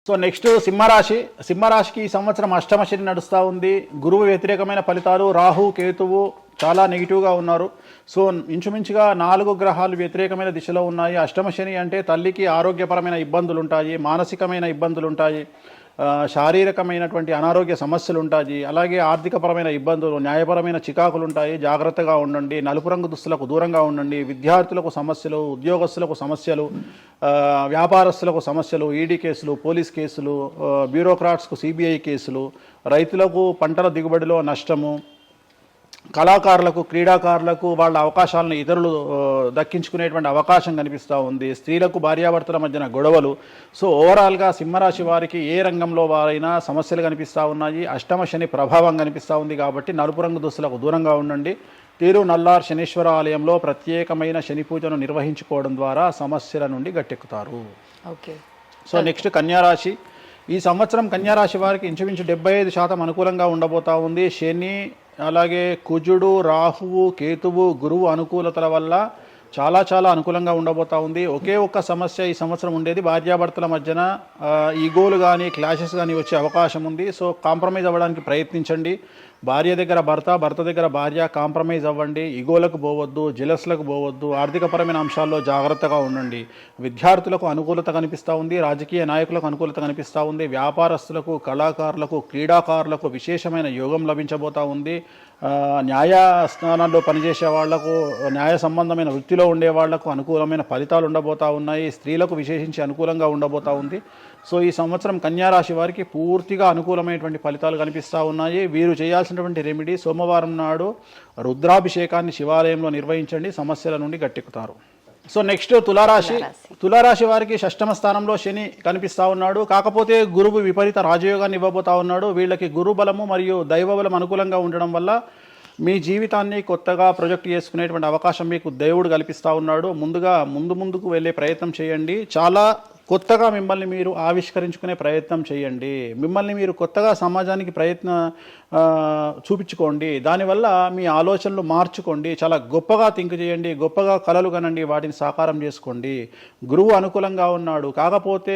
So next సింహరాశికి ఈ సంవత్సరం అష్టమ శని నడుస్తూ ఉంది. గురువు వ్యతిరేకమైన ఫలితాలు, రాహు కేతువు చాలా నెగిటివ్గా ఉన్నారు. సో ఇంచుమించుగా 4 గ్రహాలు వ్యతిరేకమైన దిశలో ఉన్నాయి. అష్టమ శని అంటే తల్లికి ఆరోగ్యపరమైన ఇబ్బందులు ఉంటాయి, మానసికమైన ఇబ్బందులు ఉంటాయి, శారీరకమైనటువంటి అనారోగ్య సమస్యలు ఉంటాయి, అలాగే ఆర్థికపరమైన ఇబ్బందులు, న్యాయపరమైన చికాకులు ఉంటాయి. జాగ్రత్తగా ఉండండి. నలుపు రంగు దుస్తులకు దూరంగా ఉండండి. విద్యార్థులకు సమస్యలు, ఉద్యోగస్తులకు సమస్యలు, వ్యాపారస్తులకు సమస్యలు, ఈడీ కేసులు, పోలీస్ కేసులు, బ్యూరోక్రాట్స్కు సిబిఐ కేసులు, రైతులకు పంటల దిగుబడిలో నష్టము, కళాకారులకు, క్రీడాకారులకు వాళ్ళ అవకాశాలను ఇతరులు దక్కించుకునేటువంటి అవకాశం కనిపిస్తూ ఉంది. స్త్రీలకు భార్యాభర్తల మధ్యన గొడవలు. సో ఓవరాల్గా సింహరాశి వారికి ఏ రంగంలో వారైనా సమస్యలు కనిపిస్తూ ఉన్నాయి. అష్టమ శని ప్రభావం కనిపిస్తూ ఉంది కాబట్టి నలుపు రంగు దుస్తులకు దూరంగా ఉండండి. తిరునల్లార్ శనీశ్వర ఆలయంలో ప్రత్యేకమైన శని పూజను నిర్వహించుకోవడం ద్వారా సమస్యల నుండి గట్టెక్కుతారు. ఓకే. సో నెక్స్ట్ కన్యారాశి. ఈ సంవత్సరం కన్యారాశి వారికి ఇంచుమించు 75% అనుకూలంగా ఉండబోతా ఉంది. శని, అలాగే కుజుడు, రాహువు, కేతువు, గురువు అనుకూలతల వల్ల చాలా అనుకూలంగా ఉండబోతా ఉంది. ఒకే ఒక్క సమస్య ఈ సంవత్సరం ఉండేది, భార్యాభర్తల మధ్యన ఈగోలు కానీ క్లాషెస్ కానీ వచ్చే అవకాశం ఉంది. సో కాంప్రమైజ్ అవ్వడానికి ప్రయత్నించండి. భార్య దగ్గర భర్త, భర్త దగ్గర భార్య, కాంప్రమైజ్ అవ్వండి. ఈగోలకు పోవద్దు, జెలస్లకు పోవద్దు. ఆర్థికపరమైన అంశాల్లో జాగ్రత్తగా ఉండండి. విద్యార్థులకు అనుకూలత కనిపిస్తూ ఉంది. రాజకీయ నాయకులకు అనుకూలత కనిపిస్తూ ఉంది. వ్యాపారస్తులకు, కళాకారులకు, క్రీడాకారులకు విశేషమైన యోగం లభించబోతూ ఉంది. న్యాయస్థానాల్లో పనిచేసే వాళ్లకు, న్యాయ సంబంధమైన వృత్తిలో ఉండే వాళ్లకు అనుకూలమైన ఫలితాలు ఉండబోతూ ఉన్నాయి. స్త్రీలకు విశేషించి అనుకూలంగా ఉండబోతూ ఉంది. సో ఈ సంవత్సరం కన్యారాశి వారికి పూర్తిగా అనుకూలమైనటువంటి ఫలితాలు కనిపిస్తూ ఉన్నాయి. వీరు చేయాల్సినటువంటి రెమెడీ, సోమవారం నాడు రుద్రాభిషేకాన్ని శివాలయంలో నిర్వహించండి. సమస్యల నుండి గట్టెక్కుతారు. సో నెక్స్ట్ తులారాశి వారికి షష్టమ స్థానంలో శని కనిపిస్తూ ఉన్నాడు. కాకపోతే గురువు విపరీత రాజయోగాన్ని ఇవ్వబోతా ఉన్నాడు. వీళ్ళకి గురు బలము మరియు దైవ బలం అనుకూలంగా ఉండడం వల్ల మీ జీవితాన్ని కొత్తగా ప్రొజెక్ట్ చేసుకునేటువంటి అవకాశం మీకు దేవుడు కల్పిస్తూ ఉన్నాడు. ముందుకు వెళ్ళే ప్రయత్నం చేయండి. చాలా కొత్తగా మిమ్మల్ని మీరు ఆవిష్కరించుకునే ప్రయత్నం చేయండి. మిమ్మల్ని మీరు కొత్తగా సమాజానికి చూపించుకోండి. దానివల్ల మీ ఆలోచనలు మార్చుకోండి. చాలా గొప్పగా థింక్ చేయండి. గొప్పగా కలలు కనండి. వాటిని సాకారం చేసుకోండి. గురువు అనుకూలంగా ఉన్నాడు. కాకపోతే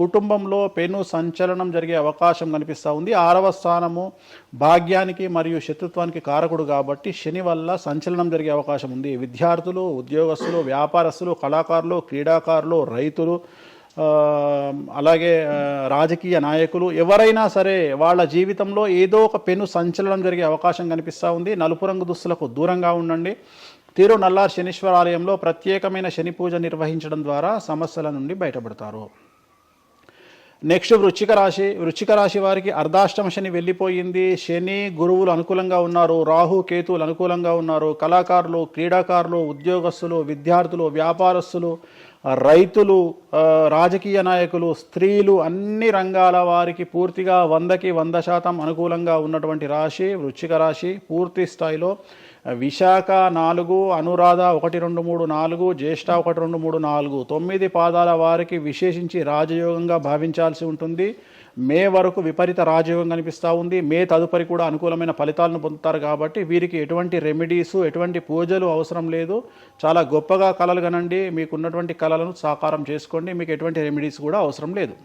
కుటుంబంలో పెను సంచలనం జరిగే అవకాశం కనిపిస్తూ ఉంది. 6వ స్థానము భాగ్యానికి మరియు శత్రుత్వానికి కారకుడు కాబట్టి శని వల్ల సంచలనం జరిగే అవకాశం ఉంది. విద్యార్థులు, ఉద్యోగస్తులు, వ్యాపారస్తులు, కళాకారులు, క్రీడాకారులు, రైతులు, అలాగే రాజకీయ నాయకులు ఎవరైనా సరే వాళ్ళ జీవితంలో ఏదో ఒక పెను సంచలనం జరిగే అవకాశం కనిపిస్తూ ఉంది. నలుపు రంగు దుస్తులకు దూరంగా ఉండండి. తిరునల్లార్ శనీశ్వర ఆలయంలో ప్రత్యేకమైన శని పూజ నిర్వహించడం ద్వారా సమస్యల నుండి బయటపడతారు. నెక్స్ట్ వృశ్చిక రాశి వారికి అర్ధాష్టమ శని వెళ్ళిపోయింది. శని, గురువులు అనుకూలంగా ఉన్నారు. రాహు, కేతువులు అనుకూలంగా ఉన్నారు. కళాకారులు, క్రీడాకారులు, ఉద్యోగస్తులు, విద్యార్థులు, వ్యాపారస్తులు, రైతులు, రాజకీయ నాయకులు, స్త్రీలు, అన్ని రంగాల వారికి పూర్తిగా 100కి 100% అనుకూలంగా ఉన్నటువంటి రాశి వృశ్చిక రాశి. పూర్తి స్థాయిలో విశాఖ 4, అనురాధ 1, 2, 3, 4, జ్యేష్ఠ 1, 2, 3, 4, 9 పాదాల వారికి విశేషించి రాజయోగంగా భావించాల్సి ఉంటుంది. మే వరకు విపరీత రాజయోగం కనిపిస్తూ ఉంది. మే తదుపరి కూడా అనుకూలమైన ఫలితాలను పొందుతారు. కాబట్టి వీరికి ఎటువంటి రెమెడీసు, ఎటువంటి పూజలు అవసరం లేదు. చాలా గొప్పగా కళలు కనండి. మీకు ఉన్నటువంటి కళలను సాకారం చేసుకోండి. మీకు ఎటువంటి రెమెడీస్ కూడా అవసరం లేదు.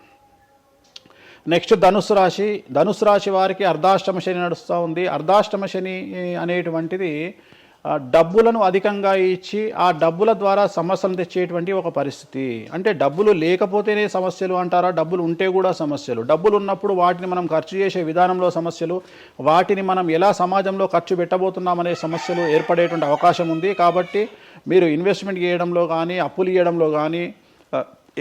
నెక్స్ట్ ధనుసు రాశి వారికి అర్ధాష్టమ శని నడుస్తూ ఉంది. అర్ధాష్టమ శని అనేటువంటిది డబ్బులను అధికంగా ఇచ్చి ఆ డబ్బుల ద్వారా సమస్యలు తెచ్చేటువంటి ఒక పరిస్థితి. అంటే డబ్బులు లేకపోతేనే సమస్యలు అంటారా? డబ్బులు ఉంటే కూడా సమస్యలు. డబ్బులు ఉన్నప్పుడు వాటిని మనం ఖర్చు చేసే విధానంలో సమస్యలు, వాటిని మనం ఎలా సమాజంలో ఖర్చు పెట్టబోతున్నామనే సమస్యలు ఏర్పడేటువంటి అవకాశం ఉంది. కాబట్టి మీరు ఇన్వెస్ట్మెంట్ చేయడంలో కానీ, అప్పులు ఇవ్వడంలో కానీ,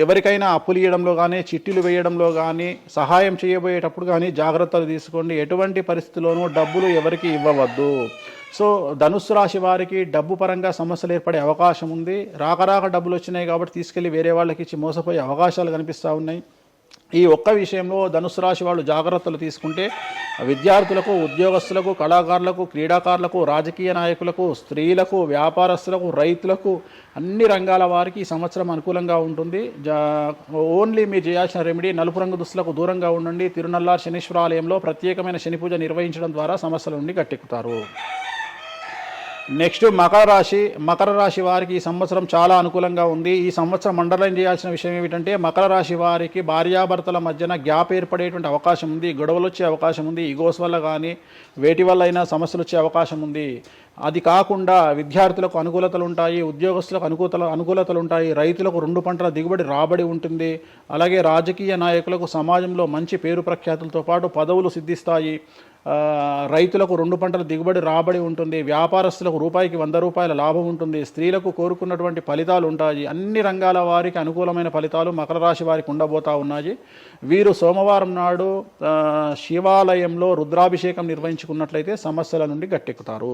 ఎవరికైనా అప్పులు ఇవ్వడంలో కానీ, చిట్టీలు వేయడంలో కానీ, సహాయం చేయబోయేటప్పుడు కానీ జాగ్రత్తలు తీసుకోండి. ఎటువంటి పరిస్థితుల్లోనూ డబ్బులు ఎవరికి ఇవ్వవద్దు. సో ధనుస్సు రాశి వారికి డబ్బు పరంగా సమస్యలు ఏర్పడే అవకాశం ఉంది. రాక డబ్బులు వచ్చినాయి కాబట్టి తీసుకెళ్ళి వేరే వాళ్ళకి ఇచ్చి మోసపోయే అవకాశాలు కనిపిస్తూ ఉన్నాయి. ఈ ఒక్క విషయంలో ధనుసు రాశి వాళ్ళు జాగ్రత్తలు తీసుకుంటే విద్యార్థులకు, ఉద్యోగస్తులకు, కళాకారులకు, క్రీడాకారులకు, రాజకీయ నాయకులకు, స్త్రీలకు, వ్యాపారస్తులకు, రైతులకు, అన్ని రంగాల వారికి ఈ సంవత్సరం అనుకూలంగా ఉంటుంది. ఓన్లీ మీరు చేయాల్సిన రెమెడీ నలుపు రంగు దుస్తులకు దూరంగా ఉండండి. తిరునల్లార్ శనీశ్వర ఆలయంలో ప్రత్యేకమైన శని పూజ నిర్వహించడం ద్వారా సమస్యల నుండి గట్టెక్కుతారు. నెక్స్ట్ మకర రాశి వారికి ఈ సంవత్సరం చాలా అనుకూలంగా ఉంది. ఈ సంవత్సరం అండర్లైన్ చేయాల్సిన విషయం ఏమిటంటే మకర రాశి వారికి భార్యాభర్తల మధ్యన గ్యాప్ ఏర్పడేటువంటి అవకాశం ఉంది, గొడవలు వచ్చే అవకాశం ఉంది, ఈగోస్ వల్ల కానీ వేటి వల్ల అయినా సమస్యలు వచ్చే అవకాశం ఉంది. అది కాకుండా విద్యార్థులకు అనుకూలతలు ఉంటాయి, ఉద్యోగస్తులకు అనుకూలతలు ఉంటాయి, రైతులకు 2 పంటల దిగుబడి రాబడి ఉంటుంది. అలాగే రాజకీయ నాయకులకు సమాజంలో మంచి పేరు ప్రఖ్యాతులతో పాటు పదవులు సిద్ధిస్తాయి. రైతులకు 2 పంటల దిగుబడి రాబడి ఉంటుంది. వ్యాపారస్తులకు రూపాయికి 100 రూపాయల లాభం ఉంటుంది. స్త్రీలకు కోరుకున్నటువంటి ఫలితాలు ఉంటాయి. అన్ని రంగాల వారికి అనుకూలమైన ఫలితాలు మకర రాశి వారికి ఉండబోతా ఉన్నాయి. వీరు సోమవారం నాడు శివాలయంలో రుద్రాభిషేకం నిర్వహించుకున్నట్లయితే సమస్యల నుండి గట్టెక్కుతారు.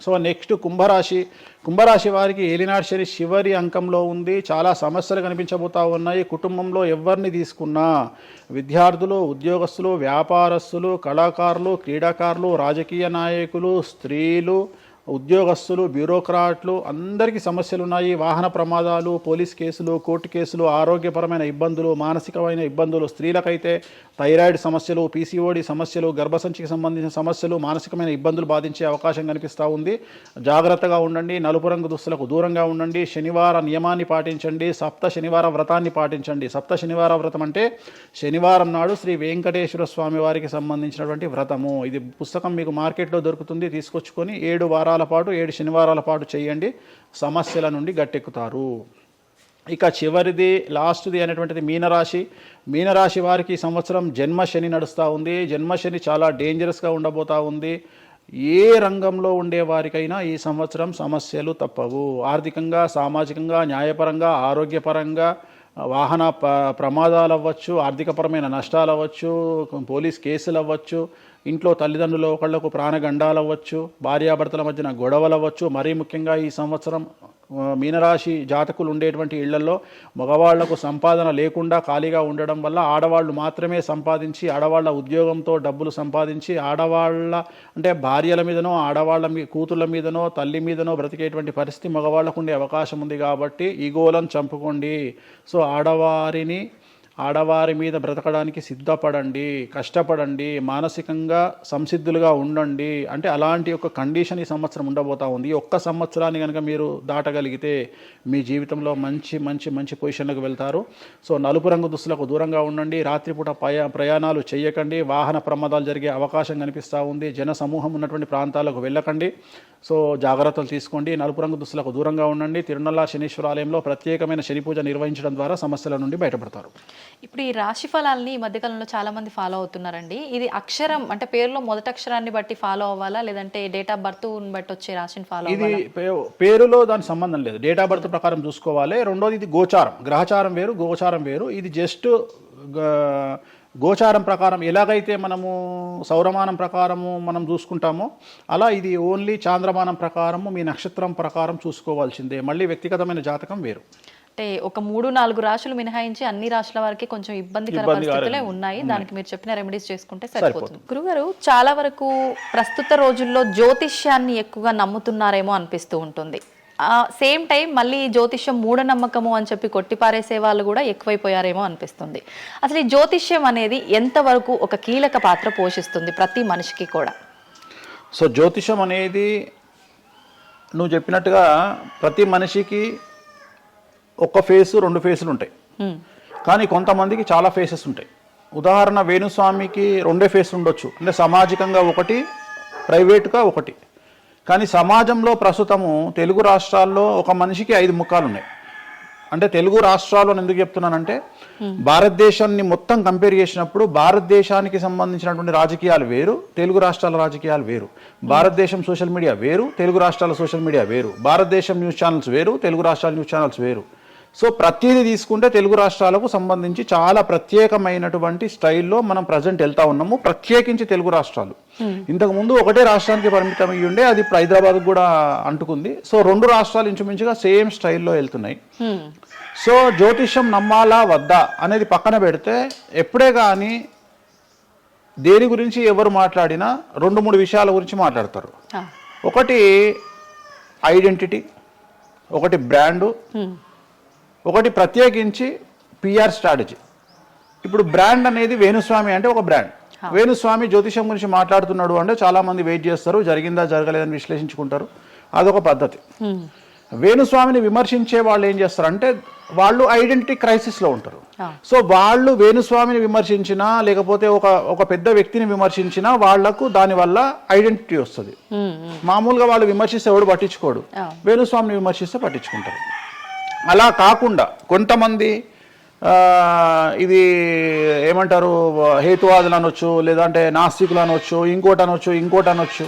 సో నెక్స్ట్ కుంభరాశి వారికి ఏలినాడు శని చివరి అంకంలో ఉంది. చాలా సమస్యలు కనిపించబోతా ఉన్నాయి. కుటుంబంలో ఎవరిని తీసుకున్నా విద్యార్థులు, ఉద్యోగస్తులు, వ్యాపారస్తులు, కళాకారులు, క్రీడాకారులు, రాజకీయ నాయకులు, స్త్రీలు, ఉద్యోగస్తులు, బ్యూరోక్రాట్లు అందరికీ సమస్యలు ఉన్నాయి. వాహన ప్రమాదాలు, పోలీస్ కేసులు, కోర్టు కేసులు, ఆరోగ్యపరమైన ఇబ్బందులు, మానసికమైన ఇబ్బందులు, స్త్రీలకైతే థైరాయిడ్ సమస్యలు, పీసీఓడి సమస్యలు, గర్భసంచికి సంబంధించిన సమస్యలు, మానసికమైన ఇబ్బందులు బాధించే అవకాశం కనిపిస్తూ ఉంది. జాగ్రత్తగా ఉండండి. నలుపు రంగు దుస్తులకు దూరంగా ఉండండి. శనివార నియమాన్ని పాటించండి. సప్త శనివార వ్రతాన్ని పాటించండి. సప్త శనివార వ్రతం అంటే శనివారం నాడు శ్రీ వెంకటేశ్వర స్వామి వారికి సంబంధించినటువంటి వ్రతము. ఇది పుస్తకం మీకు మార్కెట్లో దొరుకుతుంది, తీసుకొచ్చుకొని 7 వారాల పాటు 7 శనివారాల పాటు చేయండి. సమస్యల నుండి గట్టెక్కుతారు. ఇక చివరిది లాస్ట్ది అనేటువంటిది మీనరాశి వారికి ఈ సంవత్సరం జన్మశని నడుస్తూ ఉంది. జన్మశని చాలా డేంజరస్గా ఉండబోతూ ఉంది. ఏ రంగంలో ఉండే వారికైనా ఈ సంవత్సరం సమస్యలు తప్పవు. ఆర్థికంగా, సామాజికంగా, న్యాయపరంగా, ఆరోగ్యపరంగా, వాహన ప్రమాదాలు అవ్వచ్చు, ఆర్థికపరమైన నష్టాలు అవ్వచ్చు, పోలీస్ కేసులు అవ్వచ్చు, ఇంట్లో తల్లిదండ్రులు ఒకళ్లకు ప్రాణగండాలు అవ్వచ్చు, భార్యాభర్తల మధ్యన గొడవలు అవ్వచ్చు. మరీ ముఖ్యంగా ఈ సంవత్సరం మీనరాశి జాతకులు ఉండేటువంటి ఇళ్లలో మగవాళ్లకు సంపాదన లేకుండా ఖాళీగా ఉండడం వల్ల ఆడవాళ్ళు మాత్రమే సంపాదించి, ఆడవాళ్ల ఉద్యోగంతో డబ్బులు సంపాదించి, ఆడవాళ్ళ అంటే భార్యల మీదనో, ఆడవాళ్ళ కూతుళ్ళ మీదనో, తల్లి మీదనో బ్రతికేటువంటి పరిస్థితి మగవాళ్లకు ఉండే అవకాశం ఉంది. కాబట్టి ఈగోలను చంపుకోండి. సో ఆడవారి మీద బ్రతకడానికి సిద్ధపడండి, కష్టపడండి, మానసికంగా సంసిద్ధులుగా ఉండండి. అంటే అలాంటి ఒక కండిషన్ ఈ సంవత్సరం ఉండబోతా ఉంది. ఒక్క సంవత్సరాన్ని కనుక మీరు దాటగలిగితే మీ జీవితంలో మంచి పొజిషన్లకు వెళ్తారు. సో నలుపు రంగు దుస్తులకు దూరంగా ఉండండి. రాత్రిపూట ప్రయాణాలు చేయకండి. వాహన ప్రమాదాలు జరిగే అవకాశం కనిపిస్తూ ఉంది. జన సమూహం ఉన్నటువంటి ప్రాంతాలకు వెళ్ళకండి. సో జాగ్రత్తలు తీసుకోండి. నలుపు రంగు దుస్తులకు దూరంగా ఉండండి. తిరునల్లా శనీశ్వరాలయంలో ప్రత్యేకమైన శని పూజ నిర్వహించడం ద్వారా సమస్యల నుండి బయటపడతారు. ఇప్పుడు ఈ రాశి ఫలాల్ని ఈ మధ్యకాలంలో చాలా మంది ఫాలో అవుతున్నారండి. ఇది అక్షరం అంటే పేరులో మొదటి అక్షరాన్ని బట్టి ఫాలో అవ్వాలా, లేదంటే డేట్ ఆఫ్ బర్త్ బట్టి వచ్చే రాశిని ఫాలో అవ్వాలా? ఇది పేరులో దాని సంబంధం లేదు. డేట్ ఆఫ్ బర్త్ ప్రకారం చూసుకోవాలి. రెండోది ఇది గోచారం, గ్రహచారం వేరు, గోచారం వేరు. ఇది జస్ట్ గోచారం ప్రకారం ఎలాగైతే మనము సౌరమానం ప్రకారము మనం చూసుకుంటామో అలా ఇది ఓన్లీ చాంద్రమానం ప్రకారము మీ నక్షత్రం ప్రకారం చూసుకోవాల్సిందే. మళ్ళీ వ్యక్తిగతమైన జాతకం వేరు. అంటే ఒక 3-4 రాశులు మినహాయించి అన్ని రాశుల వారికి కొంచెం ఇబ్బందికర పరిస్థితులే ఉన్నాయి. దానికి మీరు చెప్పిన రెమెడీస్ చేసుకుంటే సరిపోతుంది. గురుగారు, చాలా వరకు ప్రస్తుత రోజుల్లో జ్యోతిష్యాన్ని ఎక్కువగా నమ్ముతున్నారేమో అనిపిస్తూ ఉంటుంది. సేమ్ టైం మళ్ళీ జ్యోతిష్యం మూఢనమ్మకము అని చెప్పి కొట్టిపారేసే వాళ్ళు కూడా ఎక్కువైపోయారేమో అనిపిస్తుంది. అసలు ఈ జ్యోతిష్యం అనేది ఎంతవరకు ఒక కీలక పాత్ర పోషిస్తుంది ప్రతి మనిషికి కూడా? సో జ్యోతిషం అనేది నువ్వు చెప్పినట్టుగా ప్రతి మనిషికి ఒక ఫేసు 2 ఫేసులు ఉంటాయి. కానీ కొంతమందికి చాలా ఫేసెస్ ఉంటాయి. ఉదాహరణ వేణుస్వామికి 2 ఫేసులు ఉండొచ్చు. అంటే సామాజికంగా ఒకటి, ప్రైవేట్గా ఒకటి. కానీ సమాజంలో ప్రస్తుతము తెలుగు రాష్ట్రాల్లో ఒక మనిషికి 5 ముఖాలు ఉన్నాయి. అంటే తెలుగు రాష్ట్రాల్లో ఎందుకు చెప్తున్నానంటే భారతదేశాన్ని మొత్తం కంపేర్ చేసినప్పుడు భారతదేశానికి సంబంధించినటువంటి రాజకీయాలు వేరు, తెలుగు రాష్ట్రాల రాజకీయాలు వేరు. భారతదేశం సోషల్ మీడియా వేరు, తెలుగు రాష్ట్రాల సోషల్ మీడియా వేరు. భారతదేశం న్యూస్ ఛానల్స్ వేరు, తెలుగు రాష్ట్రాల న్యూస్ ఛానల్స్ వేరు. సో ప్రతిదీ తీసుకుంటే తెలుగు రాష్ట్రాలకు సంబంధించి చాలా ప్రత్యేకమైనటువంటి స్టైల్లో మనం ప్రజెంట్ వెళ్తా ఉన్నాము. ప్రత్యేకించి తెలుగు రాష్ట్రాలు ఇంతకుముందు ఒకటే రాష్ట్రానికి పరిమితం అయ్యి ఉండే, అది హైదరాబాద్ కూడా అంటుకుంది. సో 2 రాష్ట్రాలు ఇంచుమించుగా సేమ్ స్టైల్లో వెళ్తున్నాయి. సో జ్యోతిష్యం నమ్మాలా వద్దా అనేది పక్కన పెడితే ఎప్పుడే కానీ దేని గురించి ఎవరు మాట్లాడినా 2-3 విషయాల గురించి మాట్లాడతారు. ఒకటి ఐడెంటిటీ, ఒకటి బ్రాండు, ఒకటి ప్రత్యేకించి పిఆర్ స్ట్రాటజీ. ఇప్పుడు బ్రాండ్ అనేది వేణుస్వామి అంటే ఒక బ్రాండ్. వేణుస్వామి జ్యోతిషం గురించి మాట్లాడుతున్నాడు అంటే చాలా మంది వెయిట్ చేస్తారు, జరిగిందా జరగలేదని విశ్లేషించుకుంటారు. అదొక పద్ధతి. వేణుస్వామిని విమర్శించే వాళ్ళు ఏం చేస్తారంటే వాళ్ళు ఐడెంటిటీ క్రైసిస్లో ఉంటారు. సో వాళ్ళు వేణుస్వామిని విమర్శించినా లేకపోతే ఒక పెద్ద వ్యక్తిని విమర్శించినా వాళ్లకు దానివల్ల ఐడెంటిటీ వస్తుంది. మామూలుగా వాళ్ళు విమర్శిస్తే ఎవడు పట్టించుకోడు, వేణుస్వామిని విమర్శిస్తే పట్టించుకుంటారు. అలా కాకుండా కొంతమంది ఇది ఏమంటారు హేతువాదులు అనొచ్చు, లేదంటే నాస్తికులు అనొచ్చు, ఇంకోటి అనొచ్చు.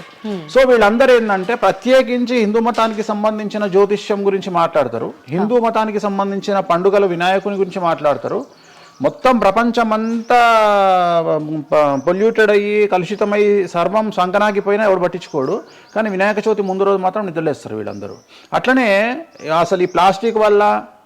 సో వీళ్ళందరూ ఏంటంటే ప్రత్యేకించి హిందూ మతానికి సంబంధించిన జ్యోతిష్యం గురించి మాట్లాడతారు, హిందూ మతానికి సంబంధించిన పండుగలు వినాయకుని గురించి మాట్లాడతారు. మొత్తం ప్రపంచమంతా పొల్యూటెడ్ అయ్యి కలుషితమై సర్వం సంకనాగిపోయినా ఎవడు పట్టించుకోడు, కానీ వినాయక చవితి ముందు రోజు మాత్రం నిద్రలేస్తారు వీళ్ళందరూ. అట్లనే అసలు ఈ ప్లాస్టిక్ వల్ల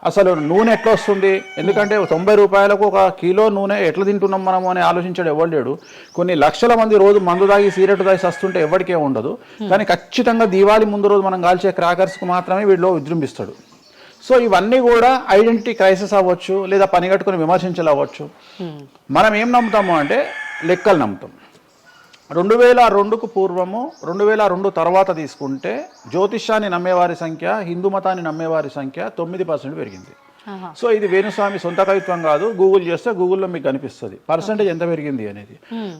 అసలు నూనె ఎట్లా వస్తుంది, ఎందుకంటే 90 రూపాయలకు 1 కిలో నూనె ఎట్లా తింటున్నాం మనము అని ఆలోచించాడు ఎవరు లేడు. కొన్ని లక్షల మంది రోజు మందు తాగి సిగరెట్ తాగి సస్తుంటే ఎవరికే ఉండదు, కానీ ఖచ్చితంగా దీవాళి ముందు రోజు మనం కాల్చే క్రాకర్స్కు మాత్రమే వీళ్ళు విజృంభిస్తాడు. సో ఇవన్నీ కూడా ఐడెంటిటీ క్రైసిస్ అవ్వచ్చు, లేదా పని కట్టుకుని విమర్శించాలి అవ్వచ్చు. మనం ఏం నమ్ముతాము అంటే లెక్కలు నమ్ముతాం. 2002కు పూర్వము 2002 తర్వాత తీసుకుంటే జ్యోతిష్యాన్ని నమ్మేవారి సంఖ్య, హిందూ మతాన్ని నమ్మేవారి సంఖ్య 9% పెరిగింది. సో ఇది వేణుస్వామి సొంత కవిత్వం కాదు, గూగుల్ చేస్తే గూగుల్లో మీకు కనిపిస్తుంది పర్సెంటేజ్ ఎంత పెరిగింది అనేది.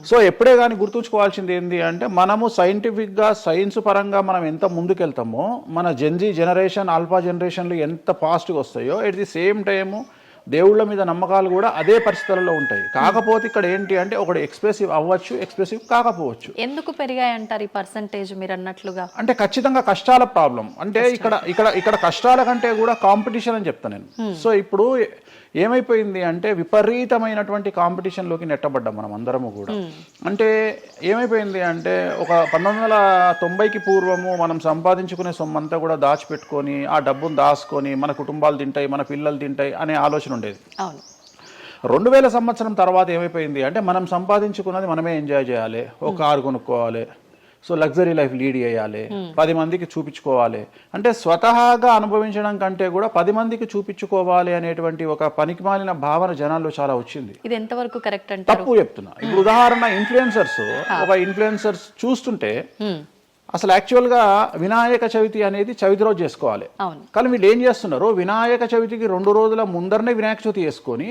సో ఎప్పుడే కానీ గుర్తుంచుకోవాల్సింది ఏంటి అంటే మనము సైంటిఫిక్గా సైన్స్ పరంగా మనం ఎంత ముందుకెళ్తామో మన జెన్జీ జనరేషన్ ఆల్ఫా జనరేషన్లు ఎంత ఫాస్ట్గా వస్తాయో ఎట్ ది సేమ్ టైము దేవుళ్ళ మీద నమ్మకాలు కూడా అదే పరిస్థితులలో ఉంటాయి. కాకపోతే ఇక్కడ ఏంటి అంటే ఒకటి ఎక్స్ప్రెసివ్ అవ్వచ్చు, ఎక్స్ప్రెసివ్ కాకపోవచ్చు. ఎందుకు పెరిగాయి అంటారు ఈ పర్సంటేజ్ మీరు అన్నట్లుగా? అంటే ఖచ్చితంగా కష్టాల ప్రాబ్లం. అంటే ఇక్కడ కష్టాల కంటే కూడా కాంపిటీషన్ అని చెప్తాను నేను. సో ఇప్పుడు ఏమైపోయింది అంటే విపరీతమైనటువంటి కాంపిటీషన్లోకి నెట్టబడ్డాం మనం అందరము కూడా. అంటే ఏమైపోయింది అంటే ఒక 1990కి పూర్వము మనం సంపాదించుకునే సొమ్మంతా కూడా దాచిపెట్టుకొని ఆ డబ్బును దాచుకొని మన కుటుంబాలు తింటాయి, మన పిల్లలు తింటాయి అనే ఆలోచన ఉండేది. 2000 సంవత్సరం తర్వాత ఏమైపోయింది అంటే మనం సంపాదించుకున్నది మనమే ఎంజాయ్ చేయాలి, ఒక కారు కొనుక్కోవాలి, సో లగ్జరీ లైఫ్ లీడ్ చేయాలి, 10 మందికి చూపించుకోవాలి. అంటే స్వతహాగా అనుభవించడం కంటే కూడా 10 మందికి చూపించుకోవాలి అనేటువంటి ఒక పనికిమాలిన భావన జనాల్లో చాలా వచ్చింది. ఇది ఎంతవరకు కరెక్ట్ అంటే తప్పు చెప్తున్నా. ఇప్పుడు ఉదాహరణ ఇన్ఫ్లుయెన్సర్స్ చూస్తుంటే అసలు యాక్చువల్గా వినాయక చవితి అనేది చవితి రోజు చేసుకోవాలి, కానీ వీళ్ళు ఏం చేస్తున్నారు వినాయక చవితికి 2 రోజుల ముందరనే వినాయక చవితి చేసుకొని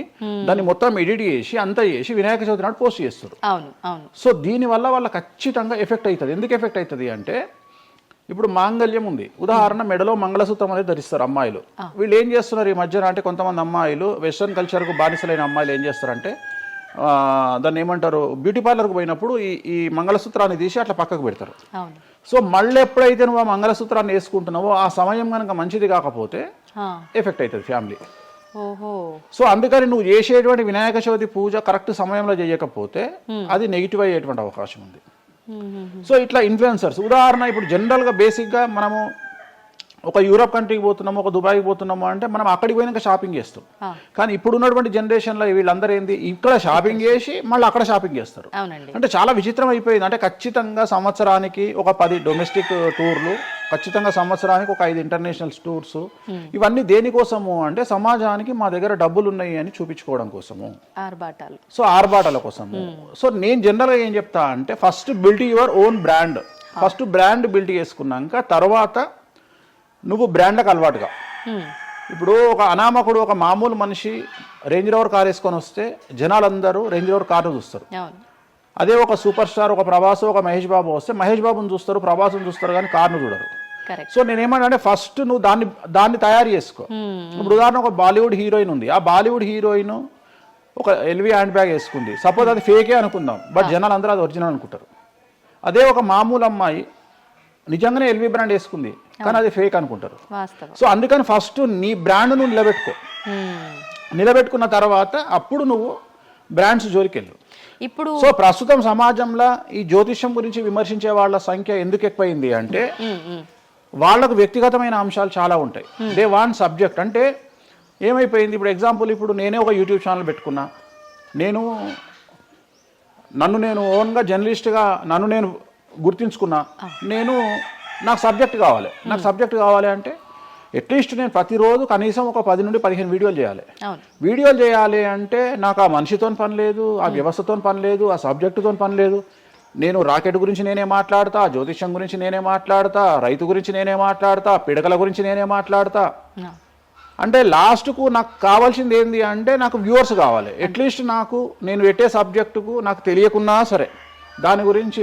దాన్ని మొత్తం ఎడిట్ చేసి అంతా చేసి వినాయక చవితి నాడు పోస్ట్ చేస్తారు. సో దీనివల్ల వాళ్ళ ఖచ్చితంగా ఎఫెక్ట్ అవుతుంది. ఎందుకు ఎఫెక్ట్ అవుతుంది అంటే ఇప్పుడు మాంగళ్యం ఉంది, ఉదాహరణ మెడలో మంగళసూత్రం అనేది ధరిస్తారు అమ్మాయిలు. వీళ్ళు ఏం చేస్తున్నారు ఈ మధ్యన అంటే కొంతమంది అమ్మాయిలు వెస్ట్రన్ కల్చర్కు బానిసలైన అమ్మాయిలు ఏం చేస్తారంటే దాన్ని ఏమంటారు బ్యూటీ పార్లర్కి పోయినప్పుడు ఈ మంగళసూత్రాన్ని తీసి అట్లా పక్కకు పెడతారు. సో మళ్ళీ ఎప్పుడైతే నువ్వు ఆ మంగళసూత్రాన్ని వేసుకుంటున్నావో ఆ సమయం కనుక మంచిది కాకపోతే ఎఫెక్ట్ అవుతుంది ఫ్యామిలీ. సో అందుకని నువ్వు చేసేటువంటి వినాయక చవితి పూజ కరెక్ట్ సమయంలో చేయకపోతే అది నెగిటివ్ అయ్యేటువంటి అవకాశం ఉంది. సో ఇట్లా ఇన్ఫ్లుయెన్సర్స్ ఉదాహరణ ఇప్పుడు జనరల్గా బేసిక్గా మనము ఒక యూరోప్ కంట్రీకి పోతున్నాము, ఒక దుబాయ్కి పోతున్నాము అంటే మనం అక్కడికి పోయినాక షాపింగ్ చేస్తాం. కానీ ఇప్పుడు ఉన్నటువంటి జనరేషన్లో వీళ్ళందరూ ఏంది ఇక్కడ షాపింగ్ చేసి మళ్ళీ అక్కడ షాపింగ్ చేస్తారు. అంటే చాలా విచిత్రం అయిపోయింది. అంటే ఖచ్చితంగా సంవత్సరానికి ఒక 10 డొమెస్టిక్ టూర్లు, ఖచ్చితంగా సంవత్సరానికి ఒక 5 ఇంటర్నేషనల్ టూర్స్. ఇవన్నీ దేనికోసము అంటే సమాజానికి మా దగ్గర డబ్బులు ఉన్నాయి అని చూపించుకోవడం కోసము, సో ఆర్భాటాల కోసము. సో నేను జనరల్గా ఏం చెప్తా అంటే first build your own brand. First brand build చేసుకున్నాక తర్వాత నువ్వు బ్రాండ్లకు అలవాటుగా. ఇప్పుడు ఒక అనామకుడు ఒక మామూలు మనిషి రేంజ్ రోవర్ కార్ వేసుకొని వస్తే జనాలందరూ రేంజ్ రోవర్ కార్ను చూస్తారు. అదే ఒక సూపర్ స్టార్ ఒక ప్రభాస్ ఒక మహేష్ బాబు వస్తే మహేష్ బాబుని చూస్తారు, ప్రభాస్ని చూస్తారు, కానీ కార్ను చూడరు. సో నేనేమంటే ఫస్ట్ నువ్వు దాన్ని తయారు చేసుకో. ఇప్పుడు ఉదాహరణ ఒక బాలీవుడ్ హీరోయిన్ ఉంది, ఆ బాలీవుడ్ హీరోయిన్ ఒక ఎల్వి హ్యాండ్ బ్యాగ్ వేసుకుంది, సపోజ్ అది ఫేకే అనుకుందాం, బట్ జనాలు అందరూ అది ఒరిజినల్ అనుకుంటారు. అదే ఒక మామూలు అమ్మాయి నిజంగానే ఎల్వి బ్రాండ్ వేసుకుంది, కానీ అది ఫేక్ అనుకుంటారు. సో అందుకని ఫస్ట్ నీ బ్రాండ్ నువ్వు నిలబెట్టుకున్న తర్వాత అప్పుడు నువ్వు బ్రాండ్స్ జోలికి వెళ్ళు. ఇప్పుడు సో ప్రస్తుతం సమాజంలో ఈ జ్యోతిష్యం గురించి విమర్శించే వాళ్ళ సంఖ్య ఎందుకు ఎక్కువైంది అంటే వాళ్ళకు వ్యక్తిగతమైన అంశాలు చాలా ఉంటాయి. They want subject. అంటే ఏమైపోయింది ఇప్పుడు ఎగ్జాంపుల్ ఇప్పుడు నేనే ఒక యూట్యూబ్ ఛానల్ పెట్టుకున్నా, నన్ను నేను ఓన్గా జర్నలిస్ట్గా నన్ను నేను గుర్తించుకున్నా, నాకు సబ్జెక్ట్ కావాలి. నాకు సబ్జెక్ట్ కావాలి అంటే అట్లీస్ట్ నేను ప్రతిరోజు కనీసం ఒక 10 నుండి 15 వీడియోలు చేయాలి. అవును. వీడియోలు చేయాలి అంటే నాకు ఆ మనిషితో పని లేదు, ఆ వ్యవస్థతో పని లేదు, ఆ సబ్జెక్టుతో పని లేదు. నేను రాకెట్ గురించి నేనే మాట్లాడతా, జ్యోతిష్యం గురించి నేనే మాట్లాడతా, రైతు గురించి నేనే మాట్లాడతా, పిడకల గురించి నేనే మాట్లాడతా. అంటే లాస్ట్కు నాకు కావాల్సింది ఏంది అంటే నాకు వ్యూవర్స్ కావాలి. అట్లీస్ట్ నాకు నేను పెట్టే సబ్జెక్టుకు నాకు తెలియకున్నా సరే దాని గురించి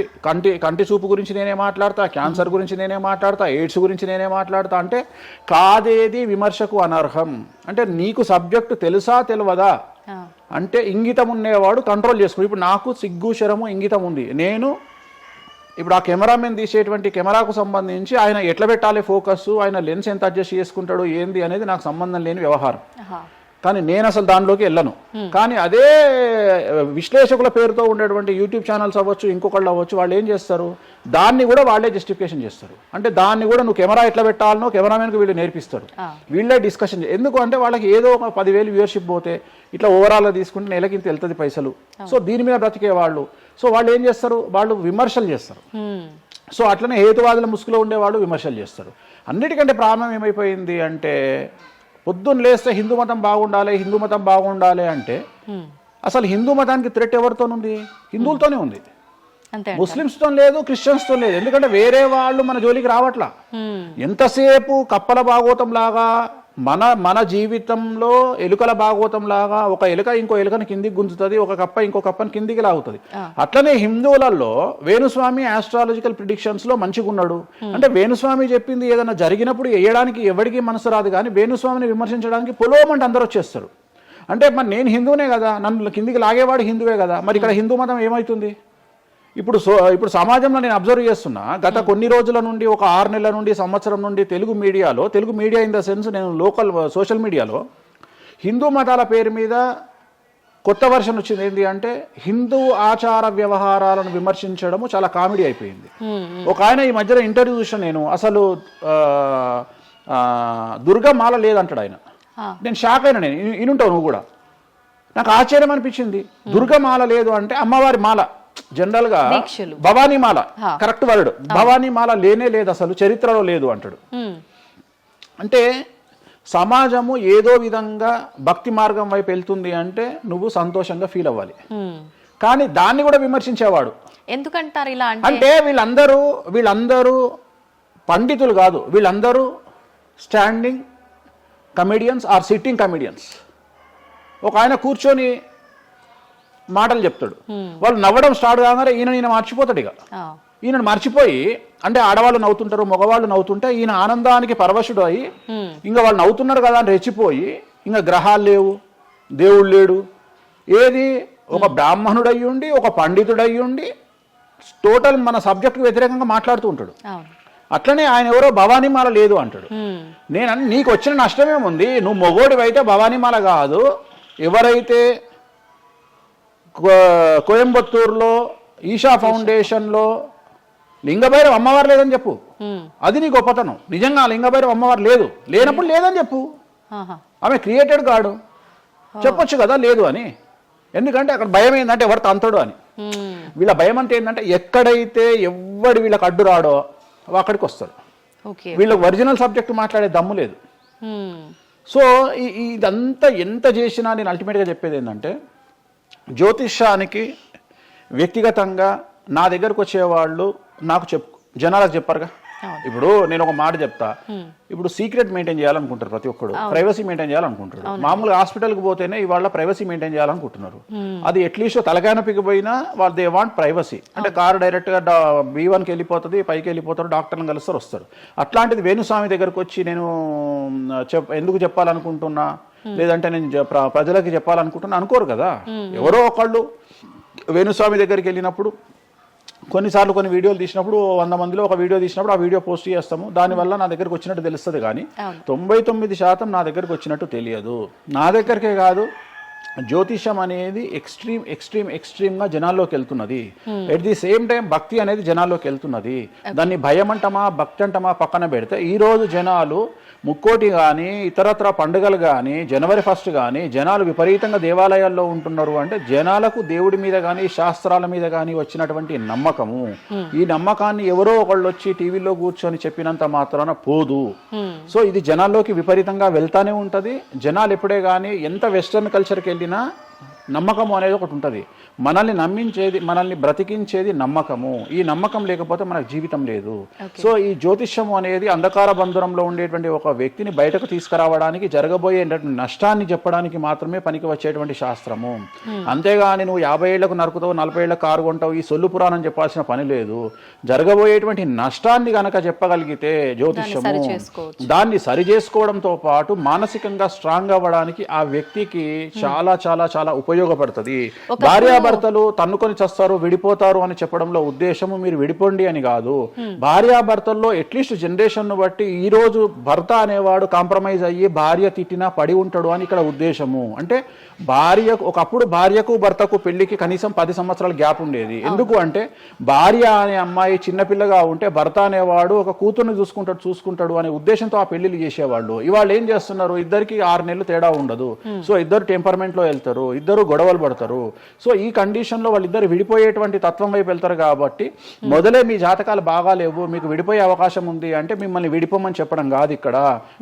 కంటి చూపు గురించి నేనే మాట్లాడతా, క్యాన్సర్ గురించి నేనే మాట్లాడతా, ఎయిడ్స్ గురించి నేనే మాట్లాడతా. అంటే కాదేది విమర్శకు అనర్హం. అంటే నీకు సబ్జెక్టు తెలుసా తెలియదా అంటే ఇంగితం ఉండేవాడు కంట్రోల్ చేసుకో. ఇప్పుడు నాకు సిగ్గు శరము ఇంగితం ఉంది. నేను ఇప్పుడు ఆ కెమెరామెన్ తీసేటువంటి కెమెరాకు సంబంధించి ఆయన ఎట్లా పెట్టాలి ఫోకస్, ఆయన లెన్స్ ఎంత అడ్జస్ట్ చేసుకుంటాడు ఏంది అనేది నాకు సంబంధం లేని వ్యవహారం. కానీ నేను అసలు దానిలోకి వెళ్ళను. కానీ అదే విశ్లేషకుల పేరుతో ఉండేటువంటి యూట్యూబ్ ఛానల్స్ అవ్వచ్చు, ఇంకొకళ్ళు అవ్వచ్చు, వాళ్ళు ఏం చేస్తారు, దాన్ని కూడా వాళ్ళే జస్టిఫికేషన్ చేస్తారు. అంటే దాన్ని కూడా నువ్వు కెమెరా ఎట్లా పెట్టాలనో కెమెరామెన్కి వీళ్ళు నేర్పిస్తారు, వీళ్ళే డిస్కషన్. ఎందుకు అంటే వాళ్ళకి ఏదో ఒక 10,000 వ్యూవర్షిప్ పోతే ఇట్లా ఓవరాల్గా తీసుకుంటే నెలకి ఇంత వెళ్తుంది పైసలు. సో దీని మీద బ్రతికే వాళ్ళు, సో వాళ్ళు ఏం చేస్తారు, వాళ్ళు విమర్శలు చేస్తారు. సో అట్లనే హేతువాదుల ముసుగులో ఉండేవాళ్ళు విమర్శలు చేస్తారు. అన్నిటికంటే ప్రాబ్లం ఏమైపోయింది అంటే పొద్దున్న లేస్తే హిందూ మతం బాగుండాలి, హిందూ మతం బాగుండాలి అంటే అసలు హిందూ మతానికి థ్రెట్ ఎవరితోనుంది? హిందువులతోనే ఉంది. ముస్లిమ్స్తో లేదు, క్రిస్టియన్స్తో లేదు. ఎందుకంటే వేరే వాళ్ళు మన జోలికి రావట్లా. ఎంతసేపు కప్పల భాగవతం లాగా మన జీవితంలో ఎలుకల భాగవతం లాగా ఒక ఎలుక ఇంకో ఎలుకని కిందికి గుంజుతుంది, ఒక కప్ప ఇంకో కప్పని కిందికి లాగుతుంది. అట్లనే హిందువులలో వేణుస్వామి ఆస్ట్రాలజికల్ ప్రిడిక్షన్స్ లో మంచిగా ఉన్నాడు. అంటే వేణుస్వామి చెప్పింది ఏదైనా జరిగినప్పుడు వేయడానికి ఎవరికి మనసు రాదు, కానీ వేణుస్వామిని విమర్శించడానికి పొలోమంటే అందరూ వచ్చేస్తారు. అంటే మరి నేను హిందువునే కదా, నన్ను కిందికి లాగేవాడు హిందువే కదా, మరి ఇక్కడ హిందూ మతం ఏమవుతుంది? ఇప్పుడు సమాజంలో నేను అబ్జర్వ్ చేస్తున్నా, గత కొన్ని రోజుల నుండి ఒక 6 నెలల నుండి సంవత్సరం నుండి Telugu media in the sense నేను లోకల్ సోషల్ మీడియాలో హిందూ మతాల పేరు మీద కొత్త వర్షన్ వచ్చింది. ఏంటి అంటే హిందూ ఆచార వ్యవహారాలను విమర్శించడము చాలా కామెడీ అయిపోయింది. ఒక ఆయన ఈ మధ్యలో ఇంటర్వ్యూ చూసిన నేను, అసలు దుర్గమాల లేదంటాడు ఆయన. నేను షాక్ అయినా. నేను ఇనుంటావు నువ్వు కూడా. నాకు ఆశ్చర్యం అనిపించింది. దుర్గమాల లేదు అంటే అమ్మవారి మాల, జనరల్ గా భవానీ మాల కరెక్ట్ వర్డ్. భవానీ మాల లేనే లేదు, అసలు చరిత్రలో లేదు అంటాడు. అంటే సమాజము ఏదో విధంగా భక్తి మార్గం వైపు వెళ్తుంది అంటే నువ్వు సంతోషంగా ఫీల్ అవ్వాలి. కానీ దాన్ని కూడా విమర్శించేవాడు. ఎందుకంటారు ఇలా అంటే వీళ్ళందరూ పండితులు కాదు, వీళ్ళందరూ standing comedians or sitting comedians. ఒక ఆయన కూర్చొని మాటలు చెప్తాడు, వాళ్ళు నవ్వడం స్టార్ట్ కాగానే ఈయన మర్చిపోతాడు. ఇక ఈయన మర్చిపోయి, అంటే ఆడవాళ్ళు నవ్వుతుంటారు, మగవాళ్ళు నవ్వుతుంటే ఈయన ఆనందానికి పరవశుడు అయ్యి ఇంకా వాళ్ళు నవ్వుతున్నారు కదా అని రెచ్చిపోయి ఇంకా గ్రహాలు లేవు, దేవుడు లేడు, ఏది ఒక బ్రాహ్మణుడు అయ్యుండి ఒక పండితుడు అయ్యుండి టోటల్ మన సబ్జెక్టుకు వ్యతిరేకంగా మాట్లాడుతూ ఉంటాడు. అట్లనే ఆయన ఎవరో భవానీమాల లేదు అంటాడు. నేను నీకు వచ్చిన నష్టమేముంది? నువ్వు మొగోడివైతే భవానీమాల కాదు, ఎవరైతే కోయంబత్తూరులో ఈషా ఫౌండేషన్లో లింగభైరవ అమ్మవారు లేదని చెప్పు, అది నీ గొప్పతనం. నిజంగా లింగభైరవ అమ్మవారు లేనప్పుడు లేదని చెప్పు. ఆమె క్రియేటెడ్ కాడు, చెప్పొచ్చు కదా లేదు అని. ఎందుకంటే అక్కడ భయం ఏంటంటే ఎవరు తంతడు అని. వీళ్ళ భయం అంటే ఏంటంటే ఎక్కడైతే వీళ్ళకి అడ్డు రాడో అక్కడికి వస్తారు. వీళ్ళకి ఒరిజినల్ సబ్జెక్ట్ మాట్లాడే దమ్ము లేదు. సో ఇదంతా ఎంత చేసినా నేను అల్టిమేట్గా చెప్పేది ఏంటంటే, జ్యోతిష్యానికి వ్యక్తిగతంగా నా దగ్గరకు వచ్చేవాళ్ళు నాకు జనాలకు చెప్పారుగా. ఇప్పుడు నేను ఒక మాట చెప్తా, ఇప్పుడు సీక్రెట్ మెయింటైన్ చేయాలనుకుంటారు ప్రతి ఒక్కడు, ప్రైవసీ మెయింటైన్ చేయాలనుకుంటారు. మామూలుగా హాస్పిటల్కి పోతేనే ఇవాళ ప్రైవసీ మెయింటైన్ చేయాలనుకుంటున్నారు. అది అట్లీస్ట్ తలకాయనొప్పికి పోయినా వాళ్ళు దే వాంట్ ప్రైవసీ. అంటే కారు డైరెక్ట్గా B1కి వెళ్ళిపోతుంది, పైకి వెళ్ళిపోతారు, డాక్టర్ని కలుస్తారు, వస్తారు. అట్లాంటిది వేణుస్వామి దగ్గరకు వచ్చి నేను ఎందుకు చెప్పాలనుకుంటున్నా, లేదంటే నేను ప్రజలకి చెప్పాలనుకుంటున్నా అనుకోరు కదా. ఎవరో ఒకళ్ళు వేణుస్వామి దగ్గరికి వెళ్ళినప్పుడు కొన్నిసార్లు కొన్ని వీడియోలు తీసినప్పుడు 100 మందిలో ఒక వీడియో తీసినప్పుడు ఆ వీడియో పోస్ట్ చేస్తాము, దానివల్ల నా దగ్గరకు వచ్చినట్టు తెలుస్తుంది. కానీ 99% నా దగ్గరకు వచ్చినట్టు తెలియదు. నా దగ్గరికే కాదు, జ్యోతిషం అనేది ఎక్స్ట్రీమ్గా జనాల్లోకి వెళ్తున్నది. ఎట్ ది సేమ్ టైం భక్తి అనేది జనాల్లోకి వెళ్తున్నది. దాన్ని భయం అంటమా భక్తి అంటమా పక్కన పెడితే ఈరోజు జనాలు ముక్కోటి కానీ ఇతరత్ర పండుగలు కానీ జనవరి 1 కానీ జనాలు విపరీతంగా దేవాలయాల్లో ఉంటున్నారు అంటే జనాలకు దేవుడి మీద కానీ శాస్త్రాల మీద కానీ వచ్చినటువంటి నమ్మకము. ఈ నమ్మకాన్ని ఎవరో ఒకళ్ళు వచ్చి టీవీలో కూర్చొని చెప్పినంత మాత్రాన పోదు. సో ఇది జనాల్లోకి విపరీతంగా వెళ్తానే ఉంటుంది. జనాలు ఎప్పుడే కానీ ఎంత వెస్టర్న్ కల్చర్కి వెళ్ళినా నమ్మకము అనేది ఒకటి ఉంటుంది. మనల్ని నమ్మించేది మనల్ని బ్రతికించేది నమ్మకము. ఈ నమ్మకం లేకపోతే మనకు జీవితం లేదు. సో ఈ జ్యోతిష్యము అనేది అంధకార బంధురంలో ఉండేటువంటి ఒక వ్యక్తిని బయటకు తీసుకురావడానికి జరగబోయే నష్టాన్ని చెప్పడానికి మాత్రమే పనికి వచ్చేటువంటి శాస్త్రము. అంతేగాని నువ్వు 50 ఏళ్లకు నరుకుతావు 40 ఏళ్లకు కారు కొంటావు ఈ సొల్లు పురాణం చెప్పాల్సిన పని లేదు. జరగబోయేటువంటి నష్టాన్ని గనక చెప్పగలిగితే జ్యోతిష్యము దాన్ని సరి చేసుకోవడంతో పాటు మానసికంగా స్ట్రాంగ్ అవ్వడానికి ఆ వ్యక్తికి చాలా చాలా చాలా ఉపయోగపడుతుంది. భార్యాభర్తలు తన్నుకొని చస్తారు విడిపోతారు అని చెప్పడంలో ఉద్దేశము మీరు విడిపోండి అని కాదు. భార్యాభర్తల్లో అట్లీస్ట్ జనరేషన్ బట్టి ఈ రోజు భర్త అనేవాడు కాంప్రమైజ్ అయ్యి భార్య తిట్టినా పడి ఉంటాడు అని ఇక్కడ ఉద్దేశము. అంటే ఒకప్పుడు భార్యకు భర్తకు పెళ్లికి కనీసం 10 సంవత్సరాల గ్యాప్ ఉండేది. ఎందుకు అంటే భార్య అనే అమ్మాయి చిన్నపిల్లగా ఉంటే భర్త అనేవాడు ఒక కూతుర్ని చూసుకుంటాడు అనే ఉద్దేశంతో ఆ పెళ్లిళ్ళు చేసేవాళ్ళు. ఇవాళ ఏం చేస్తున్నారు, ఇద్దరికి 6 నెలలు తేడా ఉండదు. సో ఇద్దరు టెంపర్మెంట్ లో వెళ్తారు, ఇద్దరు గొడవలు పడతారు. సో ఈ కండిషన్ లో వాళ్ళిద్దరు విడిపోయేటువంటి తత్వం వైపు వెళ్తారు. కాబట్టి మొదలే మీ జాతకాలు బాగాలేవు మీకు విడిపోయే అవకాశం ఉంది అంటే మిమ్మల్ని విడిపోమని చెప్పడం కాదు. ఇక్కడ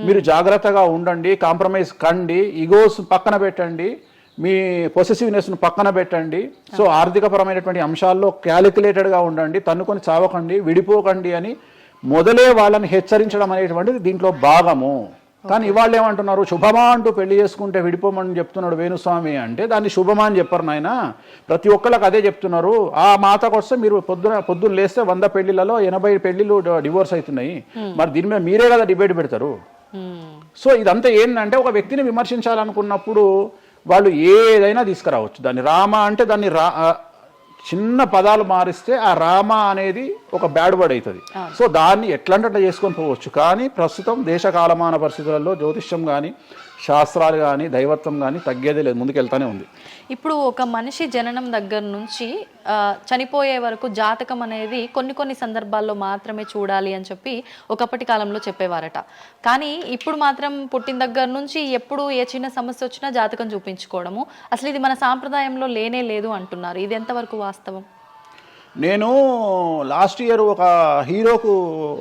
మీరు జాగ్రత్తగా ఉండండి, కాంప్రమైజ్ కండి, ఈగోస్ పక్కన పెట్టండి, మీ పొసెసివ్నెస్ను పక్కన పెట్టండి. సో ఆర్థికపరమైనటువంటి అంశాల్లో క్యాలిక్యులేటెడ్గా ఉండండి, తన్నుకొని చావకండి, విడిపోకండి అని మొదలే వాళ్ళని హెచ్చరించడం అనేటువంటిది దీంట్లో భాగము. కానీ ఇవాళ ఏమంటున్నారు, శుభమా అంటూ పెళ్లి చేసుకుంటే విడిపోమని చెప్తున్నాడు వేణుస్వామి అంటే దాన్ని శుభమా అని చెప్పరు నాయన. ప్రతి ఒక్కళ్ళకి అదే చెప్తున్నారు. ఆ మాతకు వస్తే మీరు పొద్దున్న లేస్తే 100 పెళ్లిలలో 80 పెళ్లిళ్ళు డివోర్స్ అవుతున్నాయి. మరి దీని మీద మీరే కదా డిబేట్ పెడతారు. సో ఇదంతా ఏంటంటే ఒక వ్యక్తిని విమర్శించాలనుకున్నప్పుడు వాళ్ళు ఏదైనా తీసుకురావచ్చు. దాన్ని రామ అంటే దాన్ని చిన్న పదాలు మారిస్తే ఆ రామ అనేది ఒక బ్యాడ్ వర్డ్ అవుతుంది. సో దాన్ని ఎట్లంటే చేసుకొని పోవచ్చు. కానీ ప్రస్తుతం దేశ కాలమాన పరిస్థితులలో జ్యోతిష్యం కానీ శాస్త్రాలు కానీ దైవత్వం కానీ తగ్గేదే లేదు, ముందుకెళ్తానే ఉంది. ఇప్పుడు ఒక మనిషి జననం దగ్గర నుంచి చనిపోయే వరకు జాతకం అనేది కొన్ని సందర్భాల్లో మాత్రమే చూడాలి అని చెప్పి ఒకప్పటి కాలంలో చెప్పేవారట. కానీ ఇప్పుడు మాత్రం పుట్టిన దగ్గర నుంచి ఎప్పుడు ఏ చిన్న సమస్య వచ్చినా జాతకం చూపించుకోవడము అసలు ఇది మన సాంప్రదాయంలో లేనే లేదు అంటున్నారు. ఇది ఎంతవరకు వాస్తవం? నేను లాస్ట్ ఇయర్ ఒక హీరోకు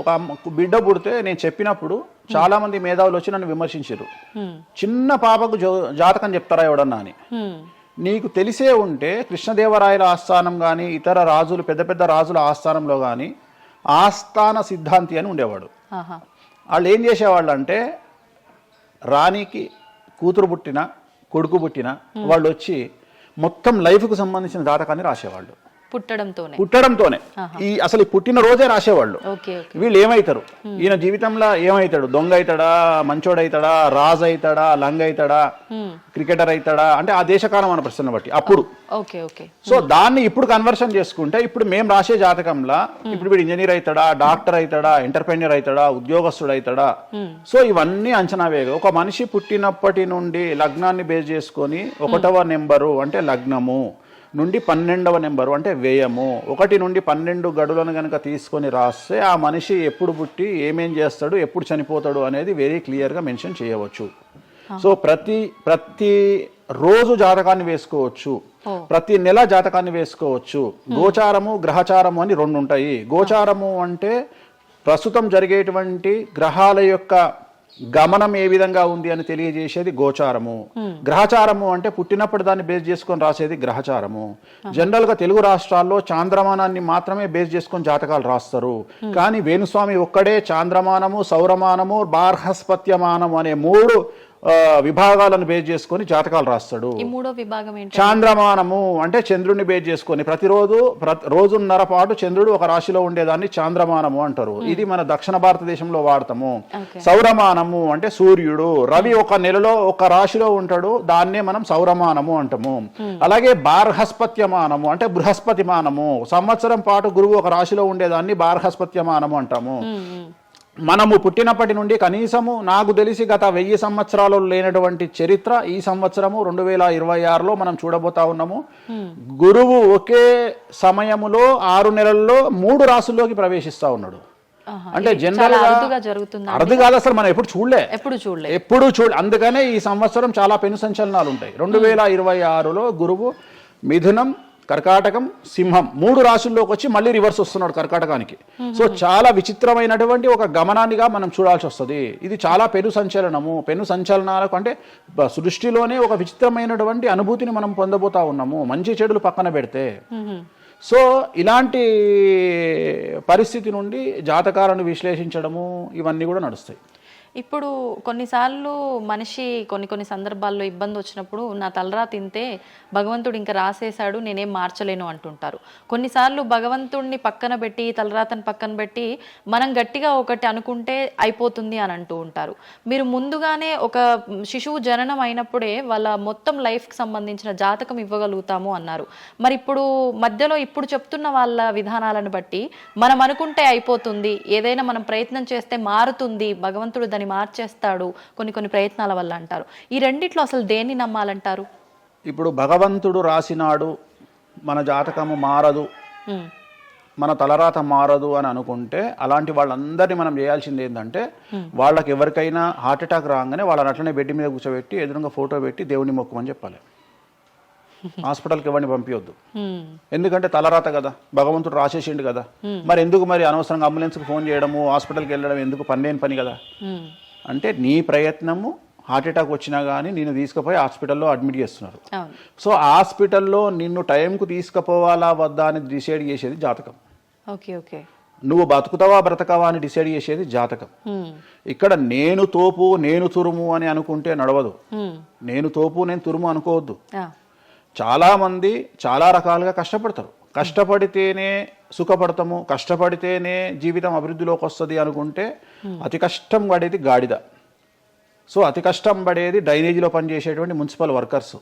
ఒక బిడ్డ పుడితే నేను చెప్పినప్పుడు చాలా మంది మేధావులు వచ్చి నన్ను విమర్శించారు. చిన్న పాపకు జాతకం చెప్తారా ఎవడన్నా అని. నీకు తెలిసే ఉంటే కృష్ణదేవరాయల ఆస్థానం కానీ ఇతర రాజులు పెద్ద రాజుల ఆస్థానంలో కానీ ఆస్థాన సిద్ధాంతి అని ఉండేవాడు. వాళ్ళు ఏం చేసేవాళ్ళు అంటే రాణికి కూతురు పుట్టిన కొడుకు పుట్టిన వాళ్ళు వచ్చి మొత్తం లైఫ్కు సంబంధించిన జాతకాన్ని రాసేవాళ్ళు. పుట్టడంతోనే ఈ అసలు పుట్టిన రోజే రాసేవాళ్ళు. వీళ్ళు ఏమవుతారు, ఈయన జీవితంలో ఏమవుతాడు, దొంగ అవుతాడా, మంచోడు అవుతాడా, రాజు అవుతాడా, లంగ అవుతాడా, క్రికెటర్ అవుతాడా అంటే ఆ దేశకాలం అన్న ప్రశ్న బట్టి అప్పుడు. సో దాన్ని ఇప్పుడు కన్వర్షన్ చేసుకుంటే ఇప్పుడు మేము రాసే జాతకంలో ఇప్పుడు వీడు ఇంజనీర్ అవుతాడా, డాక్టర్ అవుతాడా, ఎంటర్ప్రెన్యూర్ అవుతాడా, ఉద్యోగస్తుడు అవుతాడా. సో ఇవన్నీ అంచనా వేగ ఒక మనిషి పుట్టినప్పటి నుండి లగ్నాన్ని బేస్ చేసుకొని 1వ నెంబరు అంటే లగ్నము నుండి 12వ నెంబరు అంటే వ్యయము 1 నుండి 12 గడులను కనుక తీసుకొని రాస్తే ఆ మనిషి ఎప్పుడు పుట్టి ఏమేం చేస్తాడు ఎప్పుడు చనిపోతాడు అనేది వెరీ క్లియర్గా మెన్షన్ చేయవచ్చు. సో ప్రతి రోజు జాతకాన్ని వేసుకోవచ్చు, ప్రతి నెల జాతకాన్ని వేసుకోవచ్చు. గోచారము గ్రహచారము అని 2 ఉంటాయి. గోచారము అంటే ప్రస్తుతం జరిగేటువంటి గ్రహాల యొక్క గమనం ఏ విధంగా ఉంది అని తెలియజేసేది గోచారము. గ్రహచారము అంటే పుట్టినప్పుడు దాన్ని బేస్ చేసుకొని రాసేది గ్రహచారము. జనరల్ గా తెలుగు రాష్ట్రాల్లో చాంద్రమానాన్ని మాత్రమే బేస్ చేసుకొని జాతకాలు రాస్తారు. కానీ వేణుస్వామి ఒక్కడే చాంద్రమానము, సౌరమానము, బార్హస్పత్యమానము అనే 3 విభాగాలను బేస్ చేసుకొని జాతకాలు రాస్తాడు. చాంద్రమానము అంటే చంద్రుడిని బేస్ చేసుకొని రోజున్నర పాటు చంద్రుడు ఒక రాశిలో ఉండేదాన్ని చాంద్రమానము అంటారు. ఇది మన దక్షిణ భారతదేశంలో వాడతాము. సౌరమానము అంటే సూర్యుడు, రవి ఒక నెలలో ఒక రాశిలో ఉంటాడు, దాన్నే మనం సౌరమానము అంటాము. అలాగే బార్హస్పత్యమానము అంటే బృహస్పతిమానము, సంవత్సరం పాటు గురువు ఒక రాశిలో ఉండేదాన్ని బార్హస్పత్యమానము అంటాము. మనము పుట్టినప్పటి నుండి కనీసము నాకు తెలిసి గత 1000 సంవత్సరాలు లేనటువంటి చరిత్ర ఈ సంవత్సరము 2026లో మనం చూడబోతా ఉన్నాము. గురువు ఒకే సమయములో 6 నెలల్లో 3 రాసుల్లోకి ప్రవేశిస్తా ఉన్నాడు. అంటే జనరల్ అరుదు కాదు, అసలు మనం ఎప్పుడు చూడలే. అందుకనే ఈ సంవత్సరం చాలా పెను సంచలనాలు ఉంటాయి. 2026లో గురువు మిథునం, కర్కాటకం, సింహం 3 రాశుల్లోకి వచ్చి మళ్ళీ రివర్స్ వస్తున్నాడు కర్కాటకానికి. సో చాలా విచిత్రమైనటువంటి ఒక గమనాన్నిగా మనం చూడాల్సి వస్తుంది. ఇది చాలా పెను సంచలనాలకు అంటే సృష్టిలోనే ఒక విచిత్రమైనటువంటి అనుభూతిని మనం పొందబోతా ఉన్నాము, మంచి చెడులు పక్కన పెడితే. సో ఇలాంటి పరిస్థితి నుండి జాతకాలను విశ్లేషించడము ఇవన్నీ కూడా నడుస్తాయి. ఇప్పుడు కొన్నిసార్లు మనిషి కొన్ని సందర్భాల్లో ఇబ్బంది వచ్చినప్పుడు నా తలరా తింటే భగవంతుడు ఇంకా రాసేశాడు, నేనేం మార్చలేను అంటుంటారు. కొన్నిసార్లు భగవంతుడిని పక్కన పెట్టి, తలరాతను పక్కన పెట్టి మనం గట్టిగా ఒకటి అనుకుంటే అయిపోతుంది అని అంటూ ఉంటారు. మీరు ముందుగానే ఒక శిశువు జననం అయినప్పుడే వాళ్ళ మొత్తం లైఫ్కి సంబంధించిన జాతకం ఇవ్వగలుగుతాము అన్నారు. మరి ఇప్పుడు మధ్యలో ఇప్పుడు చెప్తున్న వాళ్ళ విధానాలను బట్టి మనం అనుకుంటే అయిపోతుంది, ఏదైనా మనం ప్రయత్నం చేస్తే మారుతుంది, భగవంతుడు దాన్ని మార్చేస్తాడు కొన్ని ప్రయత్నాల వల్ల అంటారు. ఈ రెండిట్లో అసలు దేన్ని నమ్మాలంటారు? ఇప్పుడు భగవంతుడు రాసినాడు, మన జాతకము మారదు, మన తలరాత మారదు అని అనుకుంటే అలాంటి వాళ్ళందరినీ మనం చేయాల్సింది ఏంటంటే, వాళ్ళకి ఎవరికైనా హార్ట్ అటాక్ రాగానే వాళ్ళని అట్లనే బెడ్ మీద కూర్చోబెట్టి ఎదురుగా ఫోటో పెట్టి దేవుని మొక్కుమని చెప్పాలి. హాస్పిటల్కి ఎవరిని పంపించొద్దు. ఎందుకంటే తలరాత కదా, భగవంతుడు రాసేసిండు కదా. మరి ఎందుకు మరి అనవసరంగా అంబులెన్స్కి ఫోన్ చేయడము, హాస్పిటల్కి వెళ్ళడం ఎందుకు? పనిలేని పని కదా. అంటే నీ ప్రయత్నము హార్ట్ అటాక్ వచ్చినా కానీ నిన్ను తీసుకుపోయి హాస్పిటల్లో అడ్మిట్ చేస్తున్నారు. సో హాస్పిటల్లో నిన్ను టైంకు తీసుకుపోవాలా వద్దా అని డిసైడ్ చేసేది జాతకం. నువ్వు బతుకుతావా బ్రతకవా అని డిసైడ్ చేసేది జాతకం. ఇక్కడ నేను తోపు నేను తురుము అని అనుకుంటే నడవదు. నేను తోపు నేను తురుము అనుకోవద్దు. చాలా మంది చాలా రకాలుగా కష్టపడతారు. కష్టపడితేనే సుఖపడతాము, కష్టపడితేనే జీవితం అభివృద్ధిలోకి వస్తుంది అనుకుంటే అతి కష్టం పడేది గాడిద. సో అతి కష్టం పడేది డ్రైనేజీలో పనిచేసేటువంటి మున్సిపల్ వర్కర్స్.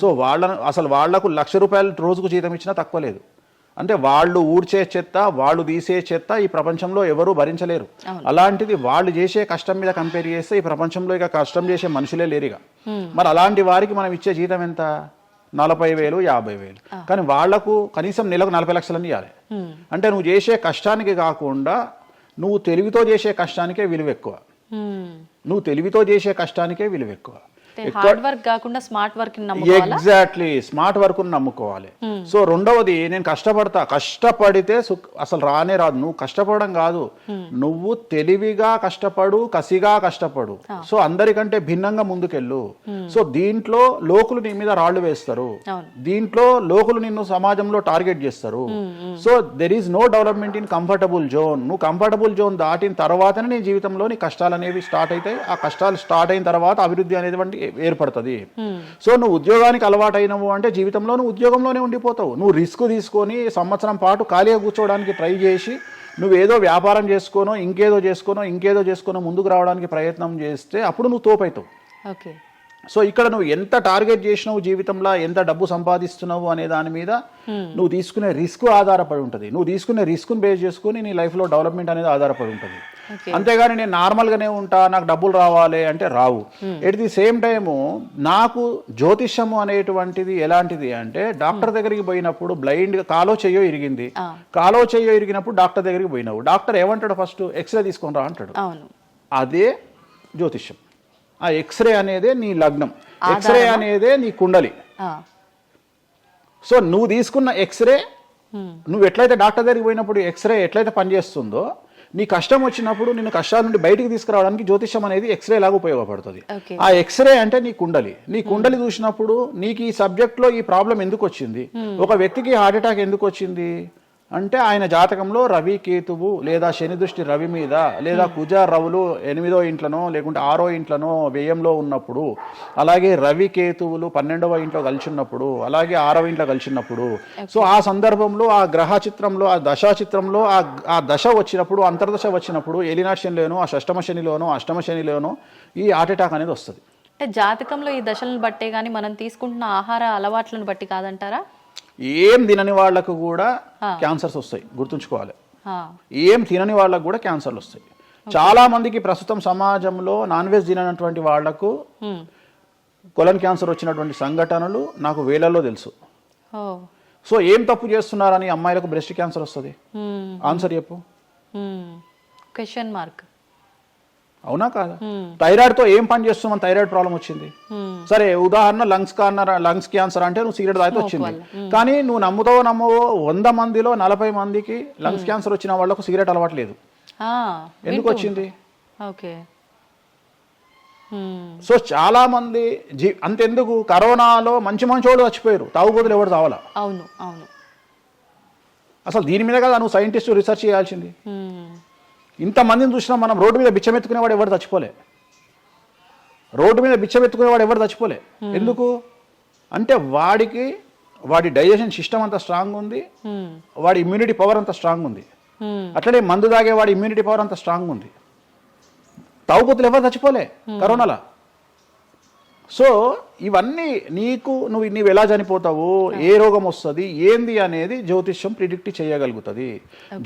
సో వాళ్లకు ₹1,00,000 రోజుకు జీతం ఇచ్చినా తక్కువ లేదు. అంటే వాళ్ళు ఊడ్చే చెత్త, వాళ్ళు తీసే చెత్త ఈ ప్రపంచంలో ఎవరూ భరించలేరు. అలాంటిది వాళ్ళు చేసే కష్టం మీద కంపేర్ చేస్తే ఈ ప్రపంచంలో ఇక కష్టం చేసే మనుషులే లేరుగా. మరి అలాంటి వారికి మనం ఇచ్చే జీతం ఎంత? 40,000, 50,000. కానీ వాళ్లకు కనీసం నెలకు 40 లక్షలని ఇవ్వాలి. అంటే నువ్వు చేసే కష్టానికి కాకుండా నువ్వు తెలివితో చేసే కష్టానికే విలువ ఎక్కువ. ఎగ్జాక్ట్లీ, స్మార్ట్ వర్క్ నమ్ముకోవాలి. సో రెండవది, నేను కష్టపడితే అసలు రానే రాదు. నువ్వు కష్టపడడం కాదు, నువ్వు తెలివిగా కష్టపడు, కసిగా కష్టపడు. సో అందరికంటే భిన్నంగా ముందుకెళ్ళు. సో దీంట్లో లోకులు నీ మీద రాళ్లు వేస్తారు, దీంట్లో లోకులు నిన్ను సమాజంలో టార్గెట్ చేస్తారు. So there is no development in comfortable zone. నువ్వు కంఫర్టబుల్ జోన్ దాటిన తర్వాతనే నీ జీవితంలో నీ కష్టాలు అనేవి స్టార్ట్ అవుతాయి. ఆ కష్టాలు స్టార్ట్ అయిన తర్వాత అభివృద్ధి అనేది ఏర్పడుతుంది. సో నువ్వు ఉద్యోగానికి అలవాటు అయినవు అంటే జీవితంలో నువ్వు ఉద్యోగంలోనే ఉండిపోతావు. నువ్వు రిస్క్ తీసుకొని సంవత్సరం పాటు ఖాళీగా కూర్చోవడానికి ట్రై చేసి నువ్వేదో వ్యాపారం చేసుకోనో ఇంకేదో చేసుకోనో ముందుకు రావడానికి ప్రయత్నం చేస్తే అప్పుడు నువ్వు తోపవుతావు. సో ఇక్కడ నువ్వు ఎంత టార్గెట్ చేసినావు, జీవితంలో ఎంత డబ్బు సంపాదిస్తున్నావు అనే దాని మీద నువ్వు తీసుకునే రిస్క్ ఆధారపడి ఉంటుంది. నువ్వు తీసుకునే రిస్క్ను బేస్ చేసుకుని నీ లైఫ్లో డెవలప్మెంట్ అనేది ఆధారపడి ఉంటుంది. అంతేగాని నేను నార్మల్గానే ఉంటా, నాకు డబ్బులు రావాలి అంటే రావు. ఎట్ ది సేమ్ టైము నాకు జ్యోతిష్యము అనేటువంటిది ఎలాంటిది అంటే, డాక్టర్ దగ్గరికి పోయినప్పుడు బ్లైండ్గా కాలో చెయ్యో ఇరిగినప్పుడు డాక్టర్ దగ్గరికి పోయినావు, డాక్టర్ ఏమంటాడు? ఫస్ట్ ఎక్స్రే తీసుకొని రా అంటాడు. అదే జ్యోతిష్యం. ఆ ఎక్స్రే అనేదే నీ లగ్నం, ఎక్స్రే అనేదే నీ కుండలి. సో నువ్వు తీసుకున్న ఎక్స్రే, నువ్వు ఎట్లయితే డాక్టర్ దగ్గరికి పోయినప్పుడు ఎక్స్రే ఎట్లయితే పనిచేస్తుందో, నీ కష్టం వచ్చినప్పుడు నిన్ను కష్టాల నుండి బయటికి తీసుకురావడానికి జ్యోతిష్యం అనేది ఎక్స్రే లాగా ఉపయోగపడుతుంది. ఆ ఎక్స్రే అంటే నీ కుండలి చూసినప్పుడు నీకు ఈ సబ్జెక్ట్లో ఈ ప్రాబ్లం ఎందుకు వచ్చింది, ఒక వ్యక్తికి హార్ట్ అటాక్ ఎందుకు వచ్చింది అంటే ఆయన జాతకంలో రవి కేతువు లేదా శని దృష్టి రవి మీద, లేదా కుజ రవులు 8వ ఇంట్లోనో లేకుంటే 6వ ఇంట్లోనో వ్యయంలో ఉన్నప్పుడు, అలాగే రవి కేతువులు 12వ ఇంట్లో కలిసినప్పుడు, అలాగే 6వ ఇంట్లో కలిసినప్పుడు, సో ఆ సందర్భంలో ఆ గ్రహ చిత్రంలో, ఆ దశా చిత్రంలో ఆ దశ వచ్చినప్పుడు, అంతర్దశ వచ్చినప్పుడు, ఏలినాటి శనిలోనో, ఆ షష్టమ శనిలోనో, అష్టమ శనిలోనో ఈ హార్ట్ అటాక్ అనేది వస్తుంది. అంటే జాతకంలో ఈ దశలను బట్టే కానీ మనం తీసుకుంటున్న ఆహార అలవాట్లను బట్టి కాదంటారా? ఏం తినని వాళ్లకు కూడా క్యాన్సర్స్ వస్తాయి, గుర్తుంచుకోవాలి. ఏం తినని వాళ్ళకు కూడా క్యాన్సర్లు వస్తాయి. చాలా మందికి ప్రస్తుతం సమాజంలో నాన్ వెజ్ తిననటువంటి వాళ్లకు కొలన్ క్యాన్సర్ వచ్చినటువంటి సంఘటనలు నాకు వేలల్లో తెలుసు. సో ఏం తప్పు చేస్తున్నారని అమ్మాయిలకు బ్రెస్ట్ క్యాన్సర్ వస్తుంది? ఆన్సర్ చెప్పు. Question mark. అవునా కాదా? థైరాయిడ్తో ఏం పని చేస్తున్నాం? థైరాయిడ్ ప్రాబ్లం వచ్చింది. సరే ఉదాహరణ లంగ్స్ క్యాన్సర్ అంటే నువ్వు సిగరెట్ తాగితే వచ్చింది. కానీ నువ్వు నమ్ముతావో 100 మందిలో 40 మందికి లంగ్స్ క్యాన్సర్ వచ్చిన వాళ్ళకు సిగరెట్ అలవాట్లేదు. ఎందుకు వచ్చింది? ఓకే. సో చాలా మంది అంతెందుకు కరోనాలో మంచి వాళ్ళు చచ్చిపోయారు, తాగుబోతులు ఎవరు తావాలా? అవును అవును. అసలు దీని మీద కదా నువ్వు సైంటిస్ట్ రీసెర్చ్ చేయాల్సింది. ఇంతమందిని చూసినా మనం రోడ్డు మీద బిచ్చమెత్తుకునేవాడు ఎవరు చచ్చిపోలే. ఎందుకు అంటే వాడి డైజెషన్ సిస్టమ్ అంత స్ట్రాంగ్ ఉంది, వాడి ఇమ్యూనిటీ పవర్ అంత స్ట్రాంగ్ ఉంది. అట్లనే మందు తాగే వాడి ఇమ్యూనిటీ పవర్ అంత స్ట్రాంగ్ ఉంది. తాగుబోతులు ఎవరు చచ్చిపోలే కరోనాలో. సో ఇవన్నీ నువ్వు ఎలా చనిపోతావు, ఏ రోగం వస్తుంది, ఏంది అనేది జ్యోతిష్యం ప్రిడిక్ట్ చేయగలుగుతుంది.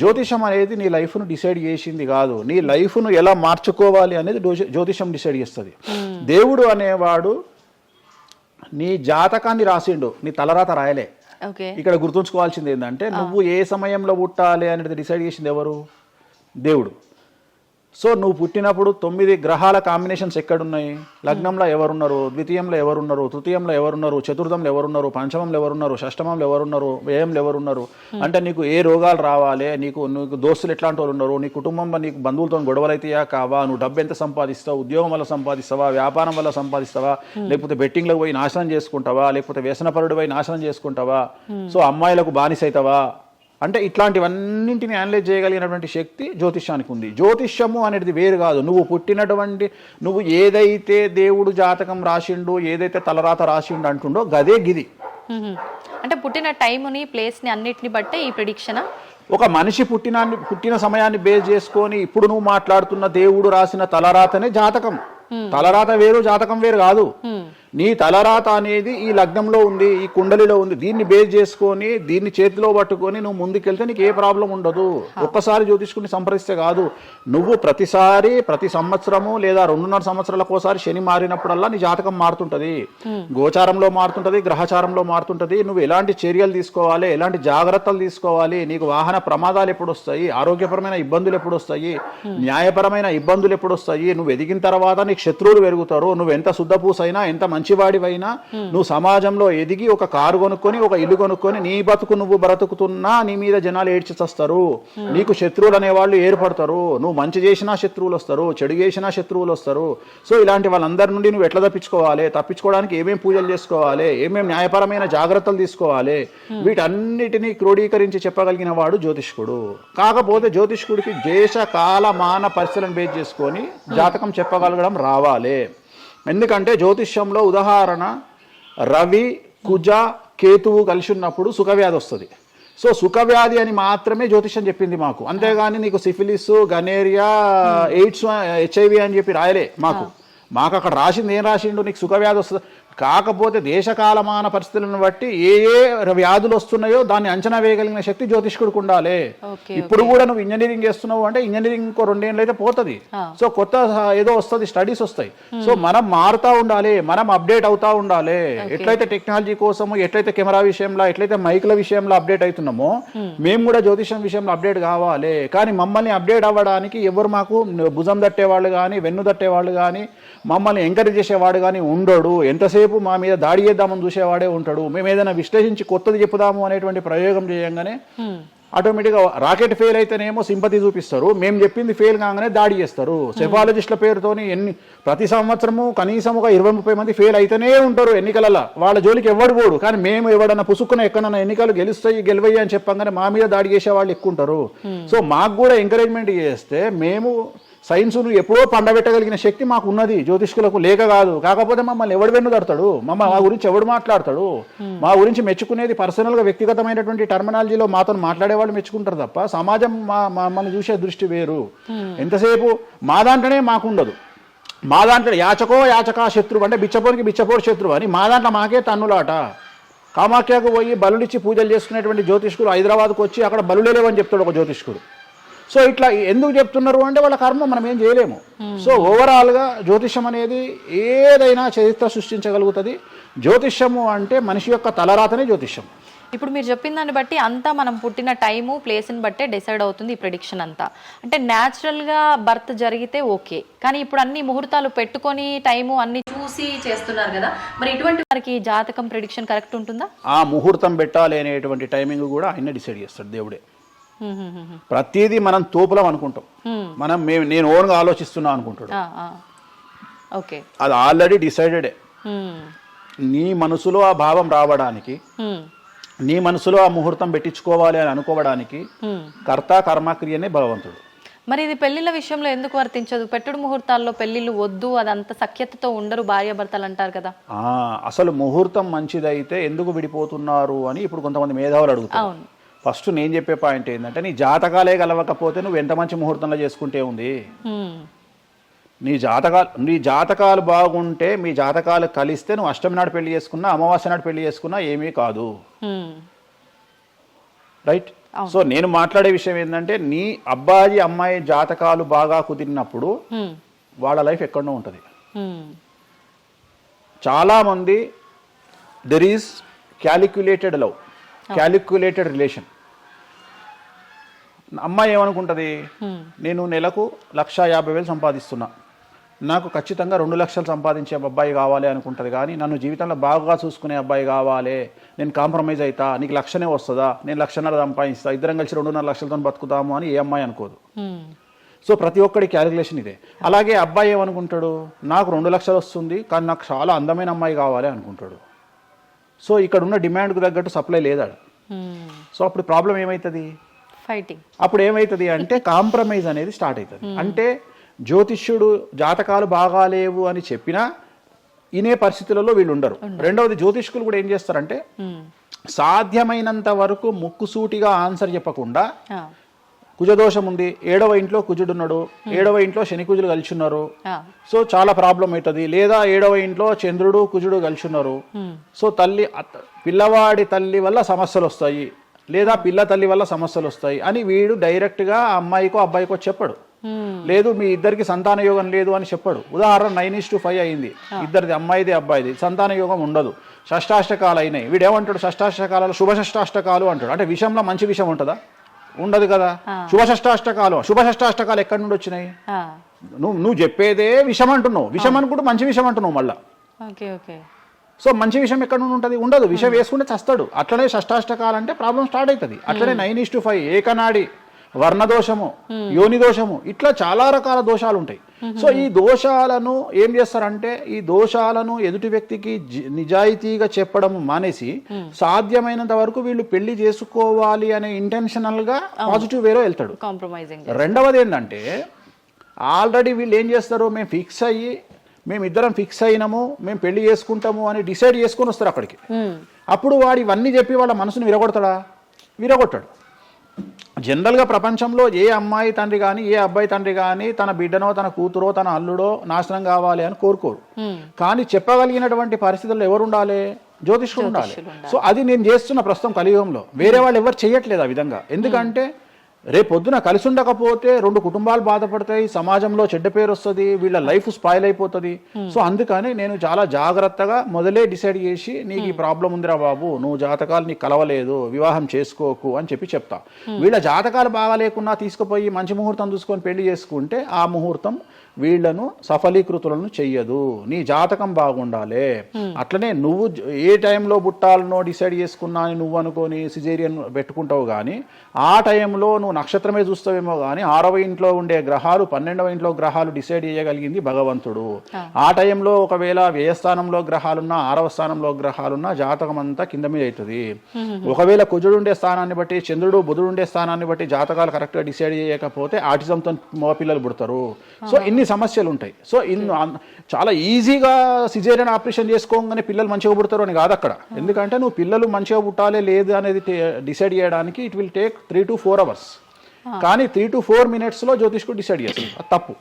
జ్యోతిష్యం అనేది నీ లైఫ్ను డిసైడ్ చేసింది కాదు, నీ లైఫ్ను ఎలా మార్చుకోవాలి అనేది జ్యోతిష్యం డిసైడ్ చేస్తుంది. దేవుడు అనేవాడు నీ జాతకాన్ని రాసిండు, నీ తలరాత రాయలే. ఇక్కడ గుర్తుంచుకోవాల్సింది ఏంటంటే నువ్వు ఏ సమయంలో పుట్టాలి అనేది డిసైడ్ చేసింది ఎవరు? దేవుడు. సో నువ్వు పుట్టినప్పుడు 9 గ్రహాల కాంబినేషన్స్ ఎక్కడున్నాయి? లగ్నంలో ఎవరున్నారు, ద్వితీయంలో ఎవరున్నారు, తృతీయంలో ఎవరున్నారు, చతుర్థంలో ఎవరున్నారు, పంచమంలో ఎవరున్నారు, షష్టమంలో ఎవరున్నారు, వ్యయంలో ఎవరున్నారు. అంటే నీకు ఏ రోగాలు రావాలి, నీకు దోస్తులు ఎట్లాంటి వాళ్ళు ఉన్నారు, నీ కుటుంబంలో నీకు బంధువులతో గొడవలు అయితేయా కావా, నువ్వు డబ్బు ఎంత సంపాదిస్తావు, ఉద్యోగం వల్ల సంపాదిస్తావా, వ్యాపారం వల్ల సంపాదిస్తావా, లేకపోతే బెట్టింగ్లకు పోయి నాశనం చేసుకుంటావా, లేకపోతే వ్యసనపరుడు పోయి నాశనం చేసుకుంటావా, సో అమ్మాయిలకు బానిసైతావా, అంటే ఇట్లాంటివన్నింటిని అనలైజ్ చేయగలిగినటువంటి శక్తి జ్యోతిష్యానికి ఉంది. జ్యోతిష్యము అనేది వేరు కాదు. నువ్వు ఏదైతే దేవుడు జాతకం రాసిండు, ఏదైతే తలరాత రాసిండు అంటుండో గదే గిది. అంటే పుట్టిన టైంని, ప్లేస్ని అన్నిటిని బట్టే ఈ ప్రిడిక్షన్. ఒక మనిషి పుట్టిన సమయాన్ని బేస్ చేసుకొని ఇప్పుడు నువ్వు మాట్లాడుతున్న దేవుడు రాసిన తలరాతనే జాతకం. తలరాత వేరు, జాతకం వేరు కాదు. నీ తలరాత అనేది ఈ లగ్నంలో ఉంది, ఈ కుండలిలో ఉంది. దీన్ని బేస్ చేసుకొని, దీన్ని చేతిలో పట్టుకొని నువ్వు ముందుకెళ్తే నీకు ఏ ప్రాబ్లం ఉండదు. ఒక్కసారి జ్యోతిష్కుని సంప్రదిస్తే కాదు, నువ్వు ప్రతి సంవత్సరము లేదా 2.5 సంవత్సరాలకు ఒకసారి శని మారినప్పుడల్లా నీ జాతకం మారుతుంటది. గోచారంలో మారుతుంటది, గ్రహచారంలో మారుతుంటది. నువ్వు ఎలాంటి చర్యలు తీసుకోవాలి, ఎలాంటి జాగ్రత్తలు తీసుకోవాలి, నీకు వాహన ప్రమాదాలు ఎప్పుడు వస్తాయి, ఆరోగ్యపరమైన ఇబ్బందులు ఎప్పుడు వస్తాయి, న్యాయపరమైన ఇబ్బందులు ఎప్పుడు వస్తాయి, నువ్వు ఎదిగిన తర్వాత నీకు శత్రువులు పెరుగుతారు. నువ్వు ఎంత శుద్ధపూసైనా, ఎంత మంచివాడివైనా, నువ్వు సమాజంలో ఎదిగి ఒక కారు కొనుక్కొని, ఒక ఇల్లు కొనుక్కొని, నీ బతుకు నువ్వు బ్రతుకుతున్నా నీ మీద జనాలు ఏడ్చి చస్తారు. నీకు శత్రువులు అనేవాళ్ళు ఏర్పడతారు. నువ్వు మంచి చేసినా శత్రువులు వస్తారు, చెడు చేసినా శత్రువులు వస్తారు. సో ఇలాంటి వాళ్ళందరి నుండి నువ్వు ఎట్లా తప్పించుకోవడానికి ఏమేమి పూజలు చేసుకోవాలి, ఏమేమి న్యాయపరమైన జాగ్రత్తలు తీసుకోవాలి, వీటన్నిటినీ క్రోడీకరించి చెప్పగలిగిన వాడు జ్యోతిష్కుడు. కాకపోతే జ్యోతిష్కుడికి దేశ కాల మాన పరిస్థితులను బేస్ చేసుకొని జాతకం చెప్పగలగడం రావాలి. ఎందుకంటే జ్యోతిష్యంలో ఉదాహరణ రవి, కుజ, కేతువు కలిసి ఉన్నప్పుడు సుఖవ్యాధి వస్తుంది. సో సుఖవ్యాధి అని మాత్రమే జ్యోతిష్యం చెప్పింది మాకు. అంతేగాని నీకు సిఫిలిస్, గనేరియా, ఎయిడ్స్, HIV అని చెప్పి రాయలే మాకు అక్కడ రాసింది. ఏం రాసిండు? నీకు సుఖవ్యాధి వస్తుంది. కాకపోతే దేశకాలమాన పరిస్థితులను బట్టి ఏ వ్యాధులు వస్తున్నాయో దాన్ని అంచనా వేయగలిగిన శక్తి జ్యోతిష్కుడికి ఉండాలి. ఇప్పుడు కూడా నువ్వు ఇంజనీరింగ్ చేస్తున్నావు అంటే ఇంజనీరింగ్ ఇంకో 2 ఏళ్ళు అయితే పోతుంది. సో కొత్త ఏదో వస్తుంది, స్టడీస్ వస్తాయి. సో మనం మారుతూ ఉండాలి, మనం అప్డేట్ అవుతా ఉండాలి. ఎట్లయితే టెక్నాలజీ కోసము, ఎట్లయితే కెమెరా విషయంలో, ఎట్లయితే మైక్ల విషయంలో అప్డేట్ అవుతున్నామో మేము కూడా జ్యోతిష్యం విషయంలో అప్డేట్ కావాలి. కానీ మమ్మల్ని అప్డేట్ అవ్వడానికి ఎవరు మాకు భుజం తట్టేవాళ్ళు కానీ, వెన్ను తట్టేవాళ్ళు కానీ, మమ్మల్ని ఎంకరేజ్ చేసేవాడు కానీ ఉండడు. ఎంతసేపు మా మీద దాడి చేద్దామని చూసేవాడే ఉంటాడు. మేము ఏదైనా విశ్లేషించి కొత్తది చెప్పుదాము అనేటువంటి ప్రయోగం చేయంగానే ఆటోమేటిక్గా రాకెట్ ఫెయిల్ అయితేనేమో సింపతి చూపిస్తారు, మేము చెప్పింది ఫెయిల్ కాగానే దాడి చేస్తారు. సెఫాలజిస్టుల పేరుతోని ప్రతి సంవత్సరము కనీసం ఒక 20-30 మంది ఫెయిల్ అయితేనే ఉంటారు ఎన్నికలలో. వాళ్ళ జోలికి ఎవడు పోడు. కానీ మేము ఎవడన్నా పుసుక్కున ఎక్కడన్నా ఎన్నికలు గెలువయ్యి అని చెప్పగానే మా మీద దాడి చేసే వాళ్ళు ఎక్కువ ఉంటారు. సో మాకు కూడా ఎంకరేజ్మెంట్ చేస్తే మేము సైన్స్ను ఎప్పుడో పండబెట్టగలిగిన శక్తి మాకు ఉన్నది, జ్యోతిష్కులకు లేక కాదు. కాకపోతే మమ్మల్ని ఎవడు వెన్నుదడతాడు, మా గురించి ఎవడు మాట్లాడతాడు, మా గురించి మెచ్చుకునేది పర్సనల్గా వ్యక్తిగతమైనటువంటి టర్మినాలజీలో మాతో మాట్లాడేవాళ్ళు మెచ్చుకుంటారు తప్ప సమాజం మమ్మల్ని చూసే దృష్టి వేరు. ఎంతసేపు మా దాంట్లోనే మాకుండదు. మా దాంట్లో యాచకా శత్రువు అంటే బిచ్చపోరు శత్రువు అని మా దాంట్లో మాకే తన్నులాట. కామాఖ్యకు పోయి బలుడిచ్చి పూజలు చేసుకునేటువంటి జ్యోతిష్కుడు హైదరాబాద్కు వచ్చి అక్కడ బలులే లేవని చెప్తాడు ఒక జ్యోతిష్కుడు. సో ఇట్లా ఎందుకు చెప్తున్నారు అంటే వాళ్ళ కర్మ మనం ఏం చేయలేము. సో ఓవరాల్గా జ్యోతిష్యం అనేది ఏదైనా చరిత్ర సృష్టించగలుగుతుంది. జ్యోతిష్యము అంటే మనిషి యొక్క తలరాతనే జ్యోతిష్యం. ఇప్పుడు మీరు చెప్పిన దాన్ని బట్టి అంతా మనం పుట్టిన టైము ప్లేస్ని బట్టే డిసైడ్ అవుతుంది ఈ ప్రిడిక్షన్ అంతా. అంటే న్యాచురల్గా బర్త్ జరిగితే ఓకే, కానీ ఇప్పుడు అన్ని ముహూర్తాలు పెట్టుకొని టైము అన్ని చూసి చేస్తున్నారు కదా, మరి ఇటువంటి వారికి జాతకం ప్రిడిక్షన్ కరెక్ట్ ఉంటుందా? ఆ ముహూర్తం పెట్టాలి అనేటువంటి టైమింగ్ కూడా ఆయన డిసైడ్ చేస్తాడు, దేవుడే. ప్రతిదీ మనం తోపులం అనుకుంటాం, నేను ఓన్గా ఆలోచిస్తున్నా అనుకుంటాడు. ఓకే, అది ఆల్రెడీ డిసైడెడే. నీ మనసులో ఆ భావం రావడానికి, నీ మనసులో ఆ ముహూర్తం పెట్టించుకోవాలి అని అనుకోవడానికి కర్త కర్మక్రియనే భగవంతుడు. మరి ఇది పెళ్లిళ్ళ విషయంలో ఎందుకు వర్తించదు? పెట్టుడు ముహూర్తాల్లో పెళ్లిళ్ళు వద్దు, అదంతా సఖ్యతతో ఉండరు భార్యాభర్తలు అంటారు కదా. అసలు ముహూర్తం మంచిదైతే ఎందుకు విడిపోతున్నారు అని ఇప్పుడు కొంతమంది మేధావులు అడుగుతారు. ఫస్ట్ నేను చెప్పే పాయింట్ ఏంటంటే, నీ జాతకాలే కలవకపోతే నువ్వు ఎంత మంచి ముహూర్తంలో చేసుకుంటే ఉంది. నీ జాతకాలు బాగుంటే, మీ జాతకాలు కలిస్తే నువ్వు అష్టమి నాడు పెళ్లి చేసుకున్నా, అమావాస్య నాడు పెళ్లి చేసుకున్నా ఏమీ కాదు. రైట్? సో నేను మాట్లాడే విషయం ఏంటంటే, నీ అబ్బాయి అమ్మాయి జాతకాలు బాగా కుదిరినప్పుడు వాళ్ళ లైఫ్ ఎక్కడో ఉంటుంది. చాలామంది there is calculated love, calculated relation. అమ్మాయి ఏమనుకుంటుంది, నేను నెలకు 1,50,000 సంపాదిస్తున్నా, నాకు ఖచ్చితంగా 2 లక్షలు సంపాదించే అబ్బాయి కావాలి అనుకుంటుంది. కానీ నన్ను జీవితంలో బాగా చూసుకునే అబ్బాయి కావాలి, నేను కాంప్రమైజ్ అవుతా, నీకు 1,00,000 వస్తుందా, నేను 1,50,000 సంపాదిస్తా, ఇద్దరం కలిసి 2.5 లక్షలతో బతుకుతాము అని ఏ అమ్మాయి అనుకోదు. సో ప్రతి ఒక్కడి క్యాలిక్యులేషన్ ఇదే. అలాగే అబ్బాయి ఏమనుకుంటాడు, నాకు 2 లక్షలు వస్తుంది కానీ నాకు చాలా అందమైన అమ్మాయి కావాలి అనుకుంటాడు. సో ఇక్కడ ఉన్న డిమాండ్కు తగ్గట్టు సప్లై లేదాడు. సో అప్పుడు ప్రాబ్లం ఏమవుతుంది, ఫైటింగ్. అప్పుడు ఏమవుతుంది అంటే కాంప్రమైజ్ అనేది స్టార్ట్ అవుతుంది. అంటే జ్యోతిష్యుడు జాతకాలు బాగాలేవు అని చెప్పినా ఇనే పరిస్థితులలో వీళ్ళు ఉండరు. రెండవది, జ్యోతిష్కులు కూడా ఏం చేస్తారంటే సాధ్యమైనంత వరకు ముక్కుసూటిగా ఆన్సర్ చెప్పకుండా, కుజదోషం ఉంది, 7వ ఇంట్లో కుజుడున్నాడు, 7వ ఇంట్లో శని కుజులు కలిసి ఉన్నారు, సో చాలా ప్రాబ్లం అవుతుంది. లేదా 7వ ఇంట్లో చంద్రుడు కుజుడు కలిసి ఉన్నారు, సో పిల్లవాడి తల్లి వల్ల సమస్యలు వస్తాయి, లేదా పిల్ల తల్లి వల్ల సమస్యలు వస్తాయి అని వీడు డైరెక్ట్గా అమ్మాయికో అబ్బాయికో చెప్పడు. లేదు మీ ఇద్దరికి సంతాన యోగం లేదు అని చెప్పడు. ఉదాహరణ 9:5 అయింది, ఇద్దరిది అమ్మాయిది అబ్బాయిది, సంతాన యోగం ఉండదు, షష్టాష్టకాలు అయినాయి. వీడేమంటాడు, షష్టాష్టకాలలో శుభ షష్టాష్టకాలు అంటాడు. అంటే విషయంలో మంచి విషయం ఉంటుందా? ఉండదు కదా. శుభ షష్టాష్టకాలు ఎక్కడి నుండి వచ్చినాయి? నువ్వు చెప్పేదే విషం అంటున్నావు, విషం అనుకుంటూ మంచి విషయం అంటున్నావు మళ్ళా. సో మంచి విషయం ఎక్కడ నుండి ఉంటుంది? ఉండదు. విషం వేసుకుంటే చస్తాడు. అట్లనే షష్టాష్టకాలు అంటే ప్రాబ్లం స్టార్ట్ అవుతుంది. అట్లనే 9:5 ఏకనాడి, వర్ణదోషము, యోని దోషము, ఇట్లా చాలా రకాల దోషాలు ఉంటాయి. సో ఈ దోషాలను ఏం చేస్తారంటే, ఈ దోషాలను ఎదుటి వ్యక్తికి నిజాయితీగా చెప్పడం మానేసి సాధ్యమైనంత వరకు వీళ్ళు పెళ్లి చేసుకోవాలి అనే ఇంటెన్షనల్ గా పాజిటివ్ వేలో వెళ్తాడు. రెండవది ఏంటంటే, ఆల్రెడీ వీళ్ళు ఏం చేస్తారు, మేమిద్దరం ఫిక్స్ అయినాము, మేము పెళ్లి చేసుకుంటాము అని డిసైడ్ చేసుకొని వస్తారు అక్కడికి. అప్పుడు వాడు ఇవన్నీ చెప్పి వాళ్ళ మనసును విరగొడతాడా? విరగొట్టాడు. జనరల్గా ప్రపంచంలో ఏ అమ్మాయి తండ్రి కానీ ఏ అబ్బాయి తండ్రి కానీ తన బిడ్డనో తన కూతురో తన అల్లుడో నాశనం కావాలి అని కోరుకోరు. కానీ చెప్పగలిగినటువంటి పరిస్థితుల్లో ఎవరు ఉండాలి? జ్యోతిష్కుడు ఉండాలి. సో అది నేను చేస్తున్న ప్రస్తుతం కలియుగంలో. వేరే వాళ్ళు ఎవరు చేయట్లేదు ఆ విధంగా. ఎందుకంటే రేపొద్దున కలిసి ఉండకపోతే 2 కుటుంబాలు బాధపడతాయి, సమాజంలో చెడ్డ పేరు వస్తుంది, వీళ్ళ లైఫ్ స్పాయిల్ అయిపోతుంది. సో అందుకని నేను చాలా జాగ్రత్తగా మొదలే డిసైడ్ చేసి, నీకు ఈ ప్రాబ్లం ఉందిరా బాబు, నువ్వు జాతకాలు నీకు కలవలేదు, వివాహం చేసుకోకు అని చెప్తా. వీళ్ళ జాతకాలు బాగా లేకున్నా తీసుకుపోయి మంచి ముహూర్తం చూసుకొని పెళ్లి చేసుకుంటే ఆ ముహూర్తం వీళ్లను సఫలీకృతులను చెయ్యదు. నీ జాతకం బాగుండాలి. అట్లనే నువ్వు ఏ టైంలో పుట్టాలనో డిసైడ్ చేసుకున్నా అని నువ్వు అనుకొని సిజేరియన్ పెట్టుకుంటావు. కానీ ఆ టైంలో నువ్వు నక్షత్రమే చూస్తావేమో కానీ 6వ ఇంట్లో ఉండే గ్రహాలు 12వ ఇంట్లో గ్రహాలు డిసైడ్ చేయగలిగింది భగవంతుడు. ఆ టైంలో ఒకవేళ వ్యయస్థానంలో గ్రహాలున్నా 6వ స్థానంలో గ్రహాలున్నా జాతకం అంతా కింద మీద అవుతుంది. ఒకవేళ కుజుడు ఉండే స్థానాన్ని బట్టి, చంద్రుడు బుధుడు ఉండే స్థానాన్ని బట్టి జాతకాలు కరెక్ట్గా డిసైడ్ చేయకపోతే ఆటిజంతో మగ పిల్లలు పుడతారు. సో ఇన్ని సమస్యలు ఉంటాయి. సో చాలా ఈజీగా సిజేరియన్ ఆపరేషన్ చేసుకోగానే పిల్లలు మంచిగా పుడతారు అని కాదు అక్కడ. ఎందుకంటే నువ్వు పిల్లలు మంచిగా పుట్టాలి లేదు అనేది డిసైడ్ చేయడానికి it will take 3 to 4 hours. కానీ 3 to 4 minutes లో జ్యోతిష్కుడు డిసైడ్ చేస్తాడు. అది తప్పు.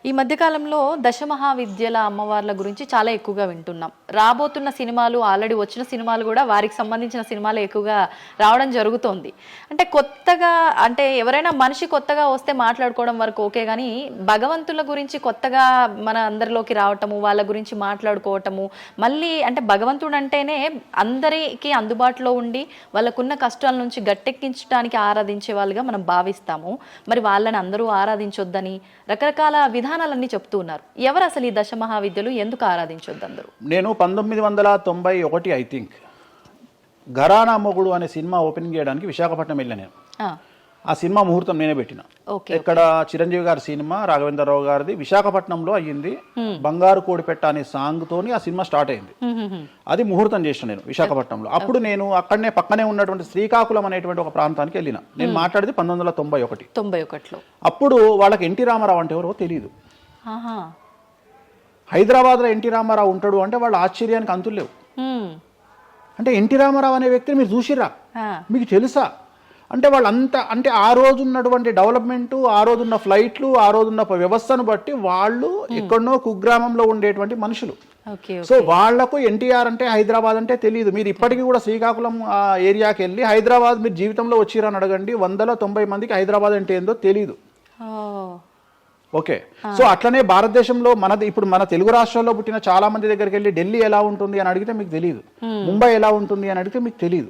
ఈ మధ్య కాలంలో దశమహావిద్యల అమ్మవార్ల గురించి చాలా ఎక్కువగా వింటున్నాం. రాబోతున్న సినిమాలు, ఆల్రెడీ వచ్చిన సినిమాలు కూడా వారికి సంబంధించిన సినిమాలు ఎక్కువగా రావడం జరుగుతోంది. అంటే కొత్తగా, అంటే ఎవరైనా మనిషి కొత్తగా వస్తే మాట్లాడుకోవడం వరకు ఓకే, కానీ భగవంతుల గురించి కొత్తగా మన అందరిలోకి రావటము, వాళ్ళ గురించి మాట్లాడుకోవటము, మళ్ళీ అంటే భగవంతుడు అంటేనే అందరికీ అందుబాటులో ఉండి వాళ్ళకున్న కష్టాల నుంచి గట్టెక్కించడానికి ఆరాధించే వాళ్ళుగా మనం భావిస్తాము. మరి వాళ్ళని అందరూ ఆరాధించొద్దని రకరకాల విధానాలన్నీ చెప్తూ ఉన్నారు. ఎవరు అసలు ఈ దశమహావిద్యలు, ఎందుకు ఆరాధించొద్దు అందరూ? నేను 1991 ఐ థింక్ ఘరానా మొగుడు అనే సినిమా ఓపెనింగ్ చేయడానికి విశాఖపట్నం వెళ్ళాను నేను. ఆ సినిమా ముహూర్తం నేనే పెట్టిన. ఇక్కడ చిరంజీవి గారి సినిమా, రాఘవేంద్రరావు గారిది విశాఖపట్నంలో అయ్యింది. బంగారు కోడిపెట్ట అనే సాంగ్ తోని ఆ సినిమా స్టార్ట్ అయింది. అది ముహూర్తం చేసిన నేను విశాఖపట్నంలో. అప్పుడు నేను అక్కడనే పక్కనే ఉన్నటువంటి శ్రీకాకుళం అనేటువంటి ఒక ప్రాంతానికి వెళ్ళిన. నేను మాట్లాడేది 1991. అప్పుడు వాళ్ళకి ఎన్టీ రామారావు అంటే ఎవరో తెలియదు. హైదరాబాద్లో ఎన్టీ రామారావు ఉంటాడు అంటే వాళ్ళ ఆశ్చర్యానికి అంతులు లేవు. అంటే ఎన్టీ రామారావు అనే వ్యక్తిని మీరు చూసిరా, మీకు తెలుసా అంటే వాళ్ళంతా, అంటే ఆ రోజు ఉన్నటువంటి డెవలప్మెంట్, ఆ రోజున్న ఫ్లైట్లు, ఆ రోజున్న వ్యవస్థను బట్టి వాళ్ళు ఎక్కడనో కుగ్రామంలో ఉండేటువంటి మనుషులు. సో వాళ్లకు ఎన్టీఆర్ అంటే హైదరాబాద్ అంటే తెలియదు. మీరు ఇప్పటికీ కూడా శ్రీకాకుళం ఆ ఏరియాకి వెళ్ళి హైదరాబాద్ మీరు జీవితంలో వచ్చిరని అడగండి, 190 మందికి హైదరాబాద్ అంటే ఏందో తెలియదు. ఓకే, సో అట్లనే భారతదేశంలో ఇప్పుడు మన తెలుగు రాష్ట్రాల్లో పుట్టిన చాలా మంది దగ్గరికి వెళ్ళి ఢిల్లీ ఎలా ఉంటుంది అని అడిగితే మీకు తెలియదు, ముంబై ఎలా ఉంటుంది అని అడిగితే మీకు తెలియదు.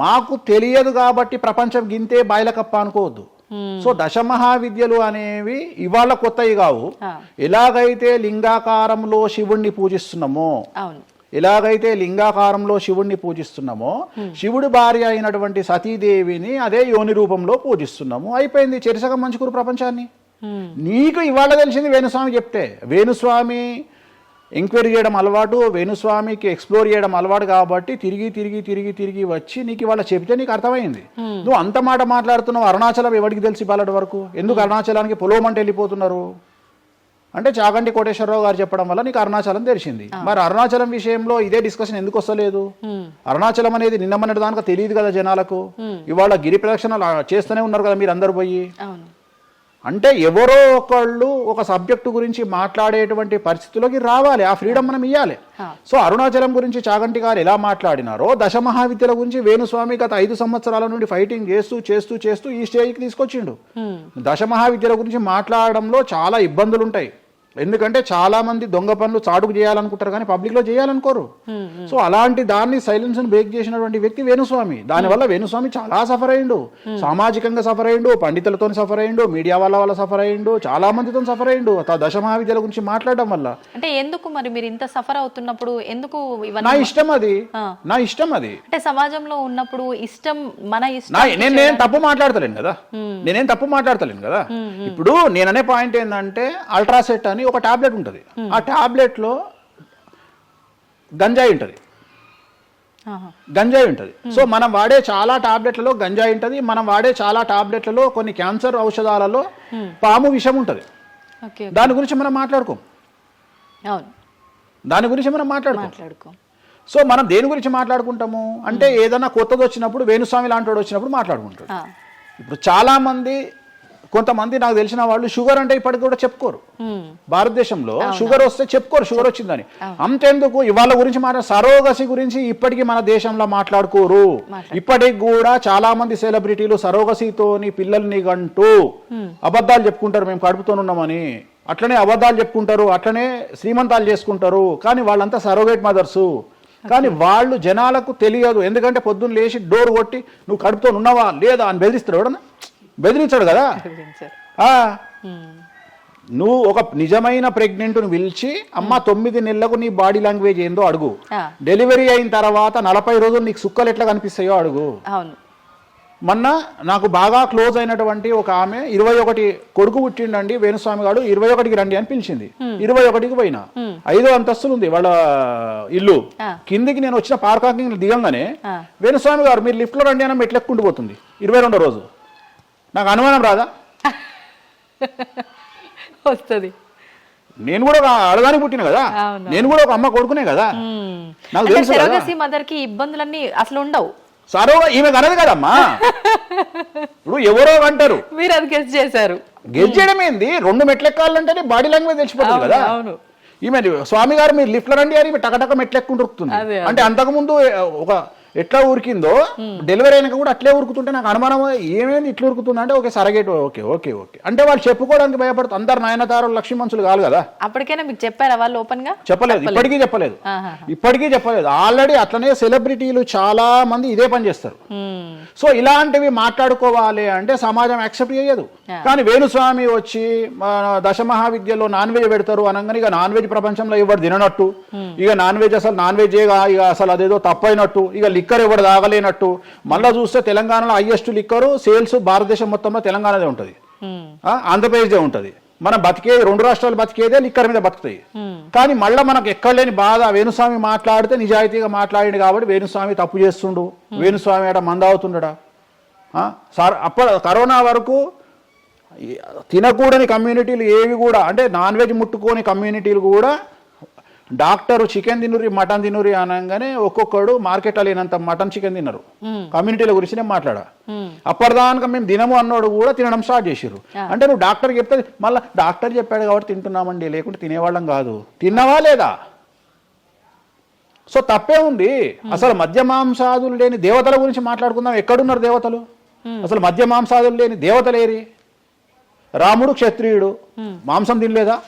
మాకు తెలియదు కాబట్టి ప్రపంచం గింతే బాయిలకప్ప అనుకోవద్దు. సో దశమహావిద్యలు అనేవి ఇవాళ కొత్తవి కావు. ఎలాగైతే లింగాకారంలో శివుణ్ణి పూజిస్తున్నామో, శివుడి భార్య అయినటువంటి సతీదేవిని అదే యోని రూపంలో పూజిస్తున్నాము. అయిపోయింది, చెరిసగం మంచుకురు ప్రపంచాన్ని. నీకు ఇవాళ తెలిసింది వేణుస్వామి చెప్తే. వేణుస్వామి ఎంక్వైరీ చేయడం అలవాటు, వేణుస్వామికి ఎక్స్ప్లోర్ చేయడం అలవాటు కాబట్టి తిరిగి వచ్చి నీకు ఇవాళ చెప్తే నీకు అర్థమైంది. నువ్వు అంత మాట మాట్లాడుతున్నావు. అరుణాచలం ఎవరికి తెలిసి ఇవ్వాలటి వరకు? ఎందుకు అరుణాచలానికి పొలోమంటే వెళ్ళిపోతున్నారు అంటే చాగంటి కోటేశ్వరరావు గారు చెప్పడం వల్ల నీకు అరుణాచలం తెలిసింది. మరి అరుణాచలం విషయంలో ఇదే డిస్కషన్ ఎందుకు వస్తలేదు? అరుణాచలం అనేది నిన్న మొన్నటి దానికి తెలియదు కదా జనాలకు. ఇవాళ గిరి ప్రదక్షిణలు చేస్తూనే ఉన్నారు కదా మీరు అందరు పోయి. అంటే ఎవరో ఒకళ్ళు ఒక సబ్జెక్టు గురించి మాట్లాడేటువంటి పరిస్థితుల్లోకి రావాలి. ఆ ఫ్రీడమ్ మనం ఇవ్వాలి. సో అరుణాచలం గురించి చాగంటి గారు ఎలా మాట్లాడినారో, దశమహావిద్యల గురించి వేణుస్వామి గత 5 సంవత్సరాల నుండి ఫైటింగ్ చేస్తూ ఈ స్టేజ్కి తీసుకొచ్చిండు. దశమహావిద్యల గురించి మాట్లాడడంలో చాలా ఇబ్బందులు ఉంటాయి. ఎందుకంటే చాలా మంది దొంగ పనులు చాటుకు చేయాలనుకుంటారు కానీ పబ్లిక్ లో చేయాలనుకోరు. సో అలాంటి దాన్ని సైలెన్స్ బ్రేక్ చేసినటువంటి వ్యక్తి వేణుస్వామి. దానివల్ల వేణుస్వామి చాలా సఫర్ అయ్యిండు, సామాజికంగా సఫర్ అయ్యిండు, పండితులతో సఫర్ అయ్యిండు, మీడియా వల్ల సఫర్ అయ్యిండు, చాలా మందితో సఫర్ అయ్యిండు దశమహావిద్యల గురించి మాట్లాడడం వల్ల. అంటే ఎందుకు మరి మీరు ఇంత సఫర్ అవుతున్నప్పుడు ఎందుకు? నా ఇష్టం అది. అంటే సమాజంలో ఉన్నప్పుడు ఇష్టం, మన ఇష్టం. నేనేం తప్పు మాట్లాడతలేను కదా. ఇప్పుడు నేననే పాయింట్ ఏంటంటే అల్ట్రాసెట్ అని ఒక టాబ్లెట్ ఉంటుంది. ఆ టాబ్లెట్ లో గంజాయి ఉంటుంది. సో మనం వాడే చాలా టాబ్లెట్లలో గంజాయి ఉంటుంది. మనం వాడే చాలా టాబ్లెట్లలో కొన్ని క్యాన్సర్ ఔషధాలలో పాము విషం ఉంటుంది. దాని గురించి మనం మాట్లాడుకోం. సో మనం దేని గురించి మాట్లాడుకుంటాము అంటే ఏదైనా కొత్తది వచ్చినప్పుడు, వేణుస్వామి లాంటి వాడు వచ్చినప్పుడు మాట్లాడుకుంటాడు. ఇప్పుడు చాలా మంది, కొంతమంది నాకు తెలిసిన వాళ్ళు షుగర్ అంటే ఇప్పటికి కూడా చెప్పుకోరు. భారతదేశంలో షుగర్ వస్తే చెప్పుకోరు షుగర్ వచ్చిందని. అంతెందుకు ఇవాళ గురించి సరోగసి గురించి ఇప్పటికీ మన దేశంలో మాట్లాడుకోరు. ఇప్పటికి కూడా చాలా మంది సెలబ్రిటీలు సరోగసితోని పిల్లల్ని గంటూ అబద్ధాలు చెప్పుకుంటారు, మేము కడుపుతోనున్నామని. అట్లనే అబద్ధాలు చెప్పుకుంటారు, అట్లనే శ్రీమంతాలు చేసుకుంటారు. కానీ వాళ్ళంతా సరోగేట్ మదర్సు. కానీ వాళ్ళు జనాలకు తెలియదు. ఎందుకంటే పొద్దున్న లేచి డోర్ కొట్టి నువ్వు కడుపుతో ఉన్నావా లేదా అని బెదిరిస్తాడు. ఎవడన్నా బెదిరించాడు కదా. నువ్వు ఒక నిజమైన ప్రెగ్నెంట్ను పిలిచి అమ్మ 9 నెలలకు నీ బాడీ లాంగ్వేజ్ ఏందో అడుగు. డెలివరీ అయిన తర్వాత 40 రోజులు నీకు సుక్కలు ఎట్లా కనిపిస్తాయో అడుగు. మొన్న నాకు బాగా క్లోజ్ అయినటువంటి ఒక ఆమె 21 కొడుకు పుట్టిండండి వేణుస్వామి గారు, 21కి రండి అని పిలిచింది. 21కి పోయినా. 5వ అంతస్తులు ఉంది వాళ్ళ ఇల్లు. కిందికి నేను వచ్చిన పార్కింగ్ దిగంగానే వేణుస్వామి గారు మీరు లిఫ్ట్ లో రండి అని మెట్లెక్కుంటూ పోతుంది. 22వ రోజు. నాకు అనుమానం రాదా? వస్తుంది. నేను కూడా అడగానికి పుట్టిన కదా, నేను కూడా ఒక అమ్మ కొడుకునే కదా. నాకు తెలుసు మదర్ కి ఇబ్బందులన్నీ అసలు ఉండవు. సరోగా ఈమె కనదు కదమ్మా. ఇప్పుడు ఎవరో అంటారు, మీరు అది గెస్ చేశారు. గెస్ చేయడం ఏంది, 2 మెట్లు ఎక్కాలంటేనే బాడీ లాంగ్వేజ్ తెలిసిపోతుంది కదా. అవును. ఈమె స్వామి గారు మీరు లిఫ్ట్లో రండి అని టకటక మెట్లు ఎక్కుంటుంది. అంటే అంతకుముందు ఒక ఎట్లా ఉరికిందో డెలివరీ అయినాక కూడా అట్లే ఉరుకుతుంటే నాకు అనుమానం, ఏమేమి ఇట్లా ఉరుకుతుంది అంటే okay surrogate okay okay okay అంటే వాళ్ళు చెప్పుకోవడానికి భయపడుతుంది. అందరు నయనతారలు లక్ష్మీ మనుషులు కాదు కదా. అప్పటికైనా మీకు చెప్పారా వాళ్ళు ఓపెన్ గా? చెప్పలేదు, ఇప్పటికీ చెప్పలేదు, ఇప్పటికీ చెప్పలేదు. ఆల్రెడీ అట్లనే సెలబ్రిటీలు చాలా మంది ఇదే పని చేస్తారు. సో ఇలాంటివి మాట్లాడుకోవాలి అంటే సమాజం యాక్సెప్ట్ చేయదు. కానీ వేణుస్వామి వచ్చి దశమహావిద్యలో నాన్ వెజ్ పెడతారు అనగానే ఇక నాన్ వెజ్ ప్రపంచంలో ఎవరు తిననట్టు, ఇక నాన్ వెజ్ అసలు నాన్ వెజ్ ఇక అసలు అదేదో తప్పైనట్టు, ఇక లిక్కర్ ఎవరు తాగలేనట్టు. మళ్ళీ చూస్తే తెలంగాణలో హైయెస్ట్ లిక్కర్ సేల్స్ భారతదేశం మొత్తంలో తెలంగాణదే ఉంటుంది, ఆంధ్రప్రదేశ్దే ఉంటుంది. మనం బతికే 2 రాష్ట్రాలు బతికేదే లిక్కర్ మీద బతుకుతాయి. కానీ మళ్ళీ మనకు ఎక్కడ లేని బాధ, వేణుస్వామి మాట్లాడితే నిజాయితీగా మాట్లాడిండు కాబట్టి వేణుస్వామి తప్పు చేస్తుండు, వేణుస్వామి ఆడ మందావుతుండడా. సార్ కరోనా వరకు తినకూడని కమ్యూనిటీలు ఏవి కూడా, అంటే నాన్ వెజ్ ముట్టుకోని కమ్యూనిటీలు కూడా డాక్టరు చికెన్ తినురి మటన్ తినురి అనగానే ఒక్కొక్కడు మార్కెట్లో లేనంత మటన్ చికెన్ తిన్నారు. కమ్యూనిటీల గురించి నేను మాట్లాడా. అప్పటిదాకా మేము తినము అన్నోడు కూడా తినడం స్టార్ట్ చేసిర్రు. అంటే నువ్వు డాక్టర్ చెప్తే మళ్ళీ డాక్టర్ చెప్పాడు కాబట్టి తింటున్నామండి, లేకుంటే తినేవాళ్ళం కాదు. తిన్నావా లేదా? సో తప్పే ఉంది. అసలు మద్య మాంసాదులు లేని దేవతల గురించి మాట్లాడుకుందాం. ఎక్కడున్నారు దేవతలు? అసలు మద్య మాంసాదులు లేని దేవతలేరి? రాముడు క్షత్రియుడు, మాంసం తినలేదా?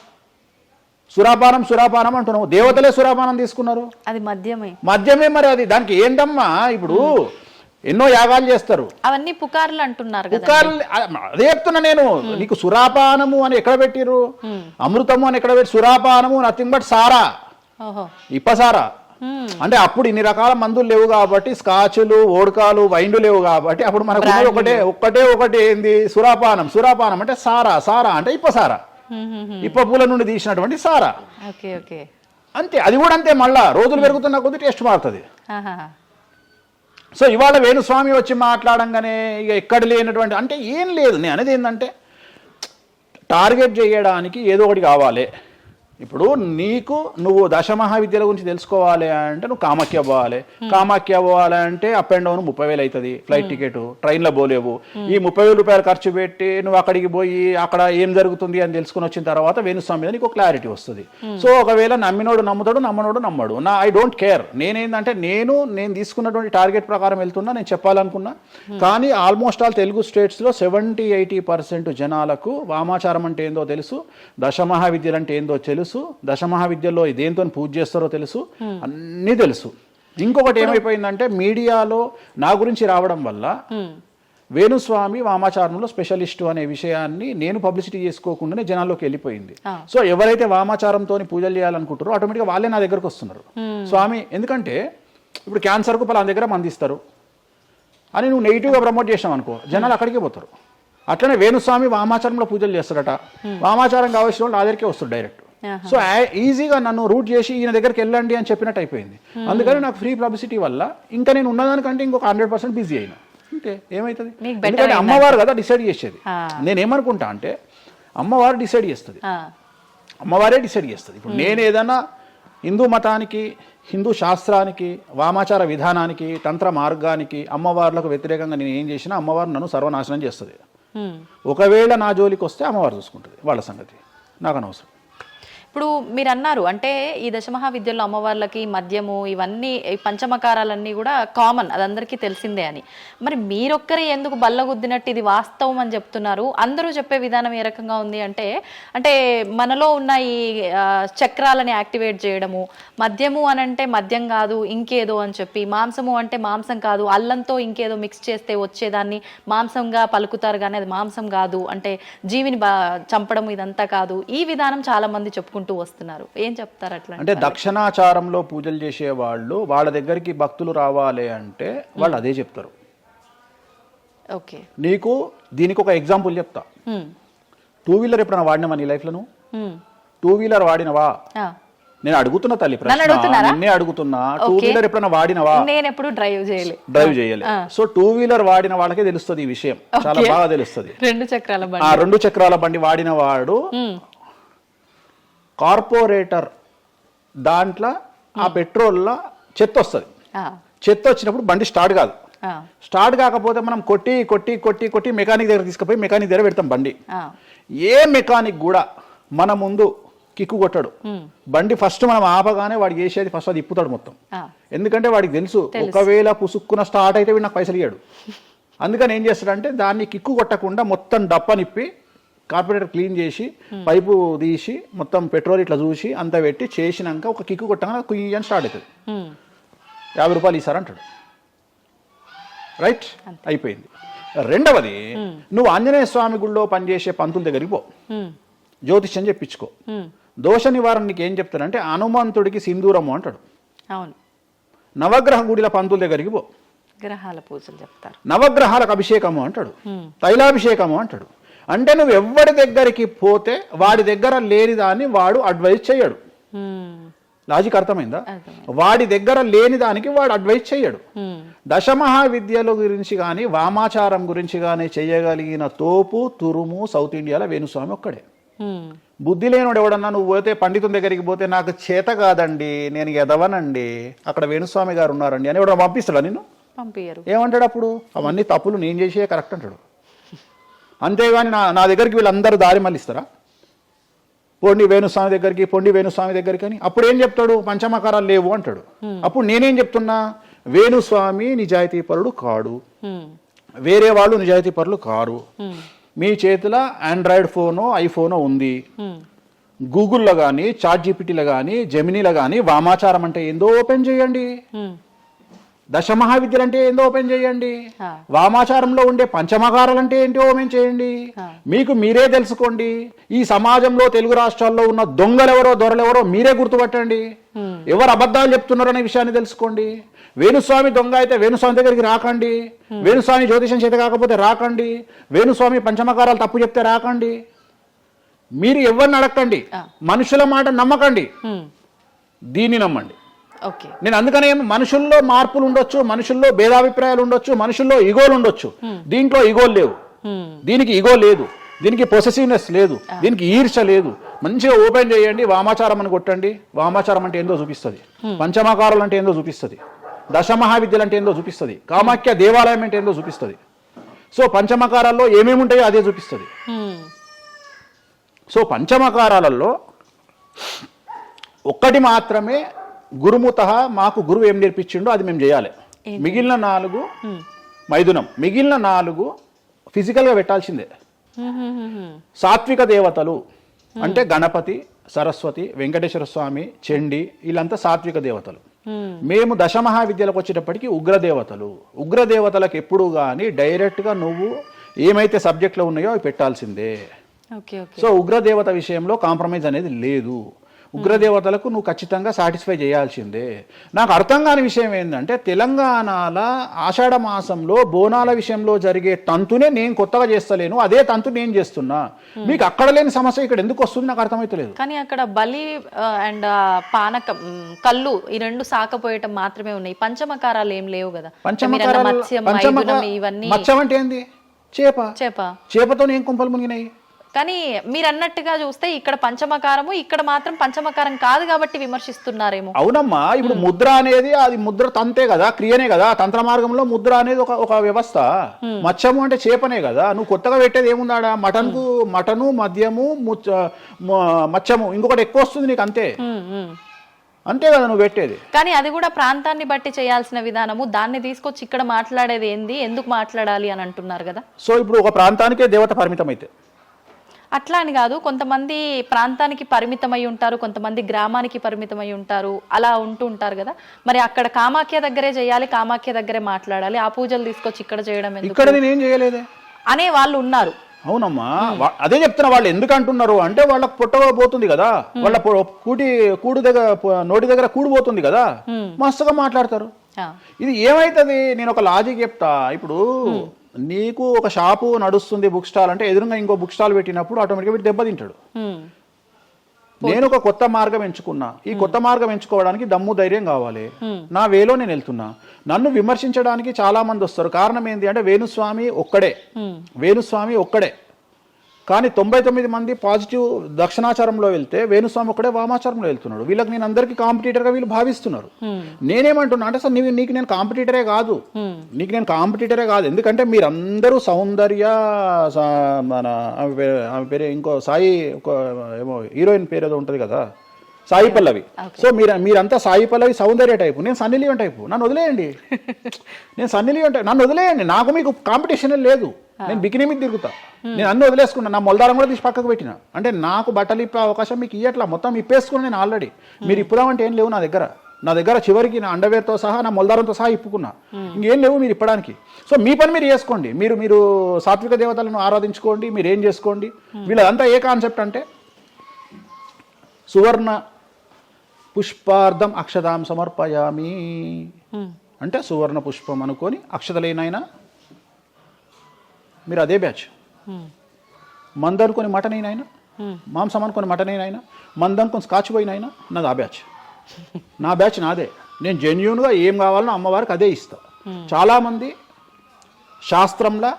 సురాపానం అంటున్నావు, దేవతలే సురాపానం తీసుకున్నారు. అది మద్యమే మరి అది దానికి ఏంటమ్మా? ఇప్పుడు ఎన్నో యాగాలు చేస్తారు, అవన్నీ పుకార్లు అంటున్నారు. పుకార్లు అదే చెప్తున్నా నేను నీకు. సురాపానము అని ఎక్కడ పెట్టిరు, అమృతము అని ఎక్కడ పెట్టి, సురాపానము నథింగ్ బట్ సారా, ఇప్పసారా. అంటే అప్పుడు ఇన్ని రకాల మందులు లేవు కాబట్టి, స్కాచ్లు ఓడకాలు వైన్లు లేవు కాబట్టి అప్పుడు మనకు ఒకటే ఏంది, సురాపానం అంటే సారా అంటే ఇప్పసారా, ఇప్ప పూల నుండి తీసినటువంటి సారా. అంతే, అది కూడా అంతే. మళ్ళా రోజులు పెరుగుతున్న కొద్ది టేస్ట్ మారుతుంది. సో ఇవాళ వేణుస్వామి వచ్చి మాట్లాడంగానే ఇక ఎక్కడ లేనటువంటి, అంటే ఏం లేదు. నేను అనేది ఏంటంటే టార్గెట్ చేయడానికి ఏదో ఒకటి కావాలి. ఇప్పుడు నువ్వు దశమహావిద్యల గురించి తెలుసుకోవాలి అంటే నువ్వు కామాఖ్య పోవాలి అంటే అప్ అండ్ డౌన్ 30,000 అవుతుంది. ఫ్లైట్ టికెట్, ట్రైన్లో పోలేవు. ఈ 30,000 రూపాయలు ఖర్చు పెట్టి నువ్వు అక్కడికి పోయి అక్కడ ఏం జరుగుతుంది అని తెలుసుకుని వచ్చిన తర్వాత వేణుస్వామి మీద నీకు క్లారిటీ వస్తుంది. సో ఒకవేళ నమ్మినోడు నమ్ముతాడు, నమ్మనోడు నమ్మడు. I don't care. నేనేంటంటే నేను తీసుకున్నటువంటి టార్గెట్ ప్రకారం వెళ్తున్నా, నేను చెప్పాలనుకున్నా. కానీ ఆల్మోస్ట్ ఆల్ తెలుగు స్టేట్స్లో 70-80% జనాలకు వామాచారం అంటే ఏందో తెలుసు, దశమహావిద్యలు అంటే ఏందో తెలుసు, దశమహావిద్యలో దేంతో పూజ చేస్తారో తెలుసు, అన్నీ తెలుసు. ఇంకొకటి ఏమైపోయిందంటే మీడియాలో నా గురించి రావడం వల్ల వేణుస్వామి వామాచారంలో స్పెషలిస్టు అనే విషయాన్ని నేను పబ్లిసిటీ చేసుకోకుండానే జనాల్లోకి వెళ్ళిపోయింది. సో ఎవరైతే వామాచారంతో పూజలు చేయాలనుకుంటారో ఆటోమేటిక్గా వాళ్ళే నా దగ్గరకు వస్తున్నారు. స్వామి, ఎందుకంటే ఇప్పుడు క్యాన్సర్కు పలానా దగ్గర మందిస్తారు అని నువ్వు నెగిటివ్గా ప్రమోట్ చేసావు అనుకో, జనాలు అక్కడికే పోతారు. అట్లనే వేణుస్వామి వామాచారంలో పూజలు చేస్తారట, వామాచారం కావాల్సిన వాళ్ళు నా దగ్గరికే వస్తారు డైరెక్ట్. సో ఈజీగా నన్ను రూట్ చేసి ఈయన దగ్గరికి వెళ్ళండి అని చెప్పినట్టు అయిపోయింది. అందుకని నాకు ఫ్రీ పబ్లిసిటీ వల్ల ఇంకా నేను ఉన్నదానికంటే ఇంకొక 100% బిజీ అయినా. అంటే ఏమవుతుంది, ఎందుకంటే అమ్మవారు కదా డిసైడ్ చేసేది. నేనేమనుకుంటా అంటే అమ్మవారు డిసైడ్ చేస్తుంది, అమ్మవారే డిసైడ్ చేస్తుంది. ఇప్పుడు నేను ఏదైనా హిందూ మతానికి, హిందూ శాస్త్రానికి, వామాచార విధానానికి, తంత్ర మార్గానికి, అమ్మవార్లకు వ్యతిరేకంగా నేను ఏం చేసినా అమ్మవారు నన్ను సర్వనాశనం చేస్తుంది. ఒకవేళ నా జోలికి వస్తే అమ్మవారు చూసుకుంటుంది, వాళ్ళ సంగతి నాకు అనవసరం. ఇప్పుడు మీరు అన్నారు అంటే ఈ దశమహావిద్యల్లో అమ్మవార్లకి మద్యము ఇవన్నీ పంచమకారాలన్నీ కూడా కామన్, అది అందరికీ తెలిసిందే అని. మరి మీరొక్కరే ఎందుకు బల్లగుద్దినట్టు ఇది వాస్తవం అని చెప్తున్నారు? అందరూ చెప్పే విధానం ఏ రకంగా ఉంది అంటే మనలో ఉన్న ఈ చక్రాలని యాక్టివేట్ చేయడము, మద్యము అని అంటే మద్యం కాదు ఇంకేదో అని చెప్పి, మాంసము అంటే మాంసం కాదు అల్లంతో ఇంకేదో మిక్స్ చేస్తే వచ్చేదాన్ని మాంసంగా పలుకుతారు కానీ అది మాంసం కాదు, అంటే జీవిని చంపడం ఇదంతా కాదు. ఈ విధానం చాలా మంది చెప్పుకుంటారు వస్తున్నారు. ఏం చెప్తారు అట్లా? అంటే దక్షిణాచారంలో పూజలు చేసే వాళ్ళు వాళ్ళ దగ్గరికి భక్తులు రావాలి అంటే వాళ్ళు అదే చెప్తారు. ఓకే, నీకు దీనికి ఒక ఎగ్జాంపుల్ చెప్తా. 2 వీలర్ ఎప్పుడైనా వాడినావా నీ లైఫ్ లో? 2 వీలర్ వాడినవా? నేను అడుగుతున్నా తల్లి ప్రశ్న, నిన్నే అడుగుతున్నా. 2 వీలర్ ఎప్పుడైనా వాడినవా? నేను ఎప్పుడు డ్రైవ్ చేయలే. సో 2 వీలర్ వాడిన వాళ్ళకే తెలుస్తుంది ఈ విషయం, చాలా బాగా తెలుస్తుంది. 2 చక్రాల బండి వాడిన వాడు కార్పొరేటర్ దాంట్లో ఆ పెట్రోల్లో చెత్త వస్తుంది. చెత్త వచ్చినప్పుడు బండి స్టార్ట్ కాదు, స్టార్ట్ కాకపోతే మనం కొట్టి కొట్టి కొట్టి కొట్టి మెకానిక్ దగ్గర తీసుకుపోయి మెకానిక్ దగ్గర పెడతాం బండి. ఏ మెకానిక్ కూడా మన ముందు కిక్కు కొట్టాడు. బండి ఫస్ట్ మనం ఆపగానే వాడికి చేసేది ఫస్ట్ అది ఇప్పుతాడు మొత్తం. ఎందుకంటే వాడికి తెలుసు ఒకవేళ పుసుక్కున స్టార్ట్ అయితే వీడు నాకు పైసలు ఇయ్యాడు. అందుకని ఏం చేస్తాడంటే దాన్ని కిక్కు కొట్టకుండా మొత్తం డప్పనిప్పి కార్పొరేటర్ క్లీన్ చేసి పైపు తీసి మొత్తం పెట్రోల్ ఇట్లా చూసి అంతా పెట్టి చేసినాక ఒక కిక్కు కొట్టగానే కుయ్యి అని స్టార్ట్ అవుతుంది. 50 రూపాయలు ఇస్తారంటాడు. రైట్, అయిపోయింది. రెండవది, నువ్వు ఆంజనేయ స్వామి గుళ్ళో పనిచేసే పంతుల దగ్గరికి పో, జ్యోతిష్యం చెప్పించుకో. దోష నివారణ నీకు ఏం చెప్తాడంటే హనుమంతుడికి సింధూరము అంటాడు. అవును. నవగ్రహ గుడిల పంతుల దగ్గరికి పో, గ్రహాల పూజలు చెప్తారు. నవగ్రహాలకు అభిషేకము అంటాడు, తైలాభిషేకము అంటాడు. అంటే నువ్వు ఎవరి దగ్గరికి పోతే వాడి దగ్గర లేని దాన్ని వాడు అడ్వైజ్ చేయడు. లాజిక్ అర్థమైందా? వాడి దగ్గర లేని దానికి వాడు అడ్వైజ్ చేయడు. దశమహావిద్యల గురించి కానీ వామాచారం గురించి కానీ చేయగలిగిన తోపు తురుము సౌత్ ఇండియాలో వేణుస్వామి ఒక్కడే. బుద్ధి లేనివాడు ఎవడన్నా నువ్వు పోతే పండితుని దగ్గరికి పోతే నాకు చేత కాదండి, నేను ఎదవనండి, అక్కడ వేణుస్వామి గారు ఉన్నారండి అని ఎవడన్నా పంపిస్తాడా నిన్ను? పంపించరు. ఏమంటాడు అప్పుడు? అవన్నీ తప్పులు నేను చేసే కరెక్ట్ అంటాడు. అంతేగాని నా దగ్గరికి వీళ్ళందరూ దారి మళ్ళిస్తారా? పొండి వేణుస్వామి దగ్గరికి, పొండి వేణుస్వామి దగ్గరికి అని. అప్పుడు ఏం చెప్తాడు? పంచమకారాలు లేవు అంటాడు. అప్పుడు నేనేం చెప్తున్నా? వేణుస్వామి నిజాయితీ పరుడు కాడు, వేరే వాళ్ళు నిజాయితీ పరులు కారు. మీ చేతిలో ఆండ్రాయిడ్ ఫోనో ఐఫోనో ఉంది, గూగుల్లో కానీ చాట్ జీపీటీలో కానీ జెమినీలో కానీ వామాచారం అంటే ఏందో ఓపెన్ చేయండి, దశమహావిద్యలు అంటే ఏందో ఓపెన్ చేయండి, వామాచారంలో ఉండే పంచమకారాలు అంటే ఏంటో ఓపెన్ చేయండి. మీకు మీరే తెలుసుకోండి. ఈ సమాజంలో తెలుగు రాష్ట్రాల్లో ఉన్న దొంగలెవరో దొరలెవరో మీరే గుర్తుపట్టండి. ఎవరు అబద్ధాలు చెప్తున్నారో అనే విషయాన్ని తెలుసుకోండి. వేణుస్వామి దొంగ అయితే వేణుస్వామి దగ్గరికి రాకండి, వేణుస్వామి జ్యోతిషం చేత కాకపోతే రాకండి, వేణుస్వామి పంచమకారాలు తప్పు చెప్తే రాకండి. మీరు ఎవరిని అడగండి, మనుషుల మాట నమ్మకండి, దీన్ని నమ్మండి. నేను అందుకనే మనుషుల్లో మార్పులు ఉండొచ్చు, మనుషుల్లో భేదాభిప్రాయాలు ఉండొచ్చు, మనుషుల్లో ఈగోలు ఉండొచ్చు. దీంట్లో ఈగోలు లేవు, దీనికి ఈగో లేదు, దీనికి పొసెసివ్నెస్ లేదు, దీనికి ఈర్ష లేదు. మంచిగా ఓపెన్ చేయండి, వామాచారం అని కొట్టండి. వామాచారం అంటే ఏందో చూపిస్తుంది, పంచమకారాలు అంటే ఏందో చూపిస్తుంది, దశమహావిద్యలు అంటే ఏందో చూపిస్తుంది, కామాఖ్య దేవాలయం అంటే ఏందో చూపిస్తుంది. సో పంచమకారాల్లో ఏమేమి ఉంటాయో అదే చూపిస్తుంది. సో పంచమకారాలలో ఒక్కటి మాత్రమే గురుముత, మాకు గురువు ఏం నేర్పించిండో అది మేము చేయాలి. మిగిలిన 4 మైథునం, మిగిలిన 4 ఫిజికల్గా పెట్టాల్సిందే. సాత్విక దేవతలు అంటే గణపతి, సరస్వతి, వెంకటేశ్వర స్వామి, చండి, వీళ్ళంతా సాత్విక దేవతలు. మేము దశమహావిద్యలకు వచ్చేటప్పటికి ఉగ్రదేవతలు. ఉగ్రదేవతలకు ఎప్పుడు కానీ డైరెక్ట్గా నువ్వు ఏమైతే సబ్జెక్ట్లో ఉన్నాయో అవి పెట్టాల్సిందే. సో ఉగ్రదేవత విషయంలో కాంప్రమైజ్ అనేది లేదు. ఉగ్రదేవతలకు నువ్వు ఖచ్చితంగా సాటిస్ఫై చేయాల్సిందే. నాకు అర్థం కాని విషయం ఏంటంటే తెలంగాణలో ఆషాఢ మాసంలో బోనాల విషయంలో జరిగే తంతునే నేను కొత్తగా చేస్తలేను, అదే తంతు నేను చేస్తున్నా. మీకు అక్కడ లేని సమస్య ఇక్కడ ఎందుకు వస్తుంది నాకు అర్థమైతలేదు. కానీ అక్కడ బలి అండ్ పానకం, కళ్ళు, ఈ 2 సాకపోయటం మాత్రమే ఉన్నాయి. పంచమకారాలు ఏం లేవు కదా. మత్స్యం అంటే ఏంది? చేపతో ఏం కుంపలు మునిగినాయి. కానీ మీరు అన్నట్టుగా చూస్తే ఇక్కడ పంచమకారము, ఇక్కడ మాత్రం పంచమకారం కాదు కాబట్టి విమర్శిస్తున్నారేమో. అవునమ్మా, ఇప్పుడు ముద్ర అనేది అది ముద్ర తంతే కదా, క్రియనే కదా. తంత్ర మార్గంలో ముద్ర అనేది ఒక వ్యవస్థ. మత్స్యము అంటే చేపనే కదా. నువ్వు కొత్తగా పెట్టేది ఏముందాడా? మటను, మద్యము, మత్స్యము, ఇంకొకటి ఎక్కువ వస్తుంది నీకు, అంతే అంతే కదా నువ్వు పెట్టేది. కానీ అది కూడా ప్రాంతాన్ని బట్టి చేయాల్సిన విధానము. దాన్ని తీసుకొచ్చి ఇక్కడ మాట్లాడేది ఏంది, ఎందుకు మాట్లాడాలి అని అంటున్నారు కదా. సో ఇప్పుడు ఒక ప్రాంతానికే దేవత పరిమితం అయితే అట్లా అని కాదు, కొంతమంది ప్రాంతానికి పరిమితమై ఉంటారు, కొంతమంది గ్రామానికి పరిమితమై ఉంటారు, అలా ఉంటూ ఉంటారు కదా. మరి అక్కడ కామాఖ్య దగ్గరే చేయాలి, కామాఖ్య దగ్గరే మాట్లాడాలి, ఆ పూజలు తీసుకొచ్చి ఇక్కడ చేయడం ఇక్కడ నేనేం చేయలేదే అనే వాళ్ళు ఉన్నారు. అవునమ్మా, అదే చెప్తున్నా. వాళ్ళు ఎందుకు అంటున్నారు అంటే వాళ్ళకి పుట్టబోతుంది కదా, వాళ్ళ కూడు దగ్గర నోటి దగ్గర కూడిపోతుంది కదా, మస్తుగా మాట్లాడతారు. ఇది ఏమైతుంది? నేను ఒక లాజిక్ చెప్తా. ఇప్పుడు నీకు ఒక షాపు నడుస్తుంది, బుక్ స్టాల్ అంటే, ఎదురుగా ఇంకో బుక్ స్టాల్ పెట్టినప్పుడు ఆటోమేటిక్గా వీడు దెబ్బతింటాడు. నేను ఒక కొత్త మార్గం ఎంచుకున్నా, ఈ కొత్త మార్గం ఎంచుకోవడానికి దమ్ము ధైర్యం కావాలి. నా వేలో నేను వెళ్తున్నా. నన్ను విమర్శించడానికి చాలా మంది వస్తారు. కారణం ఏంటి అంటే వేణుస్వామి ఒక్కడే, వేణుస్వామి ఒక్కడే. కానీ 99 మంది పాజిటివ్ దక్షిణాచారంలో వెళ్తే వేణుస్వామి ఒకడే వామాచారంలో వెళ్తున్నాడు. వీళ్ళకి నేను అందరికీ కాంపిటీటర్గా వీళ్ళు భావిస్తున్నారు. నేనేమంటున్నా అంటే సార్ నీకు నేను కాంపిటీటరే కాదు, ఎందుకంటే మీరందరూ సౌందర్య మన ఆమె పేరు ఇంకో సాయి ఏమో హీరోయిన్ పేరు ఏదో ఉంటుంది కదా, సాయి పల్లవి. సో మీరంతా సాయి పల్లవి సౌందర్య టైపు, నేను సన్నీ లియోన్ టైపు. నన్ను వదిలేయండి, నన్ను వదిలేయండి. నాకు మీకు కాంపిటీషన్ లేదు. నేను బికినీ మీద తిరుగుతా, నేను అన్ని వదిలేసుకున్నా. నా మొలదారం కూడా తీసి పక్కకు పెట్టిన. అంటే నాకు బట్టలు ఇప్పే అవకాశం మీకు ఇవ్వట్లా, మొత్తం ఇప్పేసుకున్నా నేను ఆల్రెడీ. మీరు ఇప్పుదామంటే ఏం లేవు నా దగ్గర చివరికి నా అండర్వేర్తో సహా నా మొలదారంతో సహా ఇప్పుకున్నా. ఇంకేం లేవు మీరు ఇప్పడానికి. సో మీ పని మీరు చేసుకోండి, మీరు సాత్విక దేవతలను ఆరాధించుకోండి, మీరు ఏం చేసుకోండి. వీళ్ళదంతా ఏ కాన్సెప్ట్ అంటే సువర్ణ పుష్పార్థం అక్షదాం సమర్పయామి అంటే సువర్ణ పుష్పం అనుకొని అక్షతలేనైనా మీరు అదే బ్యాచ్. మంద అనుకొని మటన్ అయినా, మాంసం అనుకొని మటన్ అయినా, మంద అనుకొని స్కాచ్ పోయినైనా నాది ఆ బ్యాచ్. నా బ్యాచ్ నాదే. నేను జెన్యూన్గా ఏం కావాలనో అమ్మవారికి అదే ఇస్తా. చాలామంది శాస్త్రంలో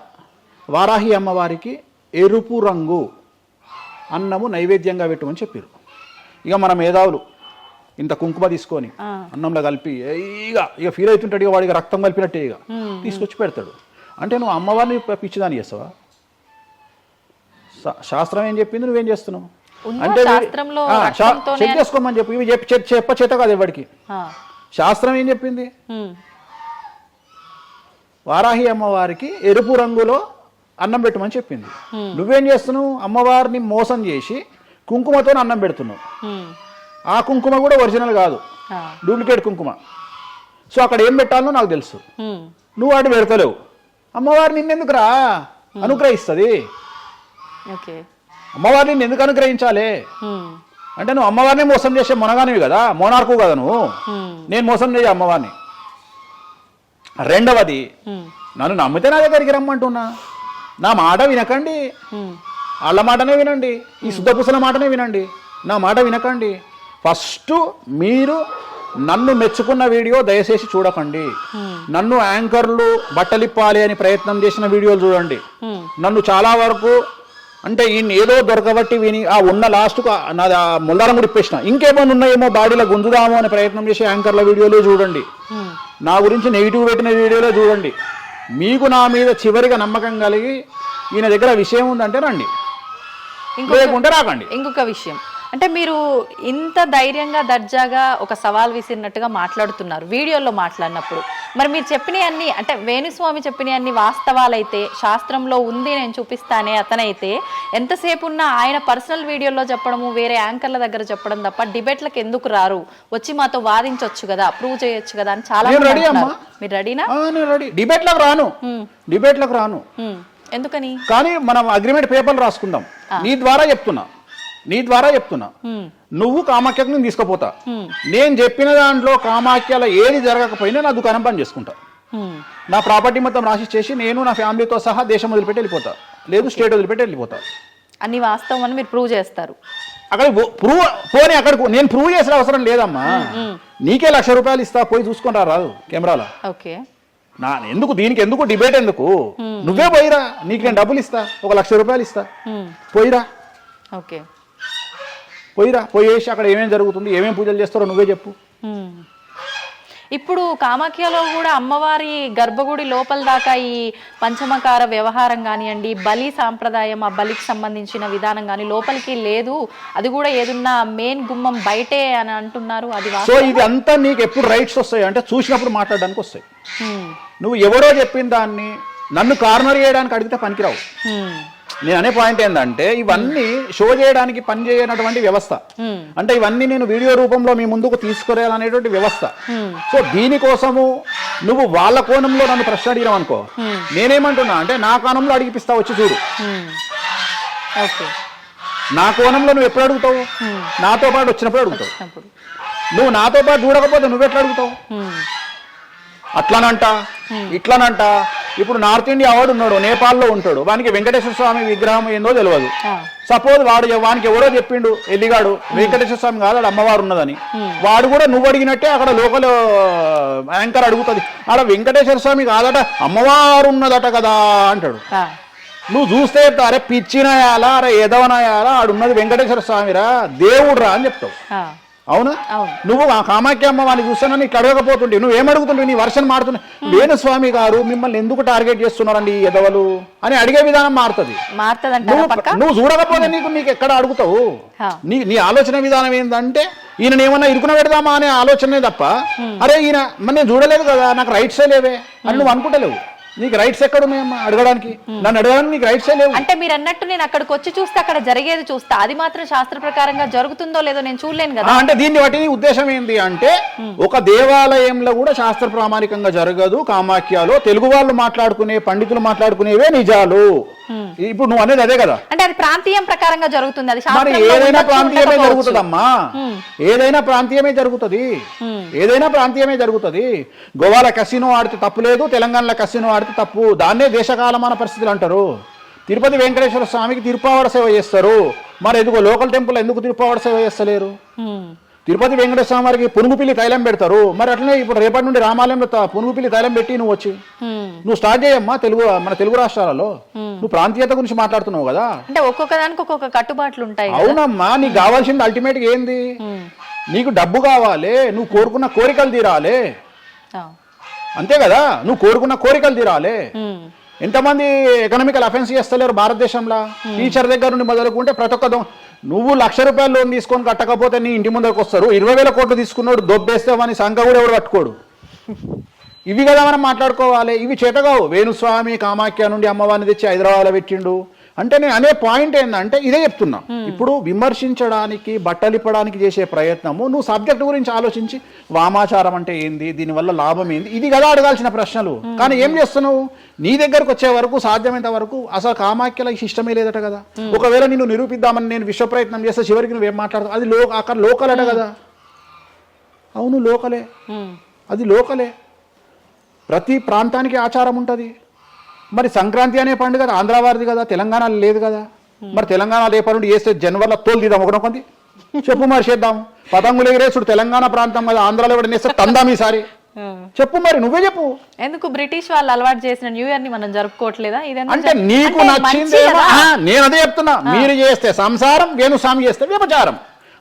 వారాహి అమ్మవారికి ఎరుపు రంగు అన్నము నైవేద్యంగా పెట్టమని చెప్పారు. ఇక మన మేధావులు ఇంత కుంకుమ తీసుకొని అన్నంలో కలిపి ఇక ఫీల్ అవుతుంటాడు, ఇక వాడికి రక్తం కలిపినట్టే ఇక తీసుకొచ్చి పెడతాడు. అంటే నువ్వు అమ్మవారిని పిచ్చిదాన్ని చేస్తావా? శాస్త్రం ఏం చెప్పింది, నువ్వేం చేస్తున్నావు అంటే చెక్ చేసుకోమని చెప్పి ఇవి చెప్ప చేత కాదు ఎవరికి. శాస్త్రం ఏం చెప్పింది, వారాహి అమ్మవారికి ఎరుపు రంగులో అన్నం పెట్టమని చెప్పింది. నువ్వేం చేస్తున్నావు, అమ్మవారిని మోసం చేసి కుంకుమతో అన్నం పెడుతున్నావు. ఆ కుంకుమ కూడా ఒరిజినల్ కాదు, డూప్లికేట్ కుంకుమ. సో అక్కడ ఏం పెట్టాలో నాకు తెలుసు, నువ్వు వాటిని పెడతలేవు. అమ్మవారు నిన్నెందుకు రా అనుగ్రహిస్తుంది, అమ్మవారిని నిన్ను ఎందుకు అనుగ్రహించాలి అంటే నువ్వు అమ్మవారిని మోసం చేసే మొనగానివి కదా, మోనార్కు కదా నువ్వు. నేను మోసం చేయ అమ్మవారిని. రెండవది, నన్ను నమ్మితే నా దగ్గరికి రమ్మంటున్నా. నా మాట వినకండి, వాళ్ళ మాటనే వినండి, ఈ శుద్ధపూసల మాటనే వినండి, నా మాట వినకండి. ఫస్ట్ మీరు నన్ను మెచ్చుకున్న వీడియో దయచేసి చూడకండి. నన్ను యాంకర్లు బట్టలిప్పాలి అని ప్రయత్నం చేసిన వీడియోలు చూడండి. నన్ను చాలా వరకు అంటే ఈయన ఏదో దొరకబట్టి విని ఆ ఉన్న లాస్ట్కు నాది ఆ ముల్లారం కూడా ఇప్పేసిన, ఇంకేమైనా ఉన్నాయేమో బాడీలో గుంజుదామో అని ప్రయత్నం చేసే యాంకర్ల వీడియోలు చూడండి. నా గురించి నెగిటివ్ పెట్టిన వీడియోలో చూడండి. మీకు నా మీద చివరిగా నమ్మకం కలిగి ఈయన దగ్గర విషయం ఉందంటే రండి, లేకుంటే రాకండి. ఇంకొక విషయం అంటే మీరు ఇంత ధైర్యంగా దర్జాగా ఒక సవాల్ విసిరినట్టుగా మాట్లాడుతున్నారు వీడియోలో మాట్లాడినప్పుడు. మరి మీరు చెప్పినవన్నీ అంటే వేణుస్వామి చెప్పినవన్నీ వాస్తవాలైతే, శాస్త్రంలో ఉంది నేను చూపిస్తానే అతనైతే, ఎంతసేపు ఉన్నా ఆయన పర్సనల్ వీడియోలో చెప్పడము, వేరే యాంకర్ల దగ్గర చెప్పడం తప్ప డిబేట్లకు ఎందుకు రారు, వచ్చి మాతో వాదించవచ్చు కదా, ప్రూవ్ చేయొచ్చు కదా అని చాలా మీరు రెడీనా? డిబేట్లకు రాను. ఎందుకని? కానీ మనం అగ్రిమెంట్ పేపర్లు రాసుకుందాం. నీ ద్వారా చెప్తున్నా నువ్వు కామాఖ్యకు నేను తీసుకుపోతా. నేను చెప్పిన దాంట్లో కామాఖ్యలో ఏది జరగకపోయినా నా దుకాణం పని చేసుకుంటా. నా ప్రాపర్టీ మొత్తం రాసి చేసి నేను నా ఫ్యామిలీతో సహా దేశం వదిలిపెట్టి వెళ్ళిపోతా, లేదు స్టేట్ వదిలిపెట్టి వెళ్ళిపోతా. అన్ని వాస్తవం అని మీరు ప్రూవ్ చేస్తారు. అక్కడ అక్కడ నేను ప్రూవ్ చేసిన అవసరం లేదమ్మా. నీకే ₹1,00,000 ఇస్తా, పోయి చూసుకొని రాదు కెమెరాలో. దీనికి ఎందుకు డిబేట్ ఎందుకు? నువ్వే పోయిరా, నీకు నేను డబ్బులు ఇస్తా, ₹1,00,000 ఇస్తా, పోయిరా. పోయేసి అక్కడ ఏమేమి జరుగుతుంది, ఏమేమి పూజలు చేస్తారో నువ్వే చెప్పు. ఇప్పుడు కామాఖ్యలో కూడా అమ్మవారి గర్భగుడి లోపల దాకా ఈ పంచమకార వ్యవహారం కానివ్వండి, బలి సాంప్రదాయం, ఆ బలికి సంబంధించిన విధానం కానీ లోపలికి లేదు, అది కూడా ఏదున్నా మెయిన్ గుమ్మం బయటే అని అంటున్నారు. అది సో ఇది అంతా నీకు ఎప్పుడు రైట్స్ వస్తాయి అంటే చూసినప్పుడు మాట్లాడడానికి వస్తాయి. నువ్వు ఎవరో చెప్పిన దాన్ని నన్ను కార్నర్ చేయడానికి అడిగితే పనికిరావు. నేను అనే పాయింట్ ఏంటంటే ఇవన్నీ షో చేయడానికి పనిచేయనటువంటి వ్యవస్థ. అంటే ఇవన్నీ నేను వీడియో రూపంలో మీ ముందుకు తీసుకురాలనేటువంటి వ్యవస్థ. సో దీనికోసము నువ్వు వాళ్ళ కోణంలో నన్ను ప్రశ్న అడిగినావు అనుకో, నేనేమంటున్నా అంటే నా కోణంలో అడిగిపిస్తా, వచ్చి చూడు. నా కోణంలో నువ్వు ఎప్పుడు అడుగుతావు? నాతో పాటు వచ్చినప్పుడు అడుగుతావు. నువ్వు నాతో పాటు చూడకపోతే నువ్వెట్లా అడుగుతావు? అట్లనంట ఇట్లనంట. ఇప్పుడు నార్త్ ఇండియా వాడు ఉన్నాడు, నేపాల్లో ఉంటాడు, వానికి వెంకటేశ్వర స్వామి విగ్రహం ఏందో తెలియదు. సపోజ్ వానికి ఎవడో చెప్పిండు ఎల్లిగాడు వెంకటేశ్వర స్వామి కాదు ఆడ అమ్మవారు ఉన్నదని, వాడు కూడా నువ్వు అడిగినట్టే అక్కడ లోకల్ యాంకర్ అడుగుతుంది, ఆడ వెంకటేశ్వర స్వామి కాదట అమ్మవారు ఉన్నదట కదా అంటాడు. నువ్వు చూస్తే చెప్తావు, అరే పిచ్చినాయాలా, అరే ఎదవనాయాలా, ఆడున్నది వెంకటేశ్వర స్వామిరా, దేవుడురా అని చెప్తావు. అవునా? నువ్వు ఆ కామాఖ్య అమ్మ వాళ్ళని చూస్తానని ఇట్లా అడగకపోతుంటే నువ్వేమడుగుతుంటే నీ వర్షన్ మారుతున్నా, వేణుస్వామి గారు మిమ్మల్ని ఎందుకు టార్గెట్ చేస్తున్నారండి ఈ ఎదవలు అని అడిగే విధానం మారుతుంది. నువ్వు చూడకపోతే నీకు ఎక్కడ అడుగుతావు? నీ ఆలోచన విధానం ఏంటంటే ఈయన ఏమన్నా ఇరుకున పెడదామా అనే ఆలోచనే తప్ప, అరే ఈయన మరి నేను చూడలేదు కదా, నాకు రైట్సే లేవే అని నువ్వు అనుకుంటలేవు. నీకు రైట్స్ ఎక్కడ ఉన్నాయమ్మా అడగడానికి? నన్ను అడగడానికి నీకు రైట్సే లేవు. అంటే మీరు అన్నట్టు నేను అక్కడికి వచ్చి చూస్తే అక్కడ జరిగేది చూస్తా, అది మాత్రం శాస్త్ర ప్రకారంగా జరుగుతుందో లేదో నేను చూడలేను కదా. అంటే దీన్ని బట్టి నీ ఉద్దేశం ఏంటి అంటే, ఒక దేవాలయంలో కూడా శాస్త్ర ప్రామాణికంగా జరగదు. కామాఖ్యలో తెలుగు వాళ్ళు మాట్లాడుకునే, పండితులు మాట్లాడుకునేవే నిజాలు. ఇప్పుడు నువ్వు అనేది అదే కదా. అంటే అది ప్రాంతీయం ప్రకారంగా జరుగుతుంది, అది మరి ఏదైనా ప్రాంతీయమే జరుగుతుందమ్మా, ఏదైనా ప్రాంతీయమే జరుగుతుంది, ఏదైనా ప్రాంతీయమే జరుగుతుంది. గోవాల కసినో ఆడితే తప్పు లేదు, తెలంగాణలో కసినో ఆడితే తప్పు. దాన్నే దేశకాలమాన పరిస్థితులు అంటారు. తిరుపతి వెంకటేశ్వర స్వామికి తిరుపావడ సేవ చేస్తారు, మరి ఎందుకో లోకల్ టెంపుల్ ఎందుకు తిరుపావడ సేవ చేస్తలేరు? తిరుపతి వెంకటేశ్వర స్వామి వారికి పునుగుపిల్లి తైలం పెడతారు, మరి అట్లనే ఇప్పుడు రేపటి నుండి రామాలయంలో పునుగుపిల్లి తైలం పెట్టి నువ్వు వచ్చి నువ్వు స్టార్ట్ చేయమ్మా. మన తెలుగు రాష్ట్రాలలో నువ్వు ప్రాంతీయత గురించి మాట్లాడుతున్నావు కదా, అంటే ఒక్కొక్క దానికి ఒక్కొక్క కట్టుబాట్లు ఉంటాయి. అవునమ్మా, నీకు కావాల్సింది అల్టిమేట్ గా ఏంది? నీకు డబ్బు కావాలి, నువ్వు కోరుకున్న కోరికలు తీరాలి, అంతే కదా. నువ్వు కోరుకున్న కోరికలు తీరాలి. ఎంతమంది ఎకనామికల్ అఫెన్స్ చేస్తలేరు భారతదేశంలో? టీచర్ దగ్గర నుండి మొదలుకుంటే ప్రతి ఒక్క నువ్వు ₹1,00,000 లోన్ తీసుకొని కట్టకపోతే నీ ఇంటి ముందరకు వస్తారు. 20,000 కోట్లు తీసుకున్నాడు దొబ్బేస్తామని సంఖ కూడా ఎవడు కట్టుకోడు. ఇవి కదా మనం మాట్లాడుకోవాలి. ఇవి చేతగావు. వేణుస్వామి కామాఖ్య నుండి అమ్మవారిని తెచ్చి హైదరాబాద్లో పెట్టిండు అంటే నేను అనే పాయింట్ ఏంటంటే ఇదే చెప్తున్నా. ఇప్పుడు విమర్శించడానికి, బట్టలిప్పడానికి చేసే ప్రయత్నము, నువ్వు సబ్జెక్ట్ గురించి ఆలోచించి వామాచారం అంటే ఏంది, దీనివల్ల లాభం ఏంది, ఇది కదా అడగాల్సిన ప్రశ్నలు. కానీ ఏం చేస్తున్నావు? నీ దగ్గరకు వచ్చే వరకు సాధ్యమైనంత వరకు అసలు కామాఖ్యల ఇష్టమే లేదట కదా. ఒకవేళ నిన్ను నిరూపిద్దామని నేను విశ్వ ప్రయత్నం చేస్తే చివరికి నువ్వేం మాట్లాడతావు? అది అక్కడ లోకల్ అట కదా. అవును లోకలే, అది లోకలే. ప్రతి ప్రాంతానికి ఆచారం ఉంటుంది. మరి సంక్రాంతి అనే పండుగ ఆంధ్ర వారిది కదా, తెలంగాణలో లేదు కదా. మరి తెలంగాణ రేపటి నుండి వేస్తే జనవరిలో తోలు తీద్దాం ఒకటి చెప్పు, మరి చేద్దాం. పతంగులు ఎగిరేసుడు తెలంగాణ ప్రాంతం కదా, ఆంధ్రాలో కూడా నేస్తే తందాం ఈసారి చెప్పు, మరి నువ్వే చెప్పు. ఎందుకు బ్రిటిష్ వాళ్ళు అలవాటు చేసిన న్యూ ఇయర్ ని మనం జరుపుకోవట్లేదా? అంటే నీకు నచ్చిందేమో, నేను అదే చెప్తున్నా. మీరు చేస్తే సంసారం, వేణుస్వామి చేస్తే వ్యభిచారం.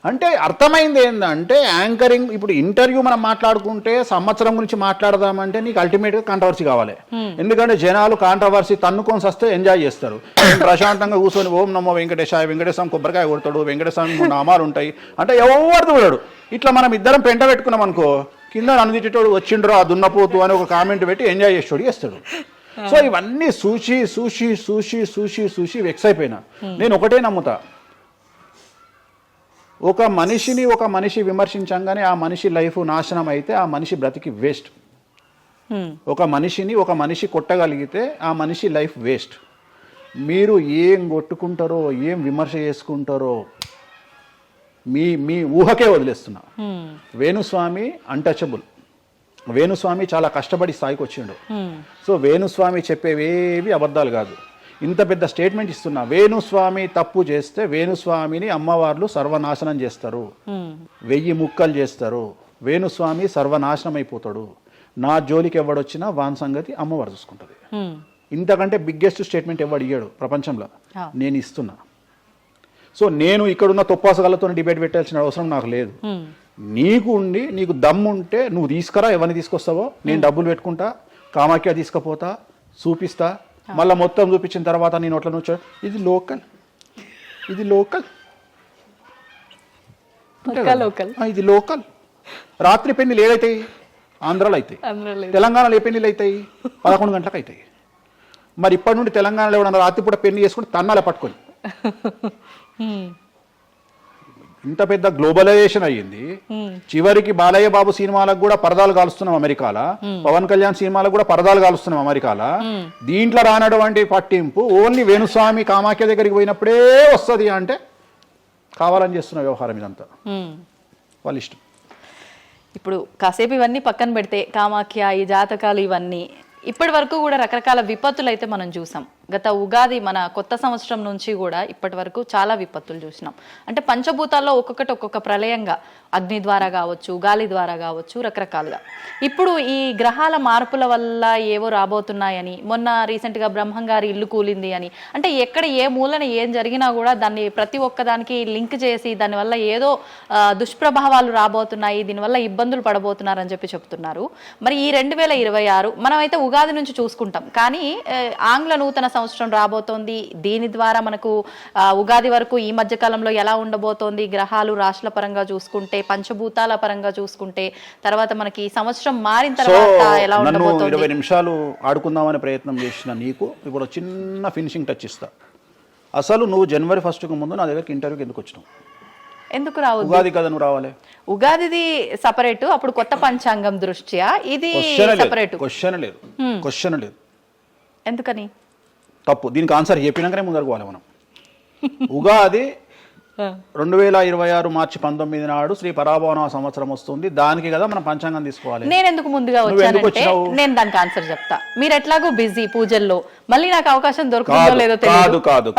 అంటే అర్థమైంది ఏంటంటే యాంకరింగ్. ఇప్పుడు ఇంటర్వ్యూ మనం మాట్లాడుకుంటే సంవత్సరం గురించి మాట్లాడదామంటే నీకు అల్టిమేట్గా కాంట్రవర్సీ కావాలి. ఎందుకంటే జనాలు కాంట్రవర్సీ తన్నుకొని వస్తే ఎంజాయ్ చేస్తారు. ప్రశాంతంగా కూర్చొని ఓం నమో వెంకటేశాయ, వెంకటేశ్వరం కొబ్బరికాయ కొడతాడు, వెంకటేశ్వరం నామాలు ఉంటాయి అంటే ఎవరు చూడడు. ఇట్లా మనం ఇద్దరం పెంట పెట్టుకున్నాం అనుకో, కింద నన్ను తిట్టేటోడు వచ్చిండ్రు ఆ దున్నపోతు అని ఒక కామెంట్ పెట్టి ఎంజాయ్ చేసేటోడు చేస్తాడు. సో ఇవన్నీ చూసి చూసి చూసి చూసి చూసి వెక్స్ అయిపోయినా. నేను ఒకటే నమ్ముతా, ఒక మనిషి విమర్శించంగానే ఆ మనిషి లైఫ్ నాశనం అయితే ఆ మనిషి బ్రతికి వేస్ట్. ఒక మనిషి కొట్టగలిగితే ఆ మనిషి లైఫ్ వేస్ట్. మీరు ఏం కొట్టుకుంటారో, ఏం విమర్శ చేసుకుంటారో మీ ఊహకే వదిలేస్తున్నా. వేణుస్వామి అన్టచబుల్. వేణుస్వామి చాలా కష్టపడి స్థాయికి వచ్చిండు. సో వేణుస్వామి చెప్పేవేవి అబద్ధాలు కాదు. ఇంత పెద్ద స్టేట్మెంట్ ఇస్తున్నా. వేణుస్వామి తప్పు చేస్తే వేణుస్వామిని అమ్మవార్లు సర్వనాశనం చేస్తారు, 1000 ముక్కలు చేస్తారు. వేణుస్వామి సర్వనాశనం అయిపోతాడు. నా జోలికి ఎవడొచ్చినా వాని సంగతి అమ్మవారు చూసుకుంటుంది. ఇంతకంటే బిగ్గెస్ట్ స్టేట్మెంట్ ఎవడు ఇయ్యాడు ప్రపంచంలో, నేను ఇస్తున్నా. సో నేను ఇక్కడున్న తొప్పాసగాళ్ళతో డిబేట్ పెట్టాల్సిన అవసరం నాకు లేదు. నీకు ఉండి నీకు దమ్ముంటే నువ్వు తీసుకురా, ఎవరిని తీసుకొస్తావో నేను డబ్బులు పెట్టుకుంటా, కామాఖ్య తీసుకుపోతా, చూపిస్తా. మళ్ళీ మొత్తం చూపించిన తర్వాత నేను నోట్ల నుంచి ఇది లోకల్, ఇది లోకల్, ఇది లోకల్. రాత్రి పెళ్లిలు ఏదైతాయి ఆంధ్రాలో అవుతాయి, తెలంగాణలో ఏ పెళ్లిలు అవుతాయి 11 గంటలకు అవుతాయి. మరి ఇప్పటి నుండి తెలంగాణలో ఎవడన్నా రాత్రిపూట పెళ్లి చేసుకుని తన్నాలే పట్టుకొని. ఇంత పెద్ద గ్లోబలైజేషన్ అయ్యింది. చివరికి బాలయ్య బాబు సినిమాలకు కూడా పరదాలు కాలుస్తున్నాం అమెరికాలో, పవన్ కళ్యాణ్ సినిమాలకు కూడా పరదాలు కాలుస్తున్నాం అమెరికాలో. దీంట్లో రానటువంటి పట్టింపు ఓన్లీ వేణుస్వామి కామాఖ్య దగ్గరికి పోయినప్పుడే వస్తుంది అంటే కావాలని చేస్తున్న వ్యవహారం ఇదంతా వాళ్ళ ఇష్టం. ఇప్పుడు కాసేపు ఇవన్నీ పక్కన పెడితే కామాఖ్య, ఈ జాతకాలు ఇవన్నీ ఇప్పటి వరకు కూడా రకరకాల విపత్తులు అయితే మనం చూసాం. గత ఉగాది మన కొత్త సంవత్సరం నుంచి కూడా ఇప్పటి వరకు చాలా విపత్తులు చూసినాం. అంటే పంచభూతాల్లో ఒక్కొక్కటి ఒక్కొక్క ప్రళయంగా, అగ్ని ద్వారా కావచ్చు, గాలి ద్వారా కావచ్చు, రకరకాలుగా. ఇప్పుడు ఈ గ్రహాల మార్పుల వల్ల ఏవో రాబోతున్నాయని, మొన్న రీసెంట్గా బ్రహ్మంగారి ఇల్లు కూలింది అని, అంటే ఎక్కడ ఏ మూలన ఏం జరిగినా కూడా దాన్ని ప్రతి ఒక్కదానికి లింక్ చేసి దానివల్ల ఏదో దుష్ప్రభావాలు రాబోతున్నాయి, దీనివల్ల ఇబ్బందులు పడబోతున్నారని చెప్పి చెప్తున్నారు. మరి ఈ 2026 మనమైతే ఉగాది నుంచి చూసుకుంటాం, కానీ ఆంగ్ల నూతన సంవత్సరం రాబోతోంది. దీని ద్వారా మనకు ఉగాది వరకు ఈ మధ్య కాలంలో ఎలా ఉండబోతోంది, గ్రహాలు రాశుల పరంగా చూసుకుంటే, పంచభూతాల పరంగా చూసుకుంటే, తర్వాత మనకి ఈ సంవత్సరం మారిన తర్వాత ఎలా ఉండబోతోంది. 20 నిమిషాలు ఆడుకుందామనే ప్రయత్నం చేసిన నీకు ఇప్పుడు చిన్న ఫినిషింగ్ టచ్ ఇస్తా. అసలు నువ్వు జనవరి 1కు ముందు నా దగ్గరికి ఇంటర్వ్యూకి ఎందుకు వచ్చినావు? ఎందుకు రావద్దు? ఉగాది కదా నువ్వు రావాలి. ఉగాదిది సపరేట్, అప్పుడు కొత్త పంచాంగం దృష్ట్యా ఇది సపరేట్. క్వశ్చన్ లేదు. ఎందుకని? తప్పు. దీనికి ఆన్సర్ చెప్పినాకనే ముందరకు పోవాలి మనం. ఉగాది 2026 మార్చి 19 నాడు శ్రీ పరాభవన సంవత్సరం వస్తుంది. దానికి కదా మనం పంచాంగం తీసుకోవాలి. నేను ఎందుకు ముందుగా వచ్చానంటే నేను దానికి ఆన్సర్ చెప్తా. మీరు ఎట్లాగో బిజీ పూజల్లో, మళ్ళీ నాకు అవకాశం దొరుకుతుందో లేదో తెలియదు. కాదు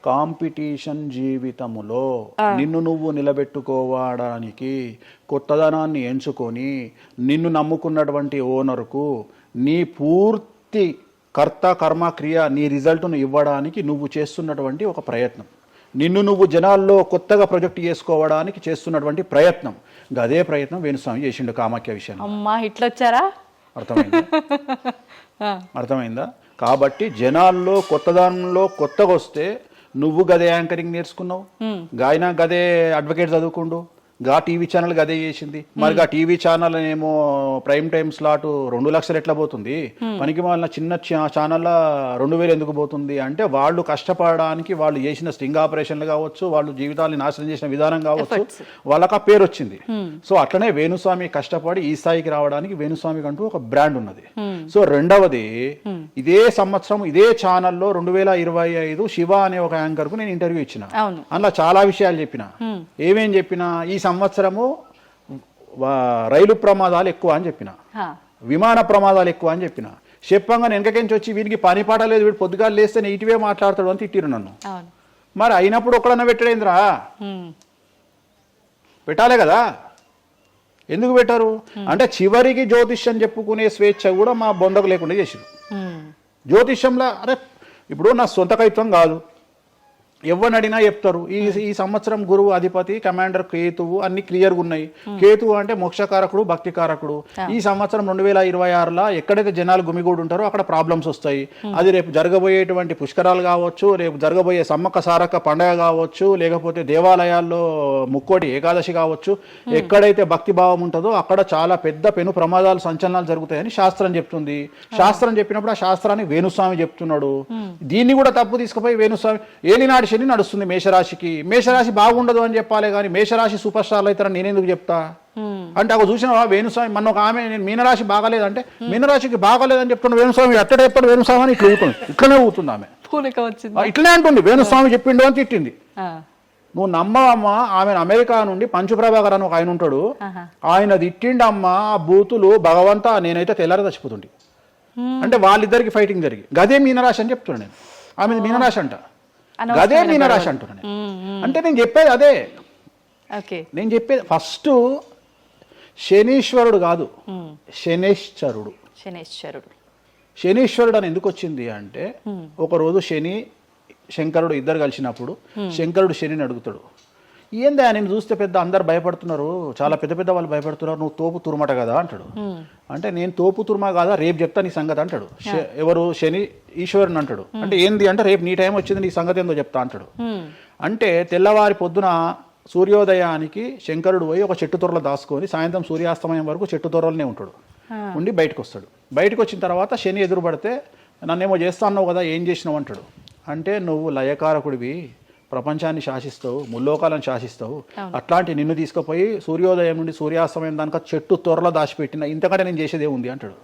కాంపిటీషన్ జీవితములో నిన్ను నువ్వు నిలబెట్టుకోవడానికి కొత్తదనాన్ని ఎంచుకొని నిన్ను నమ్ముకున్నటువంటి ఓనర్కు నీ పూర్తి కర్త కర్మ క్రియ నీ రిజల్ట్ను ఇవ్వడానికి నువ్వు చేస్తున్నటువంటి ఒక ప్రయత్నం, నిన్ను నువ్వు జనాల్లో కొత్తగా ప్రొజెక్ట్ చేసుకోవడానికి చేస్తున్నటువంటి ప్రయత్నం. అదే ప్రయత్నం వేణుస్వామి చేసిండు కామాఖ్య విషయం. అమ్మా ఇట్లొచ్చారా? అర్థమైందా? కాబట్టి జనాల్లో కొత్తదానంలో కొత్తగా వస్తే నువ్వు గదే యాంకరింగ్ నేర్చుకున్నావు, గాయన గదే అడ్వకేట్ చదువుకుండు, గా టీవీ ఛానల్ గదే చేసింది. మరి ఆ టీవీ ఛానల్ ఏమో ప్రైమ్ టైమ్ స్లాట్ 2 లక్షలు ఎట్లా పోతుంది? మనకి వాళ్ళ చిన్న ఛానల్ 2000 ఎందుకు పోతుంది అంటే వాళ్ళు కష్టపడడానికి, వాళ్ళు చేసిన స్టింగ్ ఆపరేషన్లు కావచ్చు, వాళ్ళు జీవితాన్ని నాశనం చేసిన విధానం కావచ్చు, వాళ్ళకి ఆ పేరు వచ్చింది. సో అట్లనే వేణుస్వామి కష్టపడి ఈ స్థాయికి రావడానికి వేణుస్వామికి అంటూ ఒక బ్రాండ్ ఉన్నది. సో రెండవది, ఇదే సంవత్సరం ఇదే ఛానల్లో 2025 శివ అనే ఒక యాంకర్ కు నేను ఇంటర్వ్యూ ఇచ్చిన. అందులో చాలా విషయాలు చెప్పిన. ఏమేం చెప్పినా, ఈ సంవత్సరము రైలు ప్రమాదాలు ఎక్కువ అని చెప్పిన, విమాన ప్రమాదాలు ఎక్కువ అని చెప్పిన. చెప్పంగా వెనకకించి వచ్చి వీడికి పని పాట లేదు, వీడు పొద్దుగాలు లేస్తే ఇటువే మాట్లాడతాడు అని తిట్టిరు నన్ను. మరి అయినప్పుడు ఒక్కడన్నా పెట్టడేంద్రా? పెట్టాలే కదా. ఎందుకు పెట్టారు అంటే చివరికి జ్యోతిష్యం చెప్పుకునే స్వేచ్ఛ కూడా మా బొందకు లేకుండా చేసిరు. జ్యోతిష్యంలో అరే ఇప్పుడు నా సొంత కవిత్వం కాదు, ఎవరిని అడిగినా చెప్తారు. ఈ సంవత్సరం గురువు అధిపతి కమాండర్ కేతువు అన్ని క్లియర్గా ఉన్నాయి. కేతువు అంటే మోక్షకారకుడు, భక్తికారకుడు. ఈ సంవత్సరం 2026లో ఎక్కడైతే జనాలు గుమిగూడు ఉంటారో అక్కడ ప్రాబ్లమ్స్ వస్తాయి. అది రేపు జరగబోయేటువంటి పుష్కరాలు కావచ్చు, రేపు జరగబోయే సమ్మక్క సారక్క పండగ కావచ్చు, లేకపోతే దేవాలయాల్లో ముక్కోటి ఏకాదశి కావచ్చు, ఎక్కడైతే భక్తి భావం ఉంటుందో అక్కడ చాలా పెద్ద పెను ప్రమాదాలు సంచలనాలు జరుగుతాయని శాస్త్రం చెప్తుంది. శాస్త్రం చెప్పినప్పుడు ఆ శాస్త్రాన్ని వేణుస్వామి చెప్తున్నాడు. దీన్ని కూడా తప్పు తీసుకుపోయి వేణుస్వామి ఏలినాడు శని నడుస్తుంది మేషరాశికి, మేషరాశి బాగుండదు అని చెప్పాలి కానీ మేషరాశి సూపర్ స్టార్లు అవుతారని నేనెందుకు చెప్తా అంటే, అక్కడ చూసిన వేణుస్వామి మన ఒక ఆమె నేను మీనరాశి బాగాలేదంటే మీనరాశికి బాగాలేదని చెప్తున్నా వేణుస్వామి ఎక్కడ ఎప్పుడు వేణుస్వామి అని ఇట్లా ఊతుంది, ఇట్లనే ఊతుంది ఆమె, ఇట్లనే అంటుంది వేణుస్వామి చెప్పిండు అని తిట్టింది. నువ్వు నమ్మవమ్మా, ఆమె అమెరికా నుండి పంచుప్రభాకర్ అని ఒక ఆయన ఉంటాడు, ఆయన తిట్టిండమ్మా ఆ బూతులు భగవంతా, నేనైతే తెల్లారి చచ్చిపోతుండే. అంటే వాళ్ళిద్దరికి ఫైటింగ్ జరిగి గదే మీనరాశి అని చెప్తున్నాను నేను. ఆమె మీనరాశి అంట, గదే మీనరాశి అంటున్నాను. అంటే నేను చెప్పేది అదే. నేను చెప్పేది ఫస్ట్ శనీశ్వరుడు కాదు, శనేశ్వరుడు. శనీశ్వరుడు అని ఎందుకు వచ్చింది అంటే, ఒకరోజు శని శంకరుడు ఇద్దరు కలిసినప్పుడు శంకరుడు శనిని అడుగుతాడు, ఏందా నేను చూస్తే పెద్ద అందరు భయపడుతున్నారు, చాలా పెద్ద పెద్ద వాళ్ళు భయపడుతున్నారు, నువ్వు తోపు తురుమట కదా అంటాడు. అంటే నేను తోపు తురుమా కాదా, రేపు చెప్తా నీ సంగతి అంటాడు. ఎవరు? శని ఈశ్వరుని అంటాడు. అంటే ఏంది అంటే, రేపు నీ టైం వచ్చింది, నీ సంగతి ఏందో చెప్తా అంటాడు. అంటే తెల్లవారి పొద్దున సూర్యోదయానికి శంకరుడు పోయి ఒక చెట్టు తొర్రలో దాచుకొని సాయంత్రం సూర్యాస్తమయం వరకు చెట్టు తొర్రలోనే ఉంటాడు, ఉండి బయటకు వస్తాడు. బయటకు వచ్చిన తర్వాత శని ఎదురుపడితే, నన్నేమో చేస్తా అన్నావు కదా, ఏం చేసినావు అంటాడు. అంటే నువ్వు లయకారకుడివి, ప్రపంచాన్ని శాసిస్తావు, ముల్లోకాలను శాసిస్తావు. అట్లాంటి నిన్ను తీసుకుపోయి సూర్యోదయం నుండి సూర్యాస్తమయం దానిక చెట్టు త్వరలో దాచిపెట్టిన ఇంతకంటే నేను చేసేదే ఉంది అంటాడు.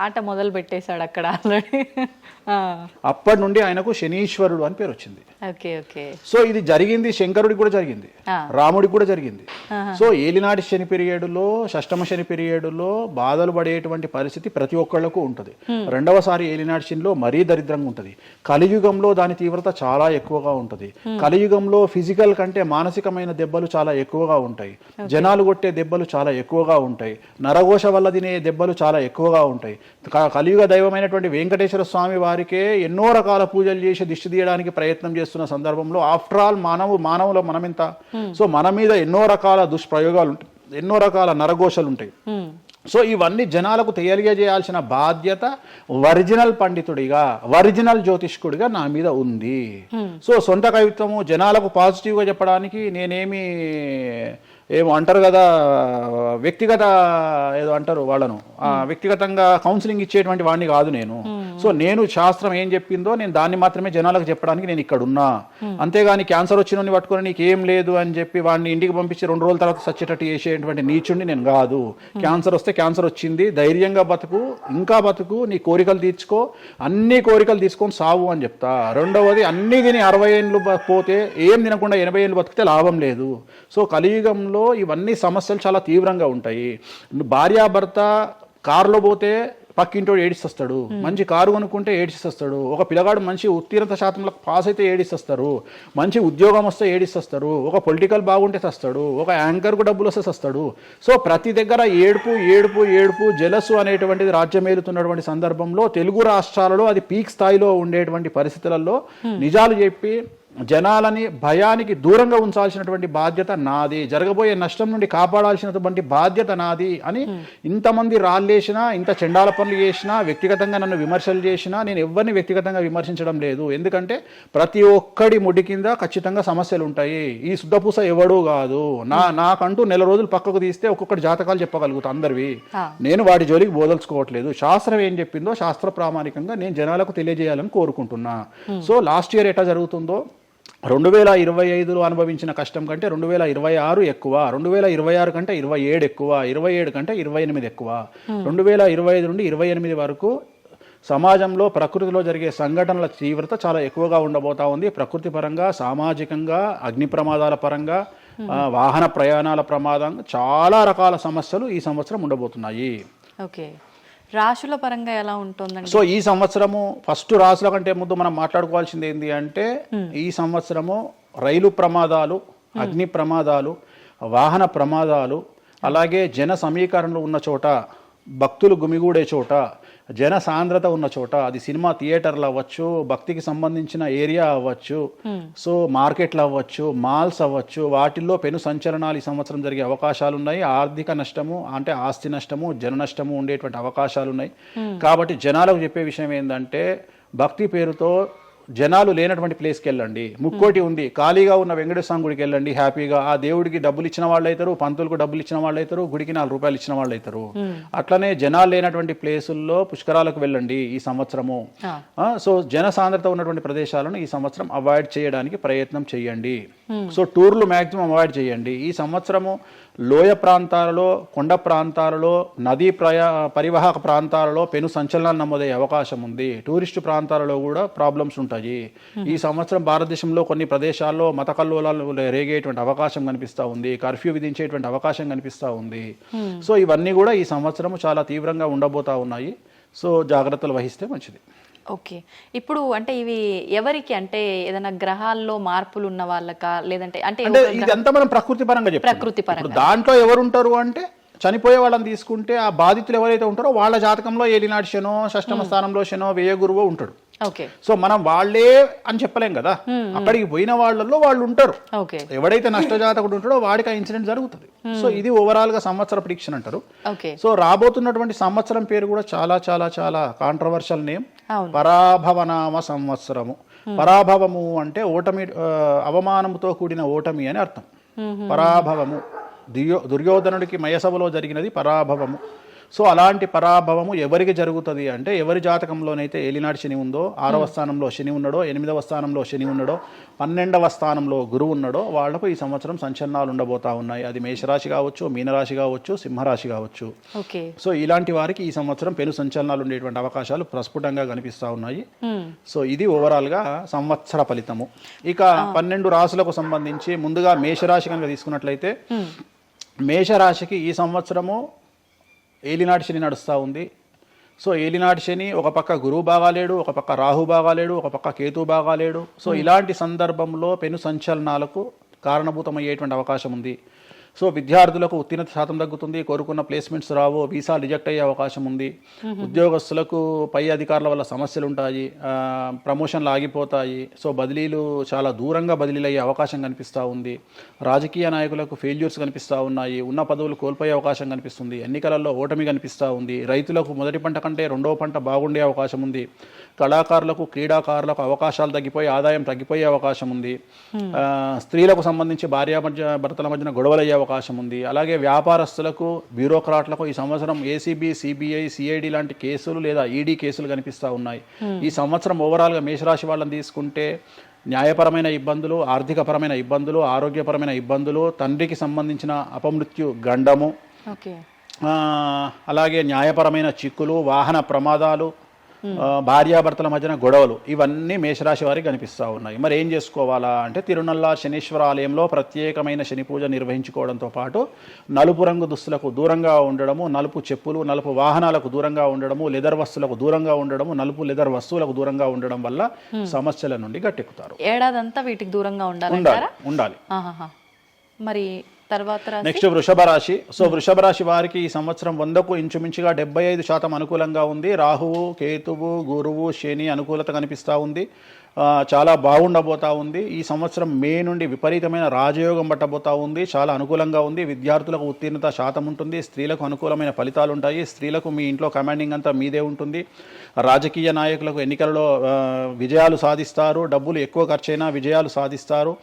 ఆట మొదలు పెట్టేశాడు అక్కడ ఆల్రెడీ. అప్పటి నుండి ఆయనకు శనీశ్వరుడు అని పేరు వచ్చింది. Okay okay. సో ఇది జరిగింది శంకరుడికి కూడా జరిగింది, రాముడికి కూడా జరిగింది. సో ఏలినాటి శని పీరియడ్లో, షష్టమ శని పీరియడ్లో బాధలు పడేటువంటి పరిస్థితి ప్రతి ఒక్కళ్లకు ఉంటుంది. రెండవసారి ఏలినాటి శనిలో మరీ దరిద్రంగా ఉంటుంది. కలియుగంలో దాని తీవ్రత చాలా ఎక్కువగా ఉంటుంది. కలియుగంలో ఫిజికల్ కంటే మానసికమైన దెబ్బలు చాలా ఎక్కువగా ఉంటాయి. జనాలు కొట్టే దెబ్బలు చాలా ఎక్కువగా ఉంటాయి. నరఘోష వల్ల తినే దెబ్బలు చాలా ఎక్కువగా ఉంటాయి. కలియుగ దైవమైనటువంటి వెంకటేశ్వర స్వామి వారికే ఎన్నో రకాల పూజలు చేసి దిష్టి తీయడానికి ప్రయత్నం చేస్తున్న సందర్భంలో ఆఫ్టర్ ఆల్ మానవుల మనమెంత. సో మన మీద ఎన్నో రకాల దుష్ప్రయోగాలు ఉంటాయి, ఎన్నో రకాల నరఘోషలు ఉంటాయి. సో ఇవన్నీ జనాలకు తెలియజేయాల్సిన బాధ్యత ఒరిజినల్ పండితుడిగా, ఒరిజినల్ జ్యోతిష్కుడిగా నా మీద ఉంది. సో సొంత కవిత్వము జనాలకు పాజిటివ్గా చెప్పడానికి నేనేమి ఏమో అంటారు కదా, వ్యక్తిగత ఏదో అంటారు వాళ్ళను, వ్యక్తిగతంగా కౌన్సిలింగ్ ఇచ్చేటువంటి వాడిని కాదు నేను. సో నేను శాస్త్రం ఏం చెప్పిందో నేను దాన్ని మాత్రమే జనాలకు చెప్పడానికి నేను ఇక్కడ ఉన్నా. అంతేగాని క్యాన్సర్ వచ్చిన పట్టుకొని నీకు ఏం లేదు అని చెప్పి వాడిని ఇంటికి పంపించి 2 రోజుల తర్వాత సచ్చేటట్టు చేసేటువంటి నీచుడిని నేను కాదు. క్యాన్సర్ వస్తే క్యాన్సర్ వచ్చింది, ధైర్యంగా బతుకు, ఇంకా బతుకు, నీ కోరికలు తీర్చుకో, అన్ని కోరికలు తీసుకొని సావు అని చెప్తా. రెండవది అన్ని తిని 60 ఏళ్ళు పోతే ఏం తినకుండా 80 ఏళ్ళు బతికితే లాభం లేదు. సో కలియుగంలో ఇవన్నీ సమస్యలు చాలా తీవ్రంగా ఉంటాయి. భార్యాభర్త కారులో పోతే పక్కింటోడు ఏడిస్తొస్తాడు, మంచి కారు కొనుక్కుంటే ఏడిస్తొస్తాడు, ఒక పిల్లగాడు మంచి ఉత్తీర్ణత శాతంలో పాస్ అయితే ఏడిస్తొస్తారు, మంచి ఉద్యోగం వస్తే ఏడిస్తొస్తారు, ఒక పొలిటికల్ బాగుంటే తెస్తాడు, ఒక యాంకర్కు డబ్బులు వస్తే తెస్తాడు. సో ప్రతి దగ్గర ఏడుపు ఏడుపు ఏడుపు జలసు అనేటువంటిది రాజ్యమేలుతున్నటువంటి సందర్భంలో తెలుగు రాష్ట్రాలలో అది పీక్ స్థాయిలో ఉండేటువంటి పరిస్థితులలో నిజాలు చెప్పి జనాలని భయానికి దూరంగా ఉంచాల్సినటువంటి బాధ్యత నాది, జరగబోయే నష్టం నుండి కాపాడాల్సినటువంటి బాధ్యత నాది అని ఇంతమంది రాళ్ళేసినా, ఇంత చెండాల పనులు చేసినా, వ్యక్తిగతంగా నన్ను విమర్శలు చేసినా నేను ఎవరిని వ్యక్తిగతంగా విమర్శించడం లేదు. ఎందుకంటే ప్రతి ఒక్కడి ముడి కింద ఖచ్చితంగా సమస్యలు ఉంటాయి. ఈ శుద్ధపూస ఎవడూ కాదు. నాకంటూ నెల రోజులు పక్కకు తీస్తే ఒక్కొక్కటి జాతకాలు చెప్పగలుగుతా అందరివి. నేను వాటి జోలికి బోదలుచుకోవట్లేదు. శాస్త్రం ఏం చెప్పిందో శాస్త్ర ప్రామాణికంగా నేను జనాలకు తెలియజేయాలని కోరుకుంటున్నా. సో లాస్ట్ ఇయర్ ఎట్లా జరుగుతుందో 2025లో అనుభవించిన కష్టం కంటే 2026 ఎక్కువ, 2026 కంటే 27 ఎక్కువ, 27 కంటే 28 ఎక్కువ. 2025 నుండి 28 వరకు సమాజంలో ప్రకృతిలో జరిగే సంఘటనల తీవ్రత చాలా ఎక్కువగా ఉండబోతా ఉంది. ప్రకృతి పరంగా, సామాజికంగా, అగ్ని ప్రమాదాల పరంగా, వాహన ప్రయాణాల ప్రమాదంగా చాలా రకాల సమస్యలు ఈ సంవత్సరం ఉండబోతున్నాయి. ఓకే, రాశుల పరంగా ఎలా ఉంటుందండి? సో ఈ సంవత్సరము ఫస్ట్ రాశుల కంటే ముందు మనం మాట్లాడుకోవాల్సింది ఏంటి అంటే, ఈ సంవత్సరము రైలు ప్రమాదాలు, అగ్ని ప్రమాదాలు, వాహన ప్రమాదాలు, అలాగే జన సమీకరణలు ఉన్న చోట, భక్తులు గుమిగూడే చోట, జన సాంద్రత ఉన్న చోట, అది సినిమా థియేటర్లు అవ్వచ్చు, భక్తికి సంబంధించిన ఏరియా అవ్వచ్చు, సో మార్కెట్లు అవ్వచ్చు, మాల్స్ అవ్వచ్చు, వాటిల్లో పెను సంచలనాలు ఈ సంవత్సరం జరిగే అవకాశాలు ఉన్నాయి. ఆర్థిక నష్టము అంటే ఆస్తి నష్టము, జన నష్టము ఉండేటువంటి అవకాశాలు ఉన్నాయి. కాబట్టి జనాలకు చెప్పే విషయం ఏంటంటే, భక్తి పేరుతో జనాలు లేనటువంటి ప్లేస్కి వెళ్ళండి. ముక్కోటి ఉంది, ఖాళీగా ఉన్న వెంకటేశ్వర గుడికి వెళ్ళండి హ్యాపీగా. ఆ దేవుడికి డబ్బులు ఇచ్చిన వాళ్ళు అవుతారు, పంతులకు డబ్బులు ఇచ్చిన వాళ్ళు అవుతారు, గుడికి 4 రూపాయలు ఇచ్చిన వాళ్ళు అవుతారు. అట్లనే జనాలు లేనటువంటి ప్లేసుల్లో పుష్కరాలకు వెళ్ళండి ఈ సంవత్సరము. సో జన సాంద్రత ఉన్నటువంటి ప్రదేశాలను ఈ సంవత్సరం అవాయిడ్ చేయడానికి ప్రయత్నం చేయండి. సో టూర్లు మ్యాక్సిమం అవాయిడ్ చేయండి. ఈ సంవత్సరము లోయ ప్రాంతాలలో, కొండ ప్రాంతాలలో, నదీ పరివాహక ప్రాంతాలలో పెను సంచలనాలు నమోదయ్యే అవకాశం ఉంది. టూరిస్టు ప్రాంతాలలో కూడా ప్రాబ్లమ్స్ ఉంటాయి. ఈ సంవత్సరం భారతదేశంలో కొన్ని ప్రదేశాల్లో మత కల్లోలాలు రేగేటువంటి అవకాశం కనిపిస్తూ ఉంది, కర్ఫ్యూ విధించేటువంటి అవకాశం కనిపిస్తూ ఉంది. సో ఇవన్నీ కూడా ఈ సంవత్సరం చాలా తీవ్రంగా ఉండబోతా ఉన్నాయి. సో జాగ్రత్తలు వహిస్తే మంచిది. ఓకే, ఇప్పుడు అంటే ఇవి ఎవరికి, అంటే ఏదైనా గ్రహాల్లో మార్పులు ఉన్న వాళ్ళకా, లేదంటే అంటే ఇదంతా మనం ప్రకృతి పరంగా చెప్తాం. ప్రకృతి పరంగా దాంట్లో ఎవరు ఉంటారు అంటే, చనిపోయే వాళ్ళని తీసుకుంటే ఆ బాధితులు ఎవరైతే ఉంటారో వాళ్ళ జాతకంలో ఏలినాటి శనో, షష్టమ స్థానంలో శనో, వ్యయ గురువో ఉంటాడు. సో మనం వాళ్ళే అని చెప్పలేం కదా, అక్కడికి పోయిన వాళ్ళల్లో వాళ్ళు ఉంటారు. ఎవడైతే నష్టజాతకుడు ఉంటాడో వాడికి ఆ ఇన్సిడెంట్ జరుగుతుంది. సో ఇది ఓవరాల్ గా సంవత్సర ప్రిడిక్షన్ అంటారు. సో రాబోతున్నటువంటి సంవత్సరం పేరు కూడా చాలా చాలా చాలా కాంట్రవర్షియల్ నేమ్, పరాభవనామ సంవత్సరము. పరాభవము అంటే ఓటమి, అవమానముతో కూడిన ఓటమి అని అర్థం. పరాభవము, దుర్యోధనుడికి మయసభలో జరిగినది పరాభవము. సో అలాంటి పరాభవము ఎవరికి జరుగుతుంది అంటే ఎవరి జాతకంలోనైతే ఏలినాటి శని ఉందో 6వ స్థానంలో శని ఉన్నాడో 8వ స్థానంలో శని ఉన్నాడో 12వ స్థానంలో గురువు ఉన్నాడో వాళ్లకు ఈ సంవత్సరం సంచలనాలు ఉండబోతా ఉన్నాయి. అది మేషరాశి కావచ్చు, మీనరాశి కావచ్చు, సింహరాశి కావచ్చు. సో ఇలాంటి వారికి ఈ సంవత్సరం పెను సంచలనాలు ఉండేటువంటి అవకాశాలు ప్రస్ఫుటంగా కనిపిస్తా ఉన్నాయి. సో ఇది ఓవరాల్ గా సంవత్సర ఫలితము. ఇక 12 రాశులకు సంబంధించి ముందుగా మేషరాశి కనుక తీసుకున్నట్లయితే మేషరాశికి ఈ సంవత్సరము ఏలినాటి శని నడుస్తూ ఉంది. సో ఏలినాటి శని ఒక పక్క గురువు బాగాలేడు, ఒక పక్క రాహు బాగాలేడు, ఒక పక్క కేతు బాగాలేడు. సో ఇలాంటి సందర్భంలో పెను సంచలనాలకు కారణభూతమయ్యేటువంటి అవకాశం ఉంది. సో విద్యార్థులకు ఉత్తీర్ణత శాతం తగ్గుతుంది, కోరుకున్న ప్లేస్మెంట్స్ రావు, వీసా రిజెక్ట్ అయ్యే అవకాశం ఉంది. ఉద్యోగస్తులకు పై అధికారుల వల్ల సమస్యలు ఉంటాయి, ప్రమోషన్లు ఆగిపోతాయి. సో బదిలీలు చాలా దూరంగా బదిలీలు అయ్యే అవకాశం కనిపిస్తూ ఉంది. రాజకీయ నాయకులకు ఫెయిల్యూర్స్ కనిపిస్తూ ఉన్నాయి, ఉన్న పదవులు కోల్పోయే అవకాశం కనిపిస్తుంది, ఎన్నికలలో ఓటమి కనిపిస్తూ ఉంది. రైతులకు మొదటి పంట కంటే రెండవ పంట బాగుండే అవకాశం ఉంది. కళాకారులకు క్రీడాకారులకు అవకాశాలు తగ్గిపోయి ఆదాయం తగ్గిపోయే అవకాశం ఉంది. స్త్రీలకు సంబంధించి భర్తల మధ్యన గొడవలయ్యే అవకాశం ఉంది. అలాగే వ్యాపారస్తులకు బ్యూరోక్రాట్లకు ఈ సంవత్సరం ఏసీబీ, సిబిఐ, సిఐడి లాంటి కేసులు లేదా ఈడీ కేసులు కనిపిస్తూ ఉన్నాయి. ఈ సంవత్సరం ఓవరాల్గా మేషరాశి వాళ్ళని తీసుకుంటే న్యాయపరమైన ఇబ్బందులు, ఆర్థికపరమైన ఇబ్బందులు, ఆరోగ్యపరమైన ఇబ్బందులు, తండ్రికి సంబంధించిన అపమృత్యు గండము, అలాగే న్యాయపరమైన చిక్కులు, వాహన ప్రమాదాలు, భార్యాభర్తల మధ్యన గొడవలు, ఇవన్నీ మేషరాశి వారికి కనిపిస్తూ ఉన్నాయి. మరి ఏం చేసుకోవాలా అంటే తిరునల్లా శనీశ్వర ఆలయంలో ప్రత్యేకమైన శని పూజ నిర్వహించుకోవడంతో పాటు నలుపు రంగు దుస్తులకు దూరంగా ఉండడము, నలుపు చెప్పులు, నలుపు వాహనాలకు దూరంగా ఉండడము, లెదర్ వస్తువులకు దూరంగా ఉండడము, నలుపు లెదర్ వస్తువులకు దూరంగా ఉండడం వల్ల సమస్యల నుండి గట్టెక్కుతారు. ఏడాదంతా వీటికి దూరంగా ఉండాలి. మరి నెక్స్ట్ వృషభ రాశి. సో వృషభ రాశి వారికి ఈ సంవత్సరం 100కు ఇంచుమించుగా 75% అనుకూలంగా ఉంది. రాహువు, కేతువు, గురువు, శని అనుకూలత కనిపిస్తూ ఉంది. చాలా బాగుండబోతా ఉంది. ఈ సంవత్సరం మే నుండి విపరీతమైన రాజయోగం పట్టబోతా ఉంది. చాలా అనుకూలంగా ఉంది. విద్యార్థులకు ఉత్తీర్ణత శాతం ఉంటుంది. స్త్రీలకు అనుకూలమైన ఫలితాలు ఉంటాయి. స్త్రీలకు మీ ఇంట్లో కమాండింగ్ అంతా మీదే ఉంటుంది. రాజకీయ నాయకులకు ఎన్నికలలో విజయాలు సాధిస్తారు. డబ్బులు ఎక్కువ ఖర్చైనా విజయాలు సాధిస్తారు.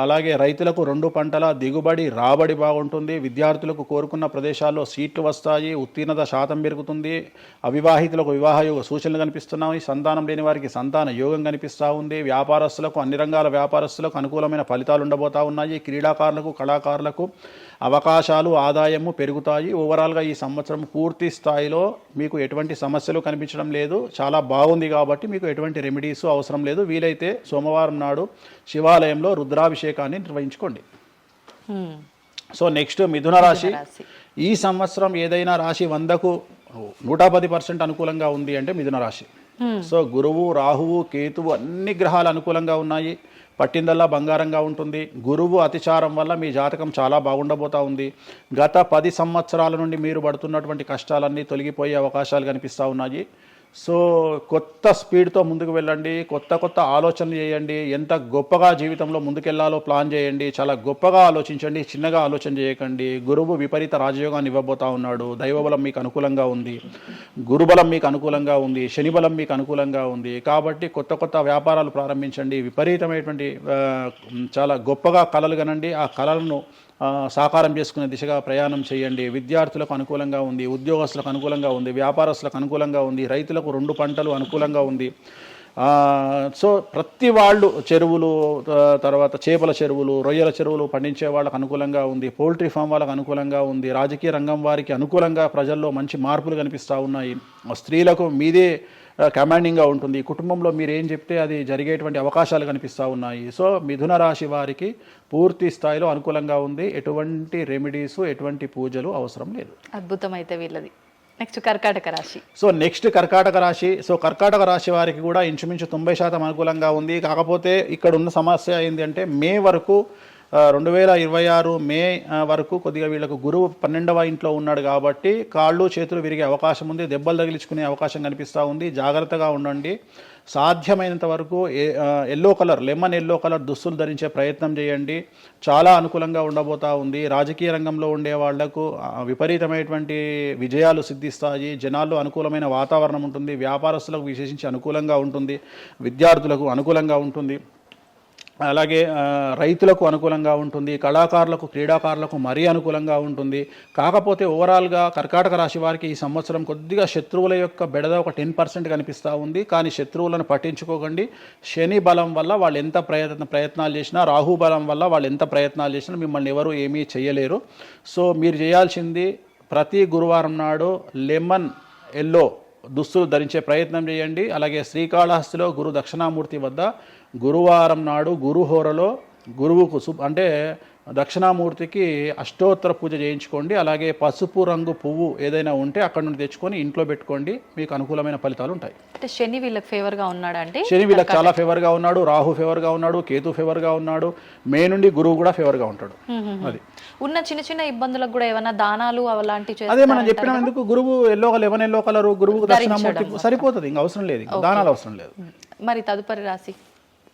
అలాగే రైతులకు 2 పంటల దిగుబడి, రాబడి బాగుంటుంది. విద్యార్థులకు కోరుకున్న ప్రదేశాల్లో సీట్లు వస్తాయి. ఉత్తీర్ణత శాతం పెరుగుతుంది. అవివాహితులకు వివాహ యోగ సూచనలు కనిపిస్తున్నాయి. సంతానం లేని వారికి సంతాన యోగం కనిపిస్తూ ఉంది. వ్యాపారస్తులకు, అన్ని రంగాల వ్యాపారస్తులకు అనుకూలమైన ఫలితాలు ఉండబోతా ఉన్నాయి. క్రీడాకారులకు, కళాకారులకు అవకాశాలు, ఆదాయము పెరుగుతాయి. ఓవరాల్గా ఈ సంవత్సరం పూర్తి స్థాయిలో మీకు ఎటువంటి సమస్యలు కనిపించడం లేదు. చాలా బాగుంది కాబట్టి మీకు ఎటువంటి రెమెడీస్ అవసరం లేదు. వీలైతే సోమవారం నాడు శివాలయంలో రుద్రాభిషేకాన్ని నిర్వహించుకోండి. సో నెక్స్ట్ మిథున రాశి. ఈ సంవత్సరం ఏదైనా రాశి 100కు 110% అనుకూలంగా ఉంది అంటే మిథున రాశి. సో గురువు, రాహువు, కేతువు అన్ని గ్రహాలు అనుకూలంగా ఉన్నాయి. పట్టిందల్లా బంగారంగా ఉంటుంది. గురువు అతిచారం వల్ల మీ జాతకం చాలా బాగుండబోతా ఉంది. గత 10 సంవత్సరాల నుండి మీరు పడుతున్నటువంటి కష్టాలన్నీ తొలగిపోయే అవకాశాలు కనిపిస్తూ ఉన్నాయి. సో కొత్త స్పీడ్తో ముందుకు వెళ్ళండి. కొత్త ఆలోచనలు చేయండి. ఎంత గొప్పగా జీవితంలో ముందుకెళ్లాలో ప్లాన్ చేయండి. చాలా గొప్పగా ఆలోచించండి. చిన్నగా ఆలోచన చేయకండి. గురువు విపరీత రాజయోగాన్ని ఇవ్వబోతా ఉన్నాడు. దైవబలం మీకు అనుకూలంగా ఉంది. గురుబలం మీకు అనుకూలంగా ఉంది. శనిబలం మీకు అనుకూలంగా ఉంది. కాబట్టి కొత్త వ్యాపారాలు ప్రారంభించండి. విపరీతమైనటువంటి చాలా గొప్పగా కలలు కనండి. ఆ కళలను సాకారం చేసుకునే దిశగా ప్రయాణం చేయండి. విద్యార్థులకు అనుకూలంగా ఉంది. ఉద్యోగస్తులకు అనుకూలంగా ఉంది. వ్యాపారస్తులకు అనుకూలంగా ఉంది. రైతులకు 2 పంటలు అనుకూలంగా ఉంది. సో ప్రతి వాళ్ళు చెరువులు, తర్వాత చేపల చెరువులు, రొయ్యల చెరువులు పండించే వాళ్ళకు అనుకూలంగా ఉంది. పౌల్ట్రీ ఫామ్ వాళ్ళకు అనుకూలంగా ఉంది. రాజకీయ రంగం వారికి అనుకూలంగా ప్రజల్లో మంచి మార్పులు కనిపిస్తూ ఉన్నాయి. స్త్రీలకు మీదే కమాండింగ్గా ఉంటుంది. కుటుంబంలో మీరు ఏం చెప్తే అది జరిగేటువంటి అవకాశాలు కనిపిస్తూ ఉన్నాయి. సో మిథున రాశి వారికి పూర్తి స్థాయిలో అనుకూలంగా ఉంది. ఎటువంటి రెమెడీస్, ఎటువంటి పూజలు అవసరం లేదు. అద్భుతమైతే వీళ్ళది. నెక్స్ట్ కర్కాటక రాశి. సో నెక్స్ట్ కర్కాటక రాశి. సో కర్కాటక రాశి వారికి కూడా ఇంచుమించు 90% అనుకూలంగా ఉంది. కాకపోతే ఇక్కడ ఉన్న సమస్య ఏంటి అంటే మే వరకు 2026 మే వరకు కొద్దిగా వీళ్ళకు గురువు 12వ ఇంట్లో ఉన్నాడు కాబట్టి కాళ్ళు చేతులు విరిగే అవకాశం ఉంది. దెబ్బలు తగిలించుకునే అవకాశం కనిపిస్తూ ఉంది. జాగ్రత్తగా ఉండండి. సాధ్యమైనంత వరకు లెమన్ ఎల్లో కలర్ దుస్తులు ధరించే ప్రయత్నం చేయండి. చాలా అనుకూలంగా ఉండబోతా ఉంది. రాజకీయ రంగంలో ఉండే వాళ్లకు విపరీతమైనటువంటి విజయాలు సిద్ధిస్తాయి. జనాల్లో అనుకూలమైన వాతావరణం ఉంటుంది. వ్యాపారస్తులకు విశేషించి అనుకూలంగా ఉంటుంది. విద్యార్థులకు అనుకూలంగా ఉంటుంది. అలాగే రైతులకు అనుకూలంగా ఉంటుంది, కళాకారులకు క్రీడాకారులకు మరీ అనుకూలంగా ఉంటుంది. కాకపోతే ఓవరాల్గా కర్కాటక రాశి వారికి ఈ సంవత్సరం కొద్దిగా శత్రువుల యొక్క బెడద ఒక 10% కనిపిస్తూ ఉంది. కానీ శత్రువులను పట్టించుకోకండి. శని బలం వల్ల వాళ్ళు ఎంత ప్రయత్నాలు చేసినా, రాహు బలం వల్ల వాళ్ళు ఎంత ప్రయత్నాలు చేసినా మిమ్మల్ని ఎవరు ఏమీ చేయలేరు. సో మీరు చేయాల్సింది ప్రతి గురువారం నాడు లెమన్ ఎల్లో దుస్తులు ధరించే ప్రయత్నం చేయండి. అలాగే శ్రీకాళహస్తిలో గురు దక్షిణామూర్తి వద్ద గురువారం నాడు గురుహోరలో గురువుకు అంటే దక్షిణామూర్తికి అష్టోత్తర పూజ చేయించుకోండి. అలాగే పసుపు రంగు పువ్వు ఏదైనా ఉంటే అక్కడ నుండి తెచ్చుకొని ఇంట్లో పెట్టుకోండి, మీకు అనుకూలమైన ఫలితాలు ఉంటాయి. అంటే శని వీళ్ళకి ఫేవర్గా ఉన్నాడా అంటే? శని వీళ్ళకి చాలా ఫేవర్గా ఉన్నాడు, రాహు ఫేవర్గా ఉన్నాడు, కేతు ఫేవర్గా ఉన్నాడు, మే నుండి గురువు కూడా ఫేవర్గా ఉంటాడు. అది ఉన్న చిన్న చిన్న ఇబ్బందులకు కూడా ఏమైనా దానాలు అలాంటివి అదే మనం చెప్పినాం. ఎందుకు గురువు ఎల్లో కలరు గురువుకు దక్షిణామూర్తి సరిపోతుంది, ఇంకా అవసరం లేదు, ఇంకా దానాలు అవసరం లేదు. మరి తదుపరి రాశి